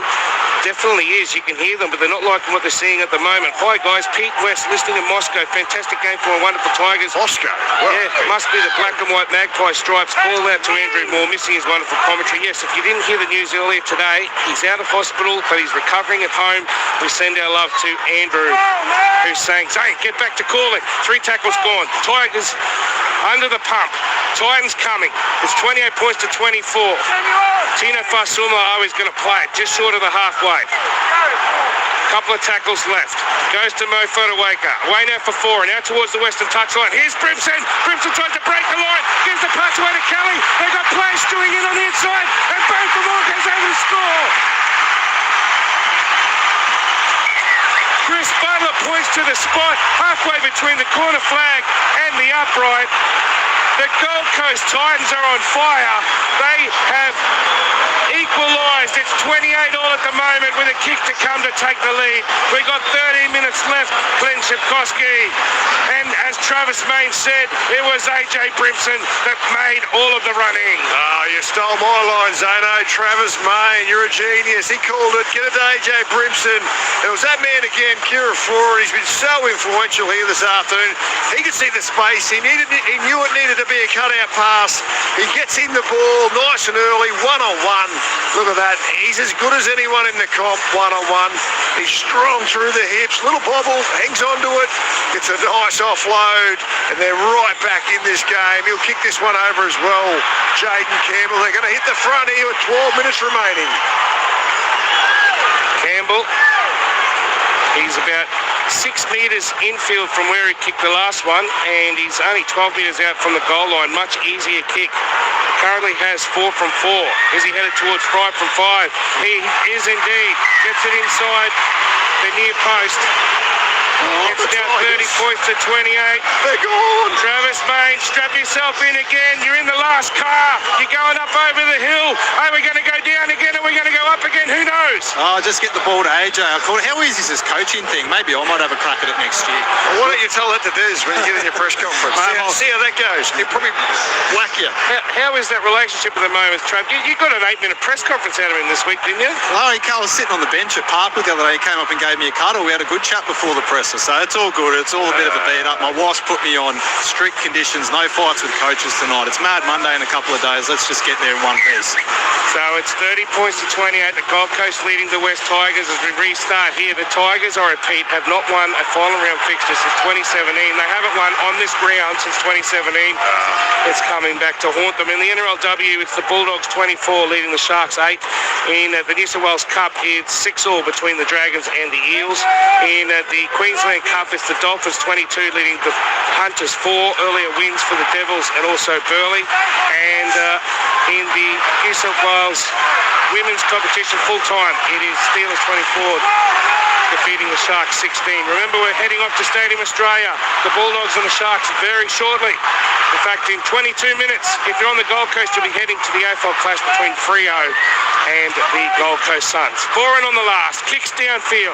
Definitely is. You can hear them, but they're not liking what they're seeing at the moment. Hi, guys. Pete West listening in Moscow. Fantastic game for a wonderful Tigers. Moscow? Yeah, must be the black and white magpie stripes. Call out to Andrew Moore, missing his wonderful commentary. Yes, if you didn't hear the news earlier today, he's out of hospital, but he's recovering at home. We send our love to Andrew, who's saying, Zane, get back to calling. 3 tackles gone. Tigers under the pump. Titans coming. It's 28 points to 24. Tino Fasuma is going to play it just short of the halfway. Couple of tackles left. Goes to Mo Fotuaika. Way now for 4. And out towards the western touchline. Here's Brimson. Brimson tries to break the line. Gives the pass away to Kelly. They've got players doing in on the inside. And both of them goes over to score. Chris Butler points to the spot halfway between the corner flag and the upright. The Gold Coast Titans are on fire. They have equalised. It's 28 all at the moment with a kick to come to take the lead. We got 13 minutes left. Glenn Shipkowski. And as Travis Main said, it was AJ Brimson that made all of the running. Oh, you stole my line, Zano. Travis Main, you're a genius. He called it. Get it to AJ Brimson. It was that man again, Kieran Foran. He's been so influential here this afternoon. He could see the space. He knew it needed to be a cutout pass. He gets in the ball nice and early, one-on-one. Look at that. He's as good as anyone in the comp, one-on-one. He's strong through the hips. Little bobble, hangs onto it. It's a nice offload, and they're right back in this game. He'll kick this one over as well. Jaden Campbell, they're going to hit the front here with 12 minutes remaining. Campbell, he's about 6 metres infield from where he kicked the last one, and he's only 12 metres out from the goal line. Much easier kick. Currently has 4 from 4. Is he headed towards 5 from 5? He is indeed. Gets it inside the near post. It's now 30 points to 28. They're gone. Travis Main, strap yourself in again. You're in the last car. You're going up over the hill. Are we going to go down again? Are we going to go up again? Who knows? Oh, just get the ball to AJ. How easy is this coaching thing? Maybe I might have a crack at it next year. Well, why don't you tell that to Des when you get in your press conference? See how that goes. He'll probably whack you. How is that relationship at the moment, Trav? You got an 8-minute press conference out of him this week, didn't you? Oh, he was sitting on the bench at Parkwood the other day. He came up and gave me a cuddle. We had a good chat before the presser, so it's all good. It's all a bit of a beat up. My wife's put me on strict conditions, no fights with coaches tonight. It's Mad Monday in a couple of days. Let's just get there in one piece. So it's 30 points to 28. The Gold Coast leading the West Tigers as we restart here. The Tigers, I repeat, have not won a final round fixture since 2017. They haven't won on this ground since 2017. It's coming back to haunt them. In the NRLW, it's the Bulldogs 24 leading the Sharks 8. In the New South Wales Cup, it's 6-all between the Dragons and the Eels. In the Queensland Cup, it's the Dolphins 22 leading the Hunters 4. Earlier wins for the Devils and also Burleigh. And in the New South Wales women's competition full-time, it is Steelers 24. defeating the Sharks 16. Remember, we're heading off to Stadium Australia. The Bulldogs and the Sharks very shortly. In fact, in 22 minutes, if you're on the Gold Coast, you'll be heading to the AFL clash between Freo and the Gold Coast Suns. Boren on the last, kicks downfield.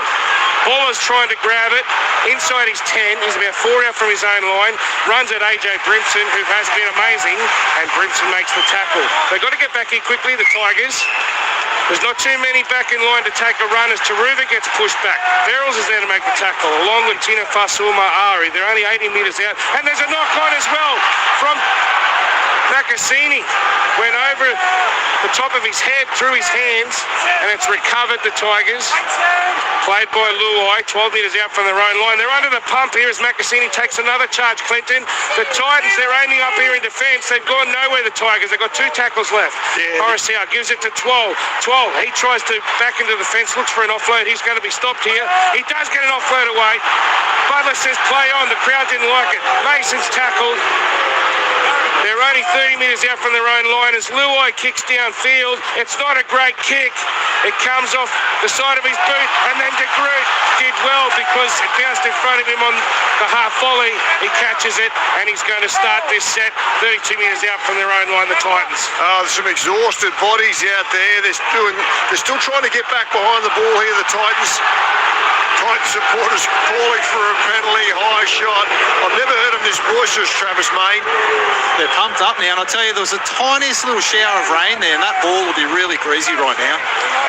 Baller's trying to grab it inside his 10. He's about 4 out from his own line. Runs at AJ Brimson, who has been amazing, and Brimson makes the tackle. They've got to get back here quickly, the Tigers. There's not too many back in line to take a run as Taruva gets pushed back. Verrills is there to make the tackle, along with Tina Fasuma Ari. They're only 80 metres out. And there's a knock-on as well from Makassini. Went over the top of his head, through his hands, and it's recovered, the Tigers. Played by Luai, 12 metres out from their own line. They're under the pump here as Makassini takes another charge, Clinton. The Titans, they're aiming up here in defence. They've gone nowhere, the Tigers. They've got 2 tackles left. Coruscant gives it to 12. 12, he tries to back into the fence, looks for an offload. He's going to be stopped here. He does get an offload away. Butler says play on. The crowd didn't like it. Mason's tackled. They're only 30 metres out from their own line as Luai kicks downfield. It's not a great kick. It comes off the side of his boot, and then De Groot did well because it bounced in front of him on the half volley. He catches it, and he's going to start this set 32 metres out from their own line, the Titans. There's some exhausted bodies out there. They're still trying to get back behind the ball here, the Titans. Titan supporters calling for a penalty, high shot. I've never heard them this boisterous, Travis Main. They're pumped up now, and I'll tell you, there was a tiniest little shower of rain there, and that ball will be really greasy right now.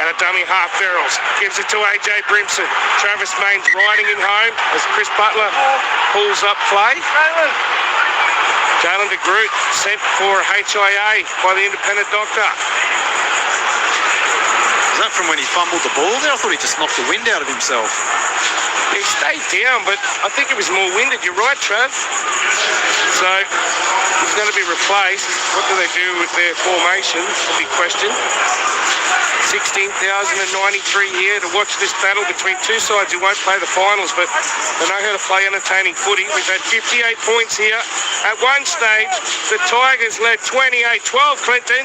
And a dummy half Verrills gives it to AJ Brimson. Travis Main's riding him home as Chris Butler pulls up play. Jalen De Groot sent for HIA by the independent doctor. Is that from when he fumbled the ball there? I thought he just knocked the wind out of himself. He stayed down, but I think it was more winded. You're right, Trav. So he's going to be replaced. What do they do with their formation? A big question. 16,093 here to watch this battle between two sides who won't play the finals, but they know how to play entertaining footy. We've had 58 points here. At one stage, the Tigers led 28-12, Clinton,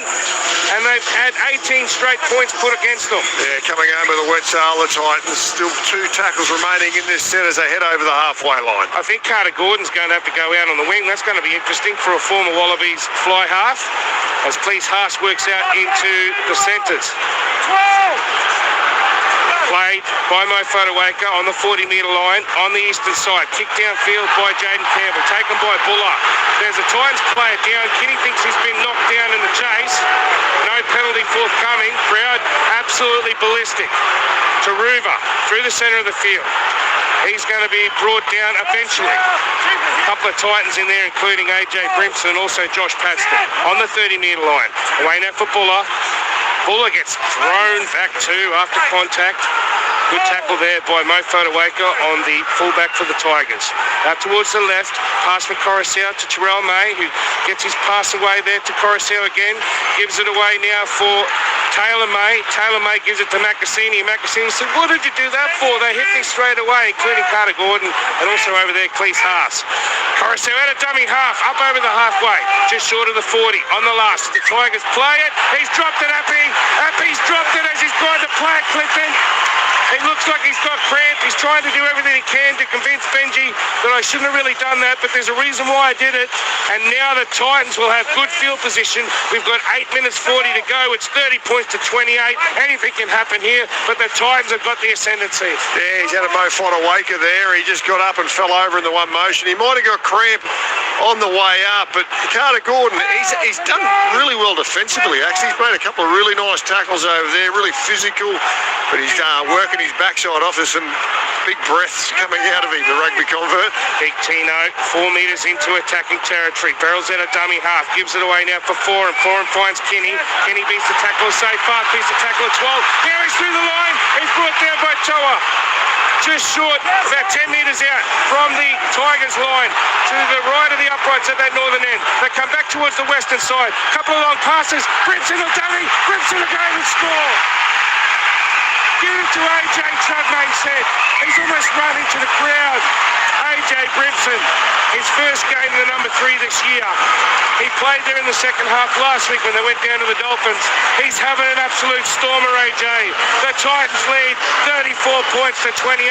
and they've had 18 straight points put against them. Yeah, coming home with a wet sail, the Titans. Still 2 tackles remaining in this set as they head over the halfway line. I think Carter Gordon's going to have to go out on the wing. That's going to be interesting for a former Wallabies fly half as Please Haas works out into the centres. Played by Mo Fotuaika on the 40-metre line on the eastern side. Kicked downfield by Jaden Campbell. Taken by Buller. There's a Titans player down. Kinney thinks he's been knocked down in the chase. No penalty forthcoming. Crowd absolutely ballistic. Taruva through the centre of the field. He's going to be brought down eventually. A couple of Titans in there, including AJ Brimson and also Josh Paxton on the 30-metre line. Away now for Buller. Buller gets thrown back too after contact. Good tackle there by Mo Fotuaika on the fullback for the Tigers. Out towards the left, pass from Coruscant to Terrell May, who gets his pass away there to Coruscant again. Gives it away now for Taylor May. Taylor May gives it to Makassini. Makassini said, what did you do that for? They hit me straight away, including Carter Gordon and also over there, Cleese Haas. Coruscant had a dummy half, up over the halfway, just short of the 40. On the last, the Tigers play it. He's dropped it, Appy. Appy's dropped it as he's trying to play it, Clinton. He looks like he's got cramp. He's trying to do everything he can to convince Benji that I shouldn't have really done that, but there's a reason why I did it. And now the Titans will have good field position. We've got 8 minutes 40 to go. It's 30 points to 28. Anything can happen here, but the Titans have got the ascendancy. Yeah, he's had a Mo Fotuaika there. He just got up and fell over in the one motion. He might have got cramp on the way up, but Carter Gordon, he's done really well defensively, actually. He's made a couple of really nice tackles over there, really physical, but he's working his backside off. There's some big breaths coming out of him, the rugby convert. Big Tino, 4 metres into attacking territory. Barrels out a dummy half, gives it away now for Foran. Foran finds Kinney. Kinney beats the tackler safe far, beats the tackler 12. Now he's through the line. He's brought down by Toa. Just short, about 10 metres out from the Tigers line to the right of the uprights at that northern end. They come back towards the western side. Couple of long passes. Brimson will dummy. Brimson will go and score. Give it to AJ, Chudmain said. He's almost run into the crowd. AJ Brimson, his first game in the number 3 this year. He played there in the second half last week when they went down to the Dolphins. He's having an absolute stormer, AJ. The Titans lead 34 points to 28.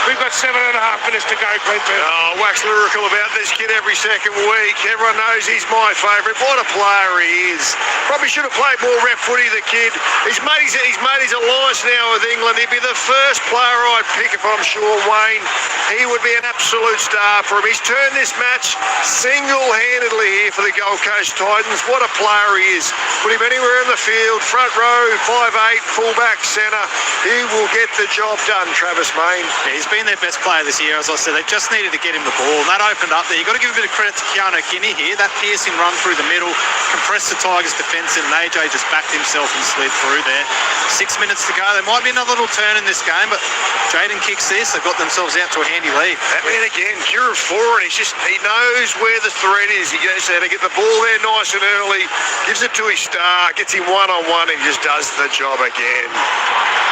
We've got 7.5 minutes to go, Clinton. Oh, wax lyrical about this kid every second week. Everyone knows he's my favourite. What a player he is. Probably should have played more rep footy, the kid. He's made his alliance now with England. He'd be the first player I'd pick if I'm sure, Wayne. He would be an absolute star for him. He's turned this match single-handedly here for the Gold Coast Titans. What a player he is. Put him anywhere in the field, front row, 5'8", fullback, centre. He will get the job done, Travis Mayne. Yeah, he's been their best player this year, as I said. They just needed to get him the ball, and that opened up there. You've got to give a bit of credit to Keanu Kinney here. That piercing run through the middle compressed the Tigers' defence, and AJ just backed himself and slid through there. 6 minutes to go. There might be another little turn in this game, but Jaden kicks this. They've got themselves out to a handy lead. That man again, Kira forward. He knows where the threat is. He goes there to get the ball there nice and early, gives it to his star, gets him one-on-one, and just does the job again.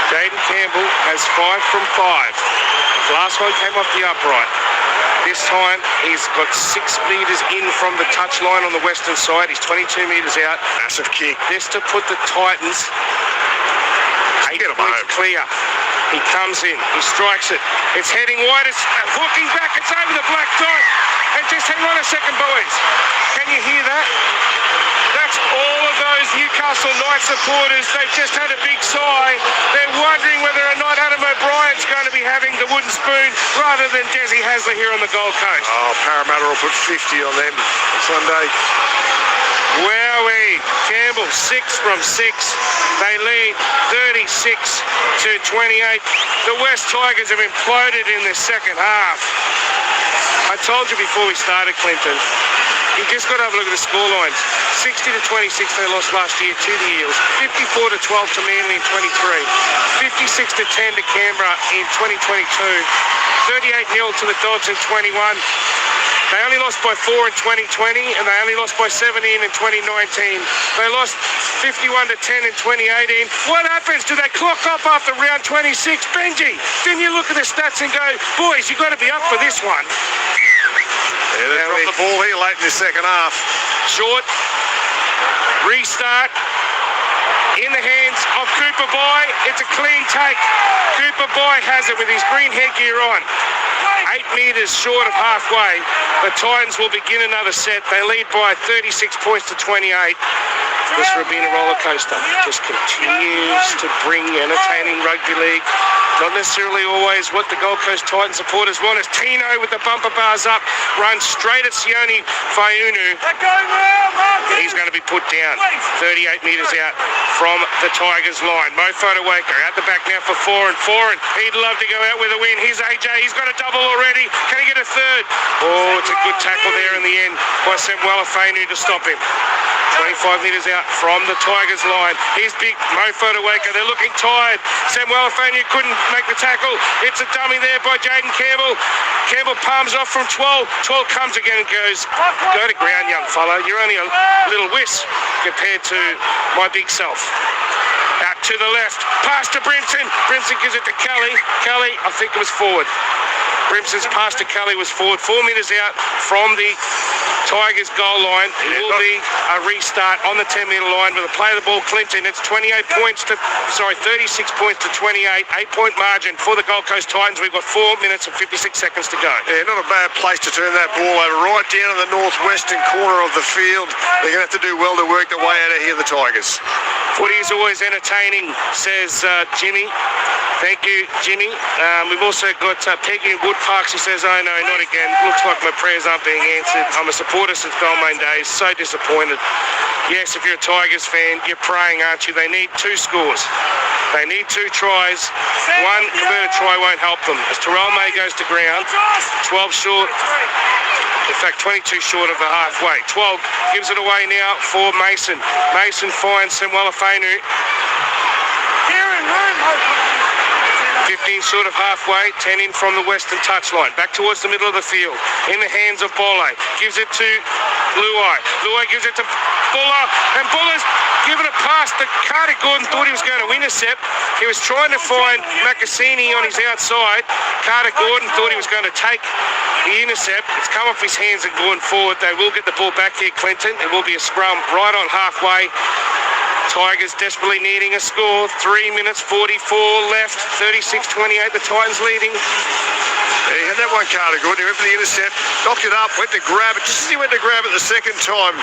Jaden Campbell has 5 from 5. Last one came off the upright. This time he's got 6 metres in from the touchline on the western side. He's 22 metres out. Massive kick. This to put the Titans 8 points clear. He comes in, he strikes it. It's heading wide, it's hooking back, it's over the black dot. And just hang on a second, boys. Can you hear that? That's all of those Newcastle Knights supporters. They've just had a big sigh. They're wondering whether or not Adam O'Brien's going to be having the wooden spoon rather than Desi Hasler here on the Gold Coast. Oh, Parramatta will put 50 on them on Sunday. Wowee. Campbell, 6 from 6. They lead 36 to 28. The West Tigers have imploded in the second half. I told you before we started, Clinton, you just got to have a look at the scorelines. 60 to 26 they lost last year to the Eels. 54 to 12 to Manly in 23. 56 to 10 to Canberra in 2022. 38-0 to the Dogs in 21. They only lost by 4 in 2020, and they only lost by 17 in 2019. They lost 51 to 10 in 2018. What happens? Do they clock up after round 26? Benji, didn't you look at the stats and go, boys, you've got to be up for this one? Yeah, they dropped the ball here late in the second half. Short. Restart. In the hands of Cooper Boy. It's a clean take. Cooper Boy has it with his green headgear on. 8 metres short of halfway. The Titans will begin another set. They lead by 36 points to 28. This Rabina roller coaster just continues to bring entertaining rugby league. Not necessarily always what the Gold Coast Titans supporters want. As Tino with the bumper bars up runs straight at Sione Faiunu. He's going to be put down 38 metres out from the Tigers line. Mo Fodawaker out the back now for Foran. He'd love to go out with a win. Here's AJ. He's got a double already. Can he get a third? Oh, it's a good tackle there in the end by Samuela Faiunu to stop him. 25 metres out from the Tigers line. Here's big Mo Fodawaker. They're looking tired. Samuela Faiunu couldn't make the tackle. It's a dummy there by Jaden Campbell. Campbell palms off from 12. 12 comes again and goes, go to ground, young fella. You're only a little whisk compared to my big self. Out to the left. Pass to Brimson. Brimson gives it to Kelly. Kelly, I think it was forward. Brimson's pass to Kelly was forward. 4 metres out from the Tigers goal line. It will be a restart on the 10-metre line with a play of the ball Clinton. It's 36 points to 28. 8-point margin for the Gold Coast Titans. We've got 4 minutes and 56 seconds to go. Yeah, not a bad place to turn that ball over. Right down in the northwestern corner of the field. They're going to have to do well to work their way out of here, the Tigers. Footy is always entertaining, says Jimmy. Thank you, Jimmy. We've also got Peggy in Woodparks who says, oh no, not again. Looks like my prayers aren't being answered. I'm a supporter since Balmain days. So disappointed. Yes, if you're a Tigers fan, you're praying, aren't you? They need 2 scores. They need 2 tries. One converted try won't help them. As Terrell May goes to ground, 12 short. In fact, 22 short of the halfway. 12 gives it away now for Mason. Mason finds Samuela Faiunu. 15 sort of halfway, 10 in from the western touchline. Back towards the middle of the field. In the hands of Bole. Gives it to Luai. Luai gives it to Buller. And Buller's given it past the Carter Gordon. Thought he was going to intercept. He was trying to find Macassini on his outside. Carter Gordon thought he was going to take the intercept. It's come off his hands and gone forward. They will get the ball back here, Clinton. It will be a scrum right on halfway. Tigers desperately needing a score. 3 minutes 44 left. 36-28. The Titans leading. He had that one, Carter Gordon. He went for the intercept, knocked it up, went to grab it. Just as he went to grab it the second time,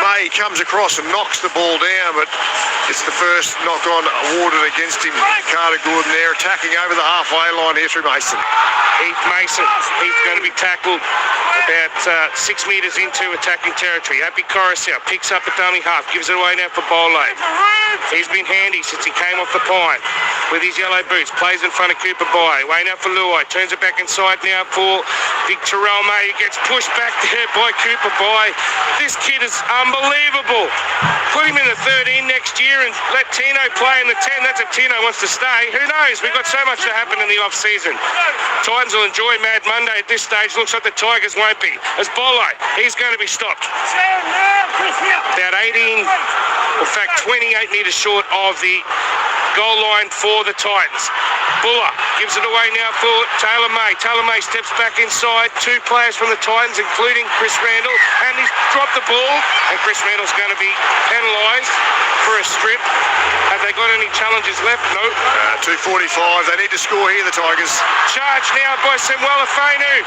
May comes across and knocks the ball down, but it's the first knock-on awarded against him. Carter Gordon there, attacking over the halfway line here through Mason. Heath Mason, he's going to be tackled about 6 metres into attacking territory. Happy Coruscant picks up the dummy half, gives it away now for Bole. He's been handy since he came off the pine with his yellow boots. Plays in front of Cooper Boy. Way now for Luai. Turns it back inside now for big Terrell May. He gets pushed back there by Cooper Boy. This kid is unbelievable. Put him in the 13 next year and let Tino play in the 10. That's if Tino wants to stay. Who knows? We've got so much to happen in the off-season. Titans will enjoy Mad Monday at this stage. Looks like the Tigers won't be. As Bole, he's going to be stopped. About 18, in fact 28 metres short of the goal line for the Titans. Buller gives it away now for Taylor May. Taylor May steps back inside. 2 players from the Titans, including Chris Randall, and he's dropped the ball. And Chris Randall's going to be penalised for a strip. Have they got any challenges left? No. 2:45. They need to score here, the Tigers. Charge now by Samuel Afenu.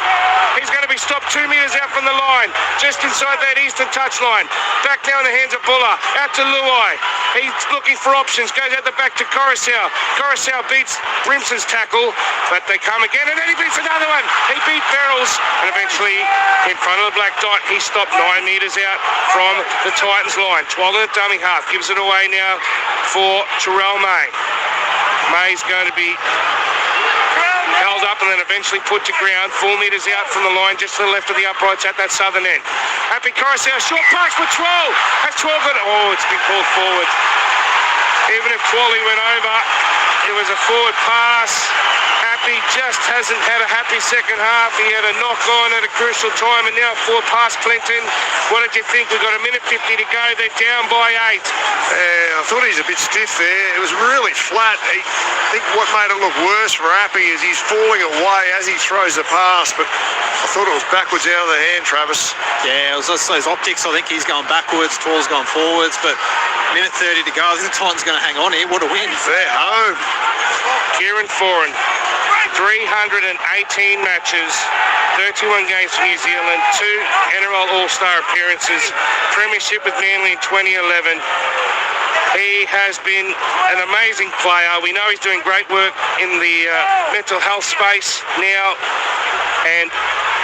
He's going to be stopped 2 metres out from the line, just inside that eastern touchline. Back now in the hands of Buller. Out to Luai. He's looking for options. Goes out the back to Coruscant. Coruscant beats Brimson's tackle, but they come again, and then he beats another one. He beat Berrells, and eventually in front of the black dot, he stopped 9 metres out from the Titans line. 12 in the dummy half. Gives it away now for Terrell May. May's going to be held up and then eventually put to ground. 4 metres out from the line, just to the left of the uprights at that southern end. Happy Coruscant, short pass for 12. Has 12 got it? Oh, it's been called forward. Even if Twally went over, it was a forward pass. Happy just hasn't had a happy second half. He had a knock on at a crucial time, and now 4 past Clinton. What did you think? We've got 1 minute 50 to go. They're down by 8. I thought he's a bit stiff there. It was really flat. I think what made it look worse for Happy is he's falling away as he throws the pass, but I thought it was backwards out of the hand, Travis. Yeah, it was just those optics. I think he's going backwards, Twall's going forwards, but minute 30 to go. I think the Titans going to hang on here. What a win. They're home. Kieran Foran, 318 matches, 31 games for New Zealand, 2 NRL All-Star appearances, premiership with Manly in 2011. He has been an amazing player. We know he's doing great work in the mental health space now, and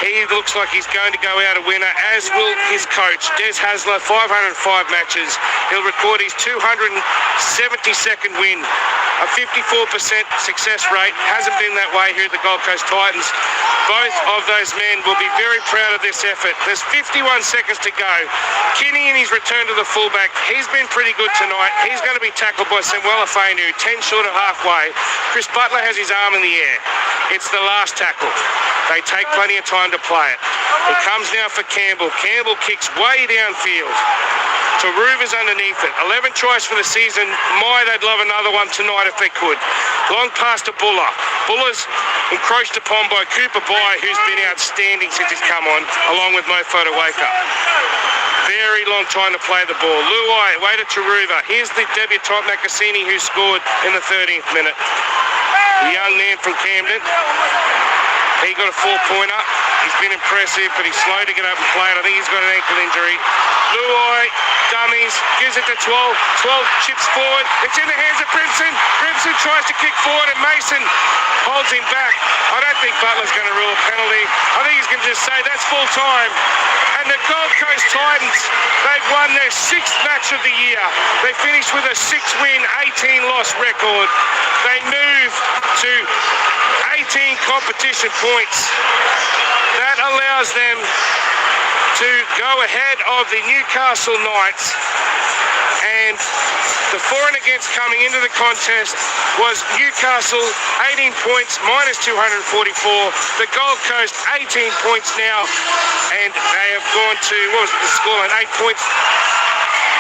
he looks like he's going to go out a winner, as will his coach, Des Hasler. 505 matches. He'll record his 272nd win. A 54% success rate. Hasn't been that way here at the Gold Coast Titans. Both of those men will be very proud of this effort. There's 51 seconds to go. Kinney in his return to the fullback. He's been pretty good tonight. He's going to be tackled by Samuel Afenu, 10 short of halfway. Chris Butler has his arm in the air. It's the last tackle. They take plenty of time to play it. It comes now for Campbell. Campbell kicks way downfield. Taruva's underneath it. 11 tries for the season. They'd love another one tonight if they could. Long pass to Buller. Buller's encroached upon by Cooper Boy, who's been outstanding since he's come on, along with Mofo to wake up. Very long time to play the ball. Luai, way to Taruva. Here's the debutant Macassini, who scored in the 13th minute. The young man from Camden. He got a 4-pointer. He's been impressive, but he's slow to get up and play it. I think he's got an ankle injury. Luai, dummies, gives it to 12. 12 chips forward. It's in the hands of Brimson. Brimson tries to kick forward, and Mason holds him back. I don't think Butler's going to rule a penalty. I think he's going to just say that's full time. And the Gold Coast Titans, they've won their 6th match of the year. They finished with a 6-win, 18-loss record. They move to 18 competition points. That allows them to go ahead of the Newcastle Knights And the for and against coming into the contest was Newcastle, 18 points, minus 244. The Gold Coast, 18 points now. And they have gone to, what was the scoreline? 8 points,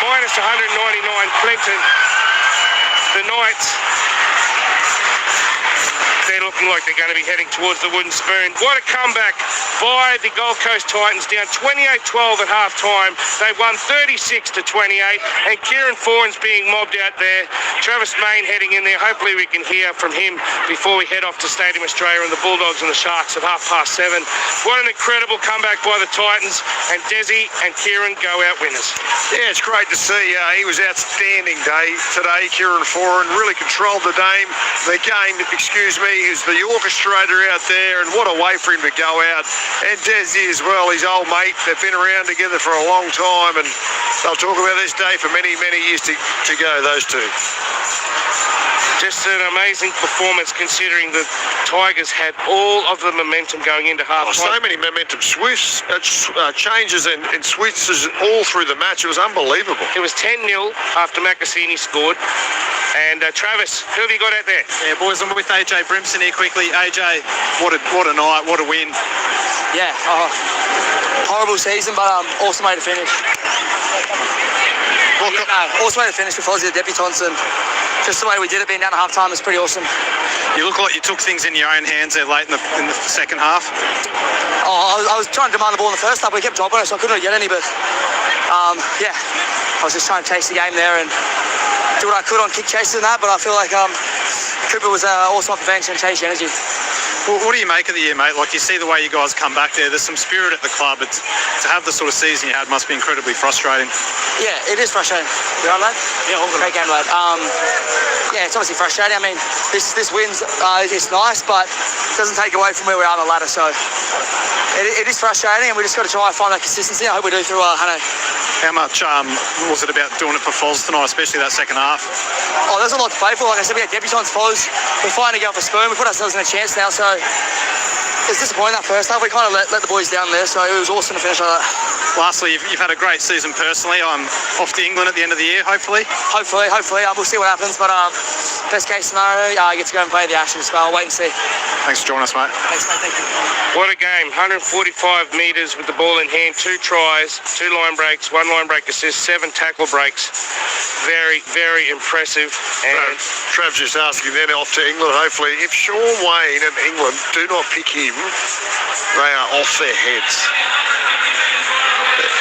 minus 199. Clinton, the Knights, they're looking like they're going to be heading towards the wooden spoon. What a comeback by the Gold Coast Titans, down 28-12 at half-time. They won 36-28, and Kieran Foran's being mobbed out there. Travis Main heading in there. Hopefully we can hear from him before we head off to Stadium Australia and the Bulldogs and the Sharks at 7:30. What an incredible comeback by the Titans, and Desi and Kieran go out winners. Yeah, it's great to see. He was outstanding today. Kieran Foran really controlled the game. He's the orchestrator out there, and what a way for him to go out. And Desi as well, his old mate. They've been around together for a long time, and they'll talk about this day for many, many years to go, those two. Just an amazing performance considering the Tigers had all of the momentum going into half-time. So many momentum swifts, changes and switches all through the match. It was unbelievable. It was 10-0 after Macassini scored. And Travis, who have you got out there? Yeah, boys, I'm with AJ Brimson here quickly. AJ, what a night, what a win. Yeah, horrible season, but awesome way to finish. Awesome way to finish with Aussie debutants, and just the way we did it, being down at half-time, is pretty awesome. You look like you took things in your own hands there late in the second half. I was trying to demand the ball in the first half, but we kept dropping it, so I couldn't really get any, but yeah, I was just trying to chase the game there and do what I could on kick chases and that, but I feel like Cooper was awesome off the bench and chased the energy. Well, what do you make of the year, mate? Like, you see the way you guys come back there. There's some spirit at the club. To have the sort of season you had must be incredibly frustrating. Yeah, it is frustrating. You all right, lad? Yeah, all good. Great game, lad. Yeah, it's obviously frustrating. I mean, this win's it's nice, but it doesn't take away from where we are on the ladder. So it is frustrating, and we just got to try and find that consistency. I hope we do through Hano. How much was it about doing it for Foz tonight, especially that second half? Oh, there's a lot to play for. Like I said, we had debutants, Foz. We're fighting to go for spoon. We put ourselves in a chance now, so it's disappointing that first half. We kind of let the boys down there, so it was awesome to finish like that. Lastly, you've had a great season personally. I'm off to England at the end of the year, hopefully. Hopefully. We'll see what happens, but best case scenario, I get to go and play the Ashes, so I'll wait and see. Thanks for joining us, mate. Thanks, mate. Thank you. What a game. 145 metres with the ball in hand, 2 tries, 2 line breaks, 1 line break assist, 7 tackle breaks. Very, very impressive. And Trav's just asking then off to England. Hopefully, if Sean Wayne and England do not pick him, they are off their heads.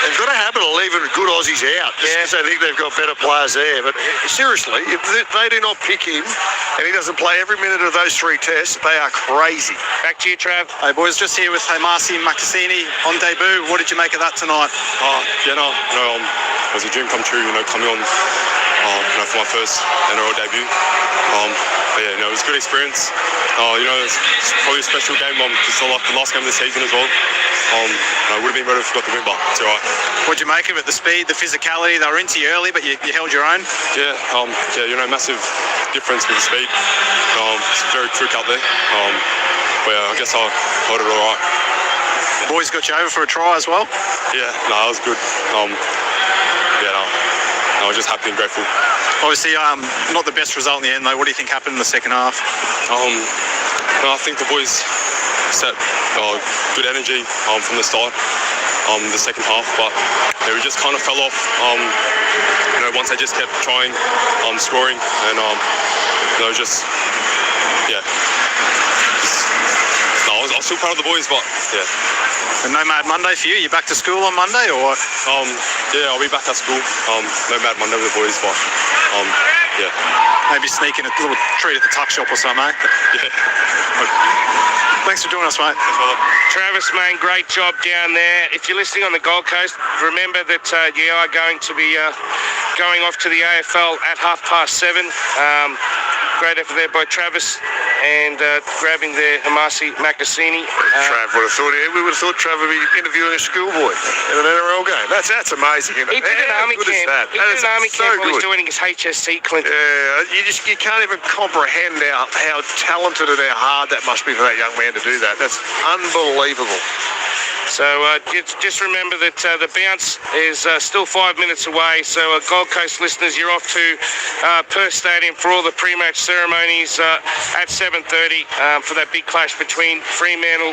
They've got a habit of leaving good Aussies out just because they think they've got better players there. But seriously, if they do not pick him and he doesn't play every minute of those 3 tests, they are crazy. Back to you, Trav. Hey, boys, just here with Hamasi Macassini on debut. What did you make of that tonight? It was a dream come true, coming on for my first NRL debut. But yeah, it was a good experience. It's probably a special game. It's like the last game of the season as well. I would have been better if we got the win, but it's all right. What'd you make of it? The speed, the physicality, they were into you early, but you held your own? Yeah, massive difference with the speed. It's very quick out there. But yeah, I guess I held it all right. The boys got you over for a try as well? Yeah, that was good. I was just happy and grateful. Obviously, not the best result in the end, though. What do you think happened in the second half? I think the boys set good energy from the start, the second half, but we just kind of fell off. Once they just kept trying, scoring, and I was still proud of the boys, but yeah. And no Mad Monday for you? You back to school on Monday or what? Yeah, I'll be back at school. No Mad Monday with the boys, but yeah. Maybe sneaking a little treat at the tuck shop or something, mate. Yeah. Thanks for joining us, mate. Travis Main, great job down there. If you're listening on the Gold Coast, remember that you are going to be going off to the AFL at 7:30. Great effort there by Travis and grabbing their Hamasi Macassini. Trav would have thought, we would have thought Trav would be interviewing a schoolboy in an NRL game. That's amazing. He did an army camp. He did an army camp while he's doing his HSC, Clinton. You can't even comprehend how talented and how hard that must be for that young man to do that. That's unbelievable. So just remember that the bounce is still 5 minutes away. So Gold Coast listeners, you're off to Perth Stadium for all the pre-match ceremonies at 7:30 for that big clash between Fremantle